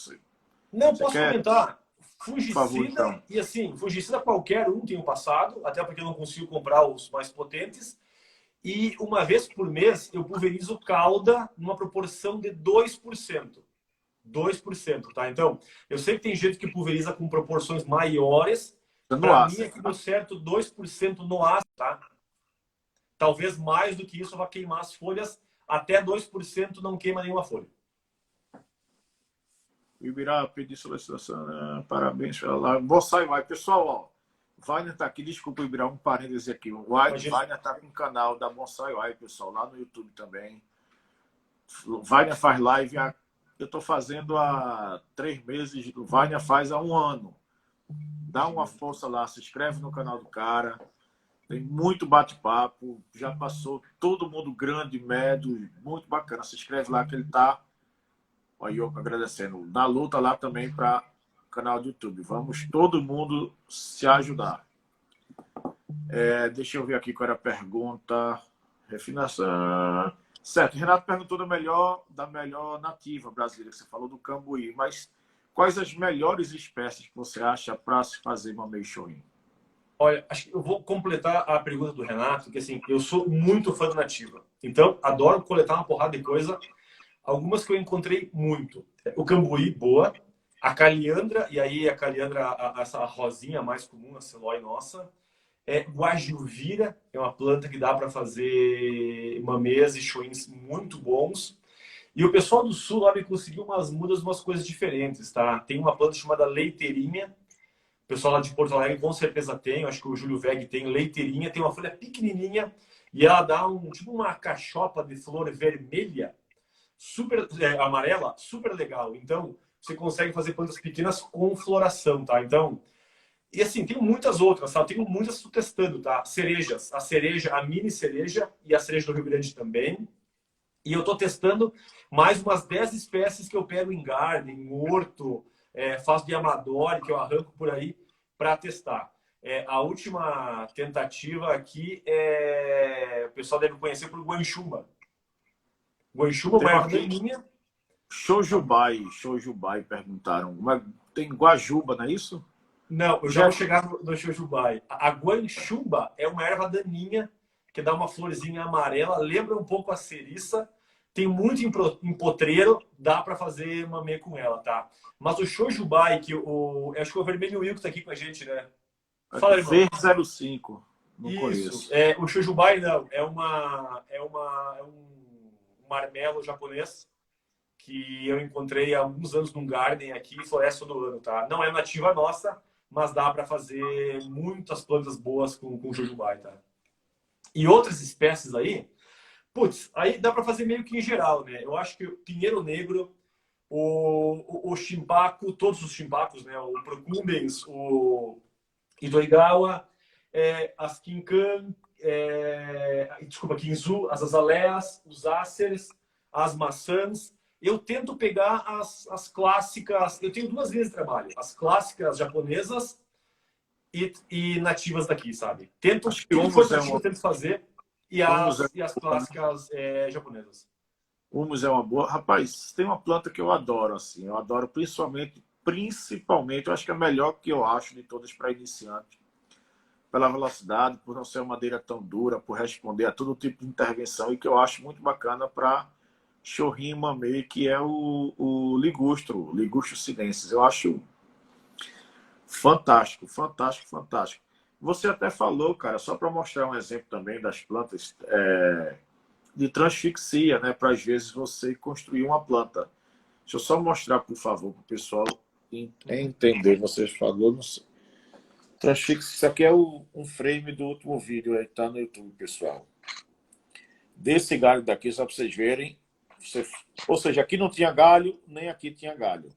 Não, posso comentar. Fungicida, favor, então. E assim, fungicida qualquer um tem o passado, até porque eu não consigo comprar os mais potentes. E uma vez por mês eu pulverizo cauda numa proporção de 2%. 2%, tá? Então, eu sei que tem gente que pulveriza com proporções maiores. Para mim aqui deu certo 2% no ácido, tá? Talvez mais do que isso vai queimar as folhas. Até 2% não queima nenhuma folha. Ibirá, pedi solicitação, né? Parabéns pela live. Bonsai vai. Pessoal, ó, Wagner tá aqui, desculpa, Ibirá, um parêntese aqui. O Wagner tá com o canal da Bonsai vai, pessoal, lá no YouTube também. O Wagner faz live há eu estou fazendo há 3 meses, o Vânia faz há um ano. Dá uma força lá, se inscreve no canal do cara. Tem muito bate-papo, já passou todo mundo grande, médio, muito bacana. Se inscreve lá que ele tá, olha, eu agradecendo, na luta lá também para o canal do YouTube. Vamos todo mundo se ajudar. Deixa eu ver aqui qual era a pergunta. Refinação. Certo, Renato perguntou da melhor nativa brasileira, que você falou do cambuí, mas quais as melhores espécies que você acha para se fazer mamei choim? Olha, acho que eu vou completar a pergunta do Renato, que assim, eu sou muito fã da nativa. Então, adoro coletar uma porrada de coisa. Algumas que eu encontrei muito. O cambuí, boa. A caliandra, e aí a caliandra, essa rosinha mais comum, a Celói nossa. Guajuvira, é uma planta que dá para fazer mamês e choins muito bons. E o pessoal do sul lá me conseguiu umas mudas, umas coisas diferentes, tá? Tem uma planta chamada leiteirinha. O pessoal lá de Porto Alegre com certeza tem. Eu acho que o Júlio Veg tem leiteirinha. Tem uma folha pequenininha e ela dá tipo uma cachopa de flor vermelha, super amarela, super legal. Então, você consegue fazer plantas pequenas com floração, tá? Então, e assim, tem muitas outras, tá? Eu tenho muitas estou testando, tá? Cerejas, a cereja, a mini cereja e a cereja do Rio Grande também. E eu estou testando mais umas 10 espécies que eu pego em garden, em horto, faço de amador, que eu arranco por aí para testar. A última tentativa aqui o pessoal deve conhecer por guanchuba. Guanchuba, uma erva daninha. Shojubai, perguntaram. Mas tem guajuba, não é isso? Não, eu já vou chegar no shojubai. A guanchuba é uma erva daninha que dá uma florzinha amarela, lembra um pouco a ceriça, tem muito em potreiro, dá para fazer mamê com ela, tá? Mas o shojubai, acho que o Vermelho Will que tá aqui com a gente, né? Fala, irmão. Verde05. Não Isso. conheço. O shojubai não, é um marmelo japonês que eu encontrei há alguns anos num garden aqui, floresce todo ano, tá? Não é nativa nossa, mas dá para fazer muitas plantas boas com shojubai, tá? E outras espécies aí, putz, aí dá para fazer meio que em geral, né? Eu acho que o pinheiro negro, o chimpaco, todos os chimpacos, né? O procumbens, o idoigawa, as quincan, quinzu, as azaleias, os áceres, as maçãs. Eu tento pegar as clássicas, eu tenho 2 linhas de trabalho, as clássicas japonesas e nativas daqui, sabe? Tento, tudo que eu tento fazer, e as clássicas japonesas. Humus é uma boa. Rapaz, tem uma planta que eu adoro, assim. Eu adoro principalmente, eu acho que é a melhor que eu acho de todas para iniciante. Pela velocidade, por não ser uma madeira tão dura, por responder a todo tipo de intervenção, e que eu acho muito bacana para chorrinho mamê, que é o ligustro sinensis. Eu acho fantástico. Você até falou, cara, só para mostrar um exemplo também das plantas de transfixia, né? Para às vezes você construir uma planta. Deixa eu só mostrar, por favor, para o pessoal entender. Vocês falaram, não sei. Transfixia, isso aqui é um frame do último vídeo, aí tá no YouTube, pessoal. Desse galho daqui, só para vocês verem. Ou seja, aqui não tinha galho, nem aqui tinha galho.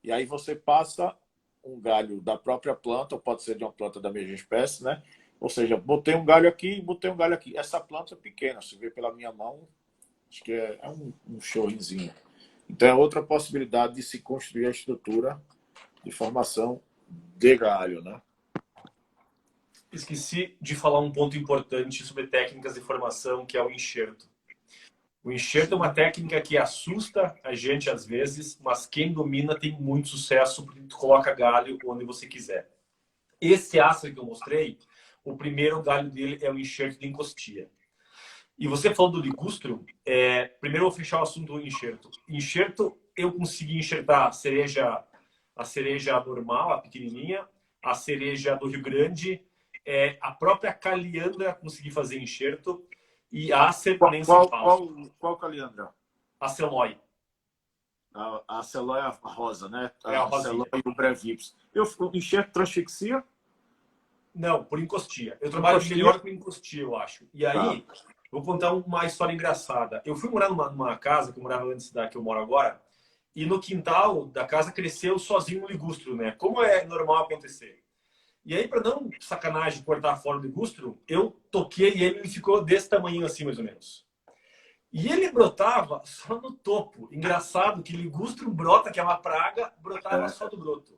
E aí você passa um galho da própria planta, ou pode ser de uma planta da mesma espécie, né? Ou seja, botei um galho aqui e botei um galho aqui. Essa planta é pequena, se vê pela minha mão, acho que é um chorrinzinho. Então é outra possibilidade de se construir a estrutura de formação de galho, né? Esqueci de falar um ponto importante sobre técnicas de formação, que é o enxerto. O enxerto é uma técnica que assusta a gente às vezes, mas quem domina tem muito sucesso porque tu coloca galho onde você quiser. Esse ácido que eu mostrei, o primeiro galho dele é o enxerto de encostia. E você falou do ligustrum, primeiro eu vou fechar o assunto do enxerto. Enxerto, eu consegui enxertar a cereja normal, a pequenininha, a cereja do Rio Grande, a própria caliandra consegui fazer enxerto, e a acer nem se fala. Qual caliandra? A celói. A celói é a rosa, né? A celói e o brevips. Eu enxerto transfixia? Não, por encostia. Eu trabalho melhor com encostia, eu acho. E aí, vou contar uma história engraçada. Eu fui morar numa casa, que eu morava antes da que eu moro agora, E no quintal da casa cresceu sozinho um ligustro, né? Como é normal acontecer. E aí, para não sacanagem cortar fora o ligustro, eu toquei e ele ficou desse tamanho assim, mais ou menos. E ele brotava só no topo. Engraçado que ligustro brota, que é uma praga, brotava só do broto.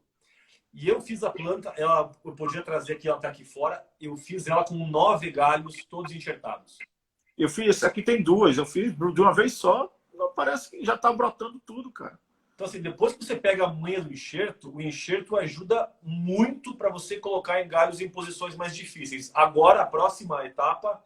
E eu fiz a planta, eu podia trazer aqui, ela tá aqui fora, eu fiz ela com 9 galhos, todos enxertados. Eu fiz, aqui tem duas, eu fiz de uma vez só, parece que já está brotando tudo, cara. Então, assim, depois que você pega a manha do enxerto, o enxerto ajuda muito para você colocar em galhos em posições mais difíceis. Agora, a próxima etapa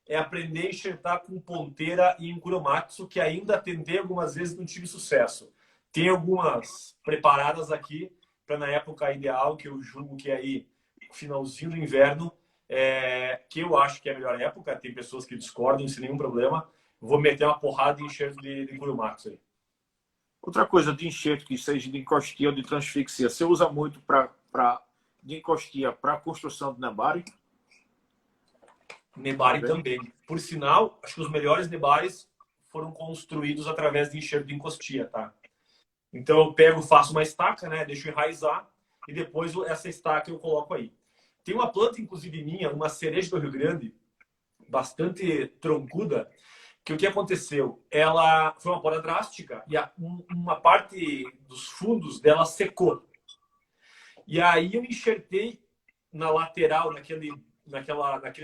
é aprender a enxertar com ponteira e em Kuromatsu, que ainda tentei algumas vezes e não tive sucesso. Tem algumas preparadas aqui para na época ideal, que eu julgo que é aí finalzinho do inverno, que eu acho que é a melhor época. Tem pessoas que discordam sem nenhum problema. Vou meter uma porrada de enxerto de Kuromatsu aí. Outra coisa de enxerto, que seja de encostia ou de transfixia, você usa muito de encostia para construção de nebari? Nebari também. Por sinal, acho que os melhores nebaris foram construídos através de enxerto de encostia, tá? Então eu pego, faço uma estaca, né? Deixo enraizar e depois essa estaca eu coloco aí. Tem uma planta, inclusive minha, uma cereja do Rio Grande, bastante troncuda, que o que aconteceu? Ela foi uma poda drástica e uma parte dos fundos dela secou. E aí eu enxertei na lateral, naquele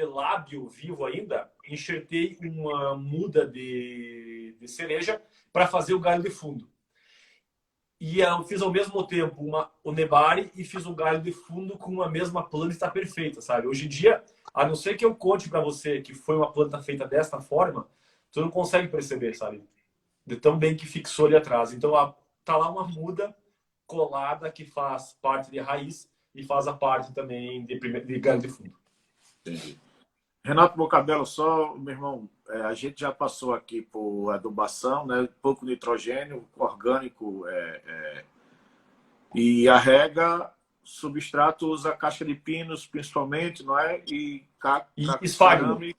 lábio vivo ainda, enxertei uma muda de cereja para fazer o galho de fundo. E eu fiz ao mesmo tempo o nebari e fiz o galho de fundo com a mesma planta, está perfeita, sabe? Hoje em dia, a não ser que eu conte para você que foi uma planta feita desta forma, tu não consegue perceber, sabe? De tão bem que fixou ali atrás. Então, tá lá uma muda colada que faz parte de raiz e faz a parte também de galho de fundo. Entendi. Renato Bocabello, só, meu irmão, a gente já passou aqui por adubação, né? Pouco nitrogênio, orgânico e a rega, substrato usa casca de pinos, principalmente, não é? E esfagno. E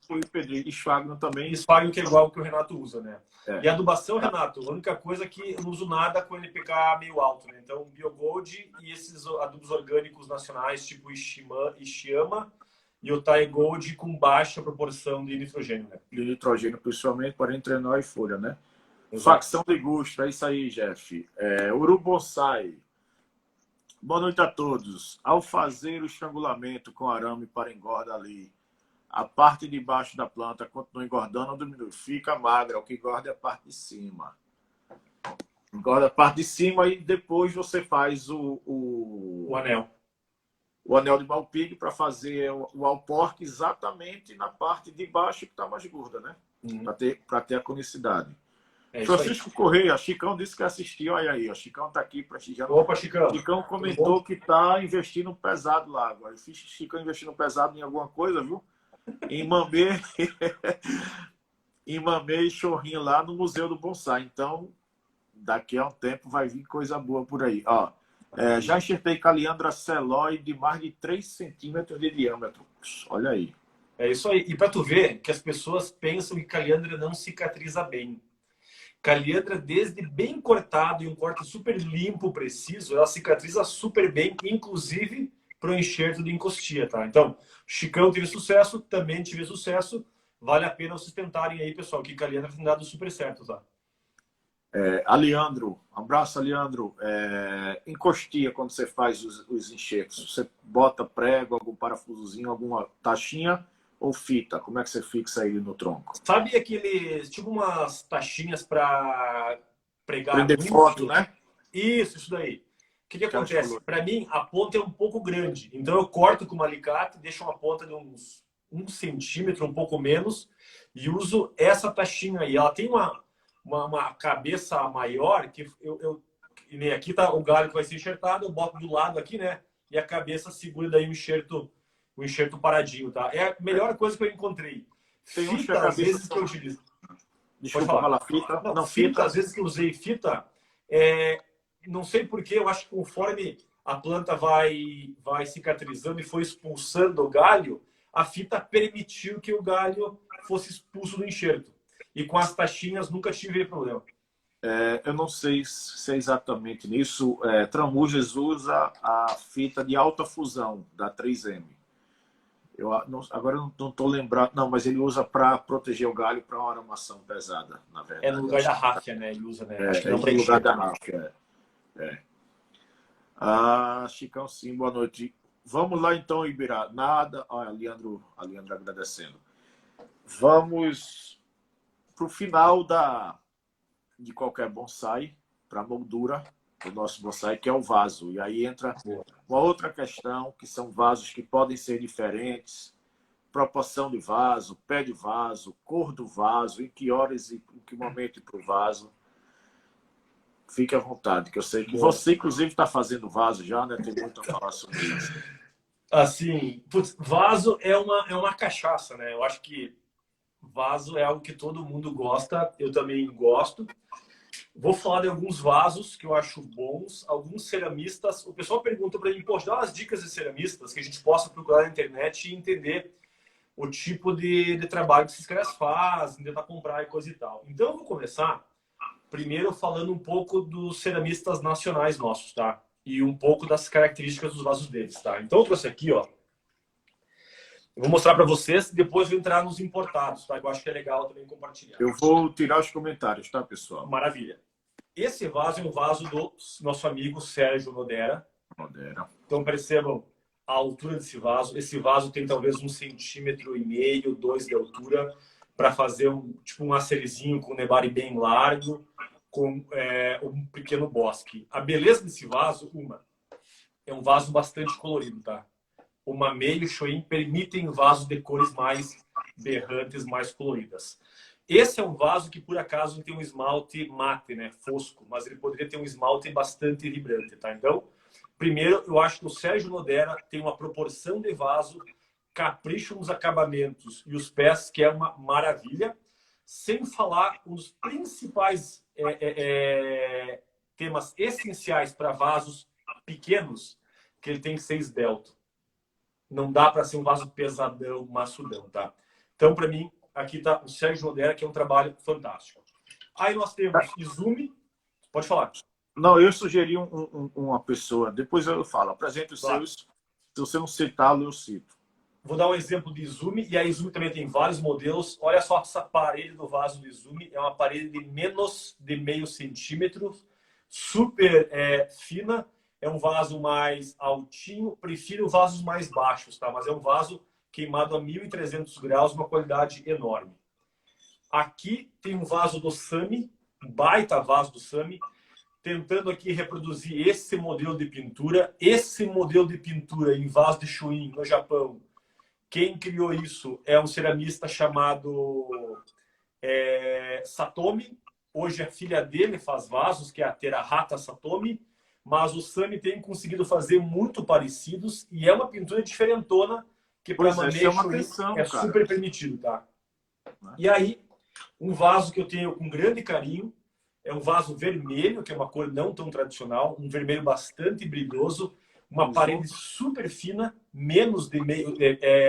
esfagno também. Esfagno que é igual que o Renato usa, né? É. E adubação, Renato, a única coisa é que eu não uso nada com NPK meio alto, né? Então, Biogold e esses adubos orgânicos nacionais, tipo Ishiyama e o Thai Gold com baixa proporção de nitrogênio, né? De nitrogênio, principalmente, para entrenó e folha, né? Exato. Facção de gosto, é isso aí, Jeff. Uru Bonsai. Boa noite a todos. Ao fazer o estrangulamento com arame para engorda ali, a parte de baixo da planta continua engordando ou diminui? Fica magra, o que engorda é a parte de cima. Engorda a parte de cima e depois você faz o anel. O anel de Malpighi para fazer o alporque exatamente na parte de baixo que está mais gorda, né? Para ter a conicidade. Francisco Correia, Chicão disse que assistiu, olha aí, o Chicão está aqui prestigiando. Opa, Chicão. Chicão comentou que está investindo pesado lá agora. Eu fiz Chicão investindo pesado em alguma coisa, viu? Em Mamê e Chorrinho lá no Museu do Bonsai. Então, daqui a um tempo vai vir coisa boa por aí. Ó, já enxertei caliandra celóide de mais de 3 centímetros de diâmetro. Olha aí. É isso aí. E para tu ver que as pessoas pensam que caliandra não cicatriza bem. Caliandra, desde bem cortado e um corte super limpo, preciso, ela cicatriza super bem, inclusive para o enxerto de encostia, tá? Então, Chicão teve sucesso, também tive sucesso. Vale a pena vocês tentarem aí, pessoal, que caliandra tem dado super certo, tá? Aliandro, um abraço, Aliandro. Encostia, quando você faz os enxertos, você bota prego, algum parafusozinho, alguma taxinha ou fita? Como é que você fixa ele no tronco? Sabe aqueles, tipo umas taxinhas para pregar? Prender foto, né? Isso daí. O que acontece? Para mim, a ponta é um pouco grande. Então, eu corto com um alicate, deixo uma ponta de uns 1 centímetro, um pouco menos, e uso essa taxinha aí. Ela tem uma cabeça maior, que nem aqui tá o galho que vai ser enxertado, eu boto do lado aqui, né? E a cabeça segura daí o enxerto paradinho, tá? É a melhor coisa que eu encontrei. Tem fita, às vezes, que eu utilizo. Deixa eu falar fita. Não, fita, às vezes que eu usei fita, não sei porquê, eu acho que conforme a planta vai cicatrizando e foi expulsando o galho, a fita permitiu que o galho fosse expulso do enxerto. E com as taxinhas nunca tive problema. Eu não sei se é exatamente nisso. Tramujas usa a fita de alta fusão da 3M. Agora eu não estou lembrado. Não, mas ele usa para proteger o galho para uma aramação pesada, na É no verdade. lugar da ráfia, né? Ele usa, né? Acho que não No para lugar encher da também. ráfia. Chicão, sim, boa noite. Vamos lá então, Ibirá. Nada. Olha, a Leandro agradecendo. Vamos para o final de qualquer bonsai, para a moldura do nosso bonsai, que é o vaso. E aí entra uma outra questão, que são vasos que podem ser diferentes, proporção de vaso, pé de vaso, cor do vaso, em que horas e em que momento ir para o vaso. Fique à vontade, que eu sei que você, inclusive, está fazendo vaso já, né? Tem muito a falar sobre isso. Assim, putz, vaso é uma cachaça, né? Eu acho que vaso é algo que todo mundo gosta, eu também gosto. Vou falar de alguns vasos que eu acho bons, alguns ceramistas. O pessoal pergunta para mim, poxa, dá umas dicas de ceramistas que a gente possa procurar na internet e entender o tipo de trabalho que esses caras fazem, tentar comprar e coisa e tal. Então eu vou começar primeiro falando um pouco dos ceramistas nacionais nossos, tá? E um pouco das características dos vasos deles, tá? Então eu trouxe aqui, ó. Eu vou mostrar para vocês, depois vou entrar nos importados, tá? Eu acho que é legal também compartilhar. Eu vou tirar os comentários, tá, pessoal? Maravilha. Esse vaso é um vaso do nosso amigo Sérgio Nodera. Então percebam a altura desse vaso. Esse vaso tem talvez 1,5 cm, 2 de altura, para fazer tipo um acerezinho com um nebari bem largo, com um pequeno bosque. A beleza desse vaso, é um vaso bastante colorido, tá? O Mamei e o Shoin permitem vasos de cores mais berrantes, mais coloridas. Esse é um vaso que, por acaso, tem um esmalte mate, né? Fosco, mas ele poderia ter um esmalte bastante vibrante, tá? Então, primeiro, eu acho que o Sérgio Nodera tem uma proporção de vaso, capricho nos acabamentos e os pés, que é uma maravilha. Sem falar um dos principais temas essenciais para vasos pequenos, que ele tem que ser esbelto. Não dá para ser um vaso pesadão, maçudão, tá? Então, para mim, aqui tá o Sérgio Nodera, que é um trabalho fantástico. Aí nós temos Izumi. Pode falar. Não, eu sugeri uma pessoa, depois eu falo, apresente os seus. Se você não citá-lo, eu cito. Vou dar um exemplo de Izumi, e a Izumi também tem vários modelos. Olha só essa parede do vaso do Izumi, é uma parede de menos de meio centímetro, super fina. É um vaso mais altinho, prefiro vasos mais baixos, tá? Mas é um vaso queimado a 1.300 graus, uma qualidade enorme. Aqui tem um vaso do Sami, um baita vaso do Sami, tentando aqui reproduzir esse modelo de pintura. Esse modelo de pintura em vaso de Shuin, no Japão, quem criou isso é um ceramista chamado Satomi. Hoje a filha dele faz vasos, que é a Terahata Satomi. Mas o Sami tem conseguido fazer muito parecidos e é uma pintura diferentona que para Mamei é super permitido, tá? E aí, um vaso que eu tenho com grande carinho é um vaso vermelho, que é uma cor não tão tradicional, um vermelho bastante brilhoso, uma parede super fina, menos de meio,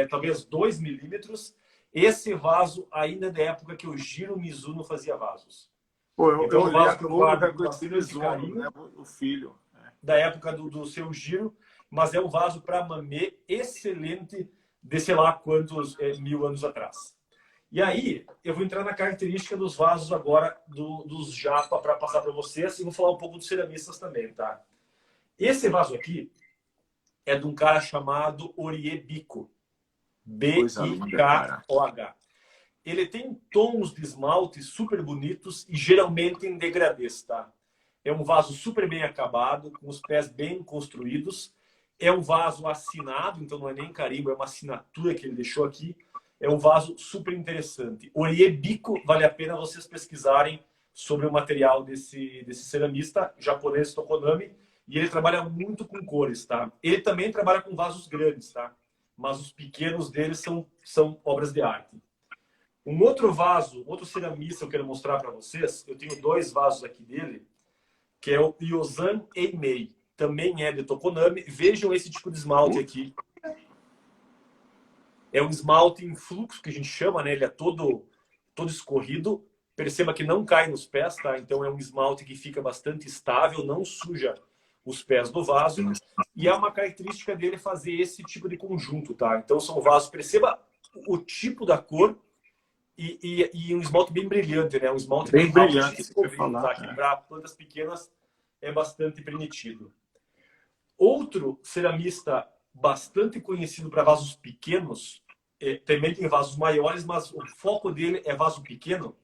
talvez 2 milímetros. Esse vaso ainda é da época que o Jiro Mizuno fazia vasos. Então, o vaso que eu reconheci Mizuno, né? O filho. Da época do seu Giro, mas é um vaso para Mamê excelente de sei lá quantos 1000 anos atrás. E aí, eu vou entrar na característica dos vasos agora dos Japa para passar para vocês e vou falar um pouco dos ceramistas também, tá? Esse vaso aqui é de um cara chamado Orie Biko. B-I-K-O-H. Ele tem tons de esmalte super bonitos e geralmente em degradês, tá? É um vaso super bem acabado, com os pés bem construídos. É um vaso assinado, então não é nem carimbo, é uma assinatura que ele deixou aqui. É um vaso super interessante. Orie Biko, vale a pena vocês pesquisarem sobre o material desse ceramista japonês Tokonami. E ele trabalha muito com cores, tá? Ele também trabalha com vasos grandes, tá? Mas os pequenos deles são obras de arte. Um outro vaso, outro ceramista que eu quero mostrar para vocês, eu tenho 2 vasos aqui dele, que é o Yozan Eimei. Também é de Tokonami. Vejam esse tipo de esmalte aqui. É um esmalte em fluxo, que a gente chama, né? Ele é todo escorrido. Perceba que não cai nos pés, tá? Então é um esmalte que fica bastante estável, não suja os pés do vaso. E é uma característica dele fazer esse tipo de conjunto, tá? Então são vasos, perceba o tipo da cor e um esmalte bem brilhante, né? Um esmalte Bem rápido brilhante, de você quer descobrir, falar. tá? Que para plantas pequenas é bastante permitido. Outro ceramista bastante conhecido para vasos pequenos, também tem vasos maiores, mas o foco dele é vaso pequeno.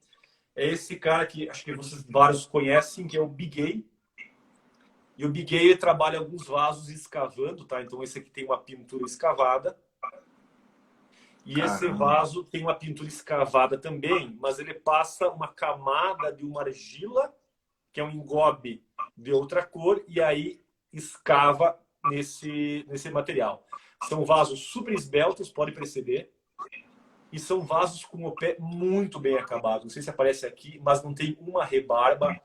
É esse cara que acho que vocês vários conhecem, que é o Biguet. E o Biguet trabalha alguns vasos escavando, tá? Então esse aqui tem uma pintura escavada. E esse vaso tem uma pintura escavada também, mas ele passa uma camada de uma argila, que é um engobe de outra cor, e aí escava nesse material. São vasos super esbeltos, pode perceber. E são vasos com o pé muito bem acabado. Não sei se aparece aqui, mas não tem uma rebarba.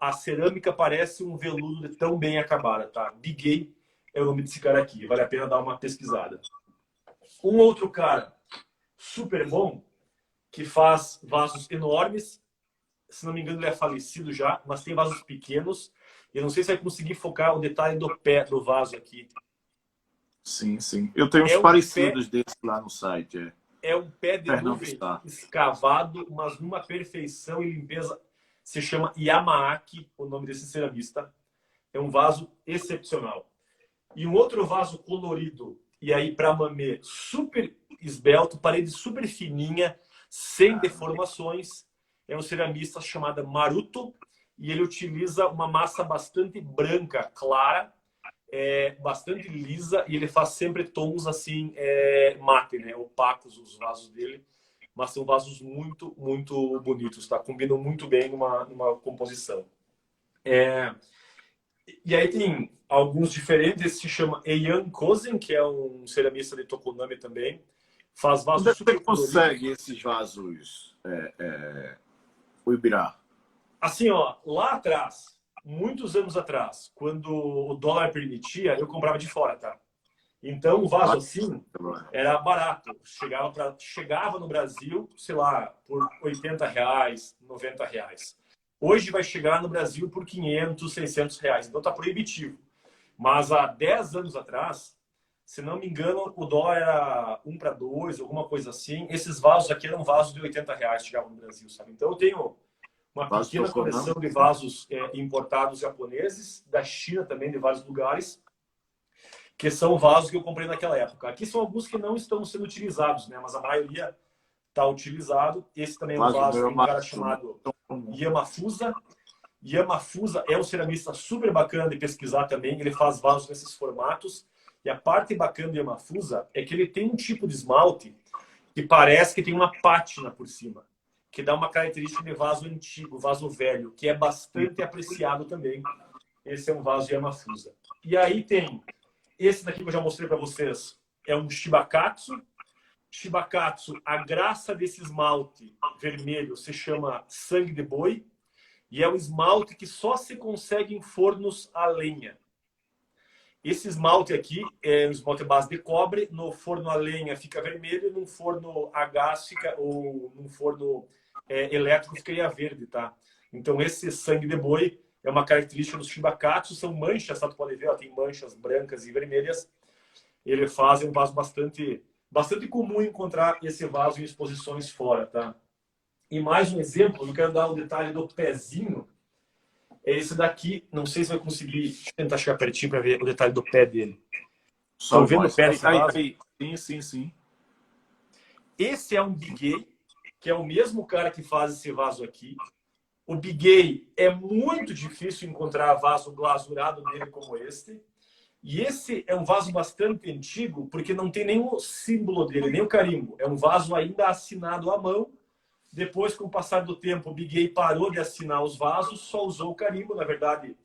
A cerâmica parece um veludo tão bem acabada, tá? Biguet é o nome desse cara aqui. Vale a pena dar uma pesquisada. Um outro cara super bom, que faz vasos enormes. Se não me engano, ele é falecido já, mas tem vasos pequenos. Eu não sei se vai conseguir focar o detalhe do pé do vaso aqui. Sim, sim. Eu tenho uns parecidos desses lá no site. É um pé de nuvem escavado, mas numa perfeição e limpeza. Se chama Yamaaki, o nome desse ceramista. É um vaso excepcional. E um outro vaso colorido, e aí para mamê, super esbelto, parede super fininha, sem deformações. É um ceramista chamado Maruto, e ele utiliza uma massa bastante branca, clara, bastante lisa, e ele faz sempre tons assim, mate, né? Opacos os vasos dele, mas são vasos muito, muito bonitos, tá? Combinam muito bem numa composição. E aí tem alguns diferentes, esse se chama Eian Kozen, que é um ceramista de Tokonami também, faz vasos super super coloridos. Onde você consegue esses vasos, o Ibirá? Assim, ó, lá atrás, muitos anos atrás, quando o dólar permitia, eu comprava de fora, tá? Então, o vaso assim era barato. Chegava no Brasil, sei lá, por R$80, R$90. Hoje vai chegar no Brasil por R$500, R$600. Então, tá proibitivo. Mas há 10 anos atrás, se não me engano, o dólar era 1 para 2, alguma coisa assim. Esses vasos aqui eram vasos de R$80 que chegavam no Brasil, sabe? Então, eu tenho uma pequena coleção de vasos importados japoneses, da China também, de vários lugares, que são vasos que eu comprei naquela época. Aqui são alguns que não estão sendo utilizados, né? Mas a maioria está utilizado. Esse também é um vaso de um cara chamado Yamafusa. Yamafusa é um ceramista super bacana de pesquisar também. Ele faz vasos nesses formatos. E a parte bacana do Yamafusa é que ele tem um tipo de esmalte que parece que tem uma pátina por cima, que dá uma característica de vaso antigo, vaso velho, que é bastante apreciado também. Esse é um vaso Yamafusa. E aí tem esse daqui que eu já mostrei para vocês, é um Shibakatsu. Shibakatsu, a graça desse esmalte vermelho se chama sangue de boi, e é um esmalte que só se consegue em fornos a lenha. Esse esmalte aqui é um esmalte à base de cobre, no forno a lenha fica vermelho, num forno a gás fica, ou num forno elétrico ficaria verde, tá? Então esse sangue de boi é uma característica dos Shibakatsu, são manchas, tá? Tu pode ver, ó, tem manchas brancas e vermelhas. Ele faz um vaso bastante comum encontrar esse vaso em exposições fora, tá? E mais um exemplo, eu quero dar um detalhe do pezinho. É esse daqui, não sei se vai conseguir, deixa eu tentar chegar pertinho para ver o detalhe do pé dele. Estão vendo o pé desse vaso? Sim. Esse é um Biguet, que é o mesmo cara que faz esse vaso aqui. O Biguet é muito difícil encontrar vaso glasurado nele como este. E esse é um vaso bastante antigo, porque não tem nenhum símbolo dele, nem o carimbo. É um vaso ainda assinado à mão. Depois, com o passar do tempo, o Biguet parou de assinar os vasos, só usou o carimbo. Na verdade,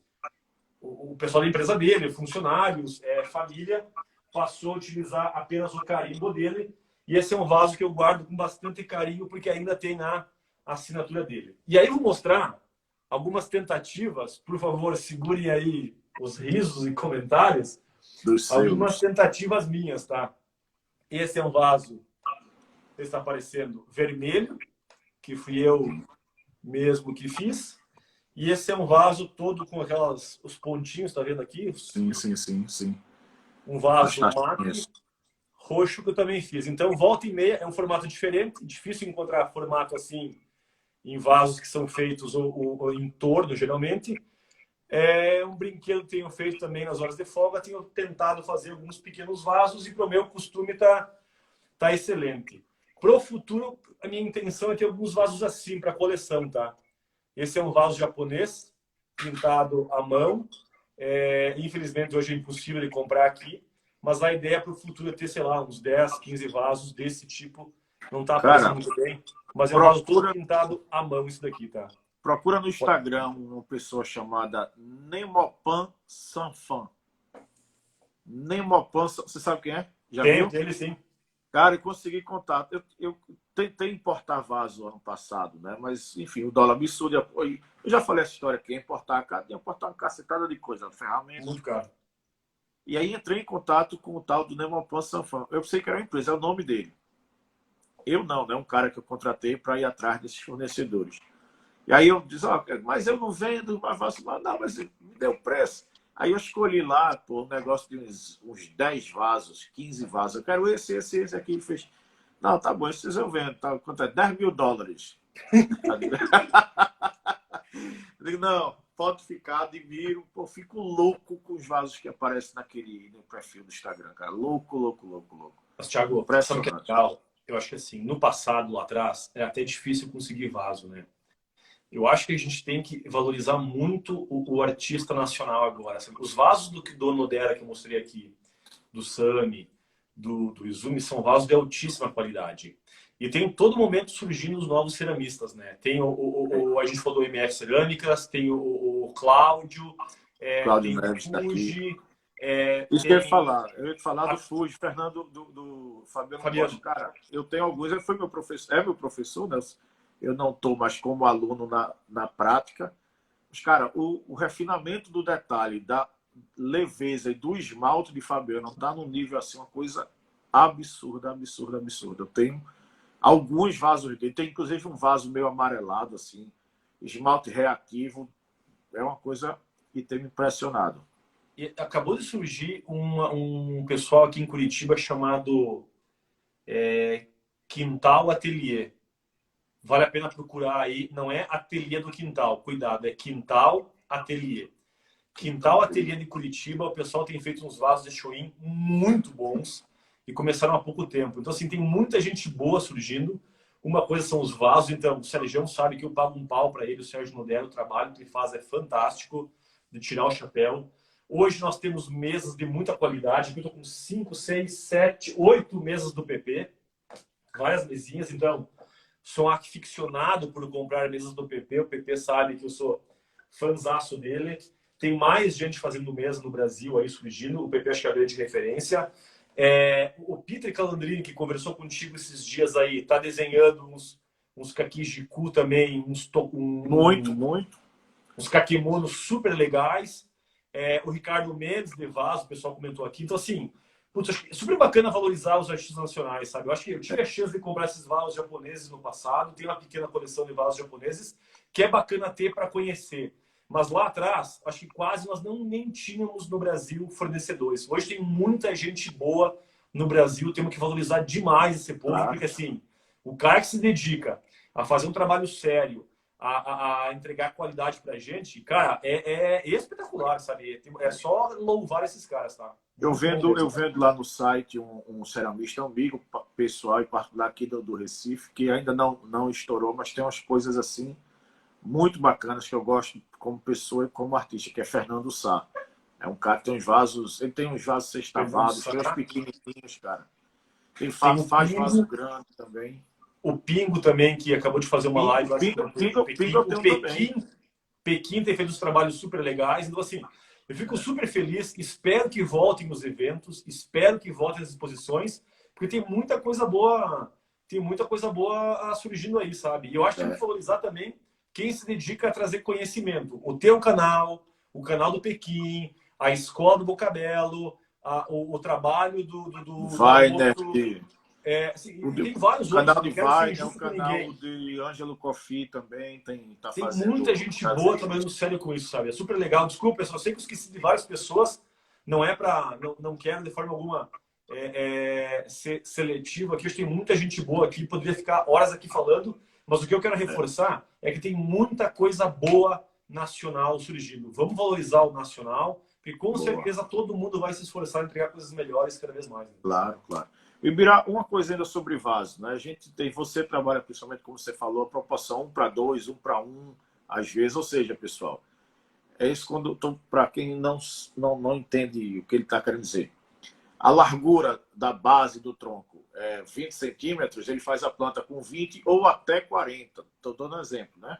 o pessoal da empresa dele, funcionários, família, passou a utilizar apenas o carimbo dele. E esse é um vaso que eu guardo com bastante carinho, porque ainda tem a assinatura dele. E aí eu vou mostrar algumas tentativas. Por favor, segurem aí os risos e comentários. Algumas tentativas minhas, tá? Esse é um vaso, está aparecendo, vermelho. que fui eu mesmo que fiz. E esse é um vaso todo com os pontinhos, tá vendo aqui? Sim, sim, sim, sim. Um vaso Bastante mate isso. roxo que eu também fiz. Então, volta e meia é um formato diferente. Difícil encontrar formato assim em vasos que são feitos ou em torno, geralmente. É um brinquedo que tenho feito também nas horas de folga. Tenho tentado fazer alguns pequenos vasos e para o meu costume tá excelente. Para o futuro, a minha intenção é ter alguns vasos assim para coleção, tá? Esse é um vaso japonês, pintado à mão. Infelizmente, hoje é impossível de comprar aqui, mas a ideia para o futuro é ter, sei lá, uns 10, 15 vasos desse tipo. Não está aparecendo Cara, muito bem, mas é um vaso todo procura, pintado à mão, isso daqui, tá? procura no Instagram uma pessoa chamada Nemopan Sanfan. Nemopan, você sabe quem é? Já Tenho viu? dele, sim. Cara, eu consegui contato. Eu tentei importar vaso ano passado, né? Mas, enfim, o dólar absurdo. Eu já falei essa história aqui, importar uma cacetada de coisa, ferramenta. Muito caro. E aí entrei em contato com o tal do Nemopan Sanfan. Eu sei que era uma empresa, é o nome dele. Eu não, né? Um cara que eu contratei para ir atrás desses fornecedores. E aí eu disse, mas eu não vendo, não, mas me deu preço. Aí eu escolhi lá, pô, um negócio de uns 10 vasos, 15 vasos. Eu quero esse aqui. Ele fez, não, tá bom, esses eu vendo. Tá, quanto é? $10.000. Eu digo, não, pode ficar, admiro. Pô, fico louco com os vasos que aparecem no perfil do Instagram, cara. Louco, louco, louco, louco. Mas, Thiago, sabe o que é Impressionante. legal? Eu acho que assim, no passado, lá atrás, era até difícil conseguir vaso, né? Eu acho que a gente tem que valorizar muito o artista nacional agora. Sabe? Os vasos do Nodera que eu mostrei aqui, do Sami, do Izumi, são vasos de altíssima qualidade. E tem todo momento surgindo os novos ceramistas, né? Tem a gente falou do MF Cerâmicas, tem o Cláudio, Cláudio tem o Neves está aqui. Fuji, Isso que eu ia tem falar. Eu ia falar do a Fuji, Fernando, do Fabiano Costa. Fabiano. Cara, eu tenho alguns, ele foi meu professor, é meu professor, né? Eu não estou mais como aluno na prática. Mas, cara, o refinamento do detalhe, da leveza e do esmalte de Fabiano está num nível assim, uma coisa absurda, absurda, absurda. Eu tenho alguns vasos dele, tem inclusive um vaso meio amarelado, assim, esmalte reativo, é uma coisa que tem me impressionado. E acabou de surgir um pessoal aqui em Curitiba chamado Quintal Atelier. Vale a pena procurar aí. Não é Ateliê do Quintal, cuidado, é Quintal Atelier. Quintal Ateliê de Curitiba, o pessoal tem feito uns vasos de choim muito bons e começaram há pouco tempo. Então, assim, tem muita gente boa surgindo. Uma coisa são os vasos, então o Sérgio sabe que eu pago um pau para ele, o Sérgio Nodero, o trabalho que ele faz é fantástico, de tirar o chapéu. Hoje nós temos mesas de muita qualidade, eu estou com 5, 6, 7, 8 mesas do PP, várias mesinhas, então sou aficionado por comprar mesas do PP, o PP sabe que eu sou fãzaço dele. Tem mais gente fazendo mesa no Brasil aí surgindo, o PP acho que é a grande referência. O Peter Calandrini, que conversou contigo esses dias aí, está desenhando uns kakijiku também, Muito. uns kakemonos super legais. O Ricardo Mendes de vaso, o pessoal comentou aqui. Então, assim, putz, acho que é super bacana valorizar os artistas nacionais, sabe? Eu acho que eu tive a chance de comprar esses vasos japoneses no passado, tenho uma pequena coleção de vasos japoneses, que é bacana ter para conhecer. Mas lá atrás, acho que quase nós nem tínhamos no Brasil fornecedores. Hoje tem muita gente boa no Brasil, temos que valorizar demais esse povo, Tá? porque assim, o cara que se dedica a fazer um trabalho sério, a entregar qualidade pra gente, cara, é espetacular, sabe? É só louvar esses caras, tá? Eu Muito bom vendo, eu mesmo. vendo lá no site um ceramista, um amigo pessoal e particular aqui do Recife, que ainda não estourou, mas tem umas coisas assim muito bacanas que eu gosto como pessoa e como artista, que é Fernando Sá. É um cara que tem uns vasos, ele tem uns vasos Fernando sextavados, tem uns Sá. pequenininhos, cara. Tem Tem o faz vaso Pingo, grande também. o Pingo também, que acabou de fazer uma live, acho que o Pingo Pequim. eu tenho também. Pequim tem feito uns trabalhos super legais. Então, assim, eu fico super feliz. Espero que voltem os eventos, espero que voltem as exposições, porque tem muita coisa boa surgindo aí, sabe? E eu acho que tem que valorizar também quem se dedica a trazer conhecimento. O teu canal, o canal do Pequim, a escola do Bocabelo, o trabalho do Vai, né? Almoço, Assim, e tem vários O outros, canal não de quero ser Vai, né? O injusto com canal ninguém. de Ângelo Coffey também tá Tem muita fazendo. gente boa trabalhando sério com isso, sabe? É super legal. Desculpa, pessoal, eu sei que eu esqueci de várias pessoas. Não é para, não quero de forma alguma ser seletivo aqui. Eu acho que tem muita gente boa aqui. Poderia ficar horas aqui falando, mas o que eu quero reforçar é que tem muita coisa boa nacional surgindo. Vamos valorizar o nacional, porque com Boa. certeza todo mundo vai se esforçar em entregar coisas melhores cada vez mais. Né? Claro, claro. E Birá, uma coisa ainda sobre vaso, né? A gente tem, você trabalha principalmente, como você falou, a proporção 1:2, 1:1, às vezes, ou seja, pessoal, é isso quando, para quem não entende o que ele está querendo dizer. A largura da base do tronco é 20 centímetros, ele faz a planta com 20 ou até 40. Estou dando um exemplo, né?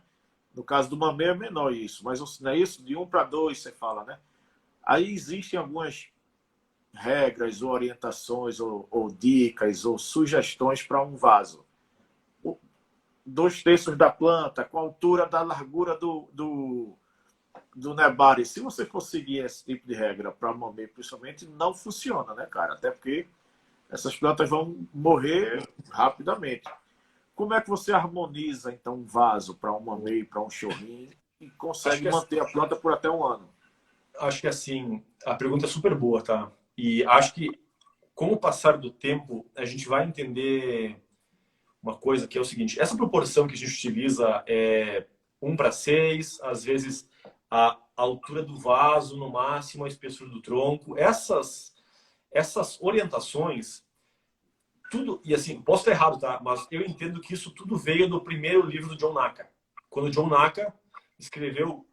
No caso do mamê é menor isso, mas não é isso? De 1:2 você fala, né? Aí existem algumas regras, ou orientações, ou dicas, ou sugestões para um vaso. 2/3 da planta, com a altura da largura do nebari. Se você for seguir esse tipo de regra para mamê, principalmente, não funciona, né, cara? Até porque essas plantas vão morrer rapidamente. Como é que você harmoniza, então, um vaso para um mamê e para um chorrinho e Acho consegue que, manter a planta por até um ano? acho que assim, a pergunta é super boa, tá? E acho que com o passar do tempo, a gente vai entender uma coisa que é o seguinte: essa proporção que a gente utiliza é 1:6, às vezes a altura do vaso, no máximo, a espessura do tronco. Essas orientações, tudo, e assim, posso estar errado, tá? Mas eu entendo que isso tudo veio do primeiro livro do John Naka. Quando o John Naka escreveu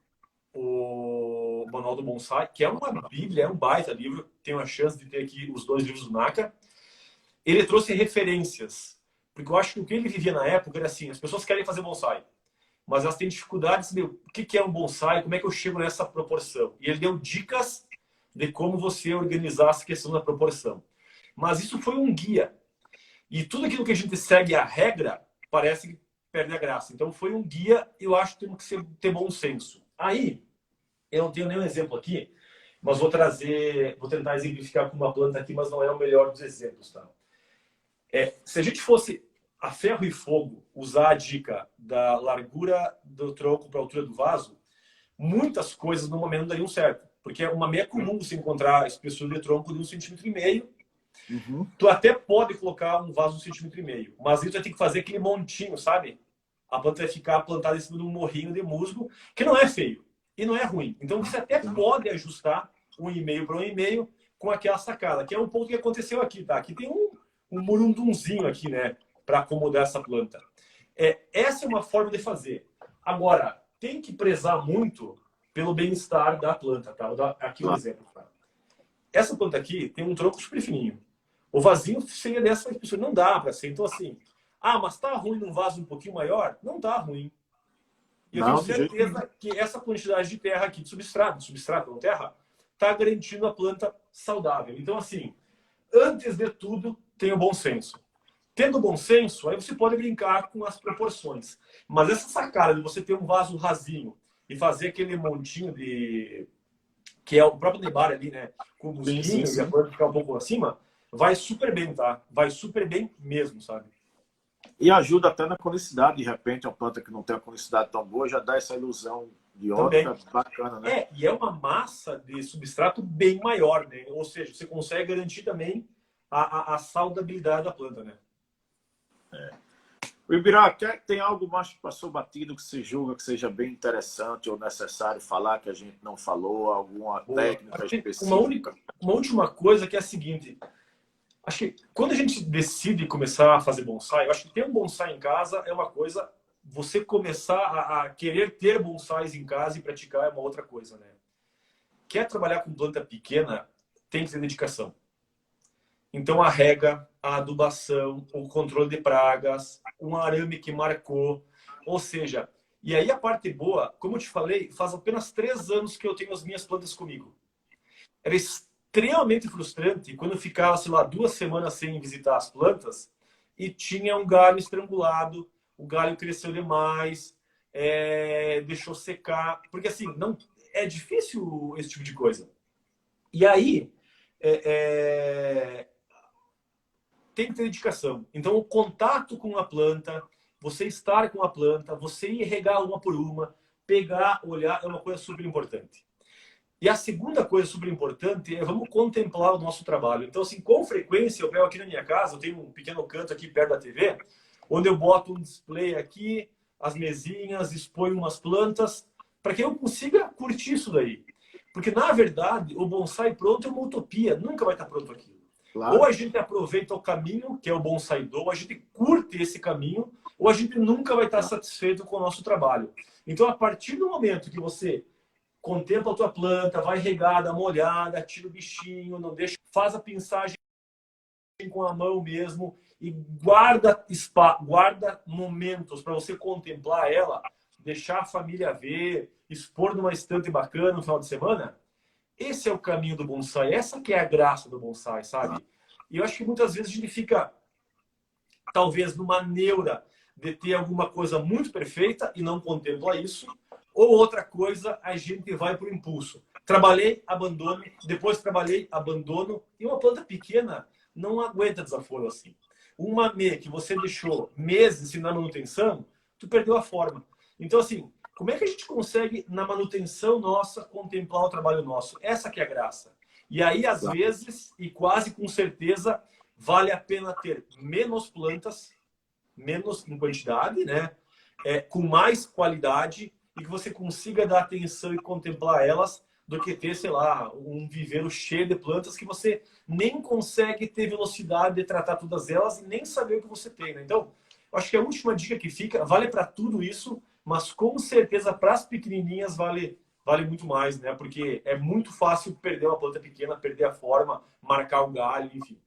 o Manual do Bonsai, que é uma bíblia, é um baita livro, tenho a chance de ter aqui os dois livros do Naka. Ele trouxe referências, porque eu acho que o que ele vivia na época era assim: as pessoas querem fazer bonsai, mas elas têm dificuldade de saber o que é um bonsai, como é que eu chego nessa proporção. E ele deu dicas de como você organizar essa questão da proporção. Mas isso foi um guia. E tudo aquilo que a gente segue a regra, parece que perde a graça. Então foi um guia, eu acho que temos que ter bom senso. Aí, eu não tenho nenhum exemplo aqui, mas vou tentar exemplificar com uma planta aqui, mas não é o melhor dos exemplos, tá? Se a gente fosse a ferro e fogo usar a dica da largura do tronco para a altura do vaso, muitas coisas no momento dariam certo. Porque uma meia comum você encontrar a espessura de tronco de 1,5 cm. Uhum. Tu até pode colocar um vaso de 1,5 cm, mas aí tu vai ter que fazer aquele montinho, sabe? A planta vai ficar plantada em cima de um morrinho de musgo, que não é feio e não é ruim. Então você até pode ajustar 1,5 para 1,5 com aquela sacada, que é um ponto que aconteceu aqui, tá? Aqui tem um murundunzinho aqui, né? Para acomodar essa planta. Essa é uma forma de fazer. Agora, tem que prezar muito pelo bem-estar da planta, tá? Vou dar aqui um exemplo, tá? Essa planta aqui tem um tronco super fininho. O vasinho seria dessa espessura. Não dá para ser. Então, assim, mas tá ruim num vaso um pouquinho maior? Não tá ruim. E eu tenho Não, de jeito nenhum. certeza que essa quantidade de terra aqui, de substrato não terra, tá garantindo a planta saudável. Então, assim, antes de tudo, tenha o bom senso. Tendo bom senso, aí você pode brincar com as proporções. Mas essa sacada de você ter um vaso rasinho e fazer aquele montinho que é o próprio Nebar ali, né? Com o musguinho e a planta ficar um pouco acima, vai super bem, tá? Vai super bem mesmo, sabe? E ajuda até na conicidade, de repente, uma planta que não tem uma conicidade tão boa já dá essa ilusão de órbita bacana, né? E é uma massa de substrato bem maior, né? Ou seja, você consegue garantir também a saudabilidade da planta, né? O Ibirá, tem algo mais que passou batido que você julga que seja bem interessante ou necessário falar que a gente não falou? Alguma técnica específica? Uma última coisa que é a seguinte: acho que quando a gente decide começar a fazer bonsai, eu acho que ter um bonsai em casa é uma coisa, você começar a querer ter bonsais em casa e praticar é uma outra coisa, né? Quer trabalhar com planta pequena, tem que ter dedicação. Então a rega, a adubação, o controle de pragas, um arame que marcou, ou seja, e aí a parte boa, como eu te falei, faz apenas 3 anos que eu tenho as minhas plantas comigo. Era extremamente frustrante quando eu ficava, sei lá, 2 semanas sem visitar as plantas e tinha um galho estrangulado, o galho cresceu demais, deixou secar, porque assim, não é difícil esse tipo de coisa. E aí, tem que ter dedicação. Então, o contato com a planta, você estar com a planta, você ir regar uma por uma, pegar, olhar, é uma coisa super importante. E a segunda coisa super importante é vamos contemplar o nosso trabalho. Então, assim, com frequência, eu pego aqui na minha casa, eu tenho um pequeno canto aqui perto da TV, onde eu boto um display aqui, as mesinhas, exponho umas plantas, para que eu consiga curtir isso daí. Porque, na verdade, o bonsai pronto é uma utopia, nunca vai estar pronto aquilo. Claro. Ou a gente aproveita o caminho, que é o bonsai do, a gente curte esse caminho, ou a gente nunca vai estar satisfeito com o nosso trabalho. Então, a partir do momento que você contempla a tua planta, vai regar, dá uma olhada, tira o bichinho, não deixa, faz a pinçagem com a mão mesmo e guarda momentos para você contemplar ela, deixar a família ver, expor numa estante bacana no final de semana. Esse é o caminho do bonsai, essa que é a graça do bonsai, sabe? E eu acho que muitas vezes a gente fica, talvez, numa neura de ter alguma coisa muito perfeita e não contempla isso, ou outra coisa, a gente vai por impulso. Trabalhei, abandono, depois trabalhei, abandono, e uma planta pequena não aguenta desaforo assim. Uma que você deixou meses sem dar manutenção, tu perdeu a forma. Então, assim, como é que a gente consegue, na manutenção nossa, contemplar o trabalho nosso? Essa que é a graça. E aí, às vezes, e quase com certeza, vale a pena ter menos plantas, menos em quantidade, né? Com mais qualidade e que você consiga dar atenção e contemplar elas do que ter, sei lá, um viveiro cheio de plantas que você nem consegue ter velocidade de tratar todas elas e nem saber o que você tem, né? Então, eu acho que a última dica que fica, vale para tudo isso, mas com certeza para as pequenininhas vale muito mais, né? Porque é muito fácil perder uma planta pequena, perder a forma, marcar o galho, enfim.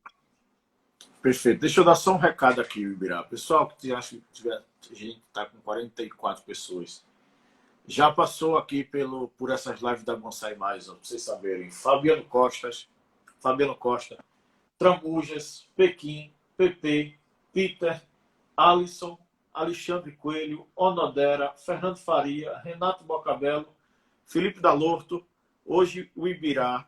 Perfeito. Deixa eu dar só um recado aqui, Ibirá. Pessoal, que acha que a gente está com 44 pessoas. Já passou aqui por essas lives da Bonsai Mais, para vocês saberem. Fabiano Costa, Tramujas, Pequim, Pepe, Peter, Alisson, Alexandre Coelho, Onodera, Fernando Faria, Renato Bocabello, Felipe Dalorto, hoje o Ibirá.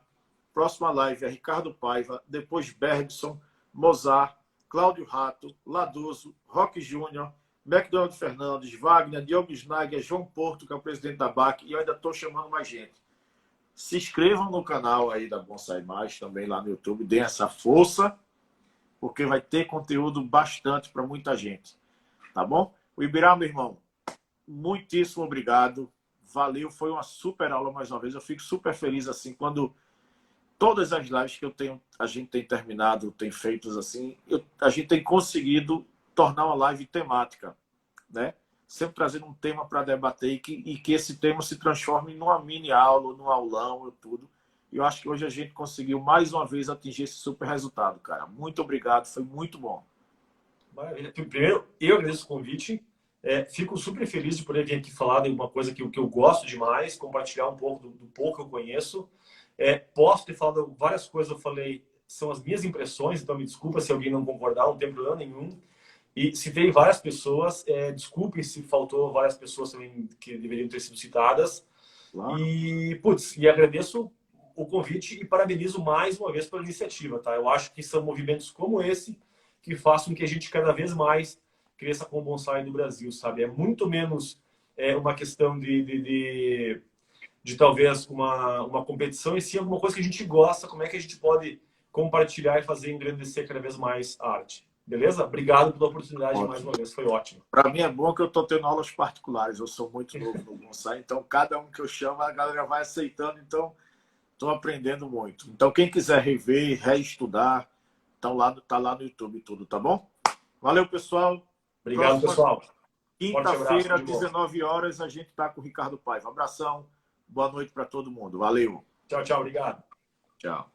Próxima live é Ricardo Paiva, depois Bergson, Mozart, Cláudio Rato, Ladoso, Roque Júnior, McDonald Fernandes, Wagner, Diogo Snagger, João Porto, que é o presidente da BAC, e eu ainda estou chamando mais gente. Se inscrevam no canal aí da Bonsai Mais, também lá no YouTube, deem essa força, porque vai ter conteúdo bastante para muita gente. Tá bom? O Ibirá, meu irmão, muitíssimo obrigado. Valeu, foi uma super aula mais uma vez. Eu fico super feliz assim quando todas as lives que a gente tem terminado, tem feito assim, a gente tem conseguido tornar uma live temática, né? Sempre trazendo um tema para debater e que esse tema se transforme numa mini aula, num aulão, tudo. E eu acho que hoje a gente conseguiu mais uma vez atingir esse super resultado, cara. Muito obrigado, foi muito bom. Maravilha. Primeiro, eu agradeço o convite. Fico super feliz de poder vir aqui falar de uma coisa que eu gosto demais, compartilhar um pouco do pouco que eu conheço. Posso ter falado várias coisas, eu falei, são as minhas impressões, então me desculpa se alguém não concordar, não tem problema nenhum. E citei várias pessoas, desculpe se faltou várias pessoas também que deveriam ter sido citadas. Claro. E agradeço o convite e parabenizo mais uma vez pela iniciativa, tá? Eu acho que são movimentos como esse que façam com que a gente cada vez mais cresça com o bonsai no Brasil, sabe? É muito menos uma questão de talvez uma competição, e sim alguma coisa que a gente gosta, como é que a gente pode compartilhar e fazer engrandecer cada vez mais a arte. Beleza? Obrigado pela oportunidade mais uma vez, foi ótimo. Para mim é bom que eu estou tendo aulas particulares, eu sou muito novo no bonsai, então cada um que eu chamo a galera vai aceitando, então estou aprendendo muito. Então quem quiser rever, reestudar, tá lá no YouTube tudo, tá bom? Valeu, pessoal. Obrigado, pessoal. Quinta-feira, 19 horas, a gente tá com o Ricardo Paiva. Um abração, boa noite para todo mundo. Valeu. Tchau, tchau. Obrigado. Tchau.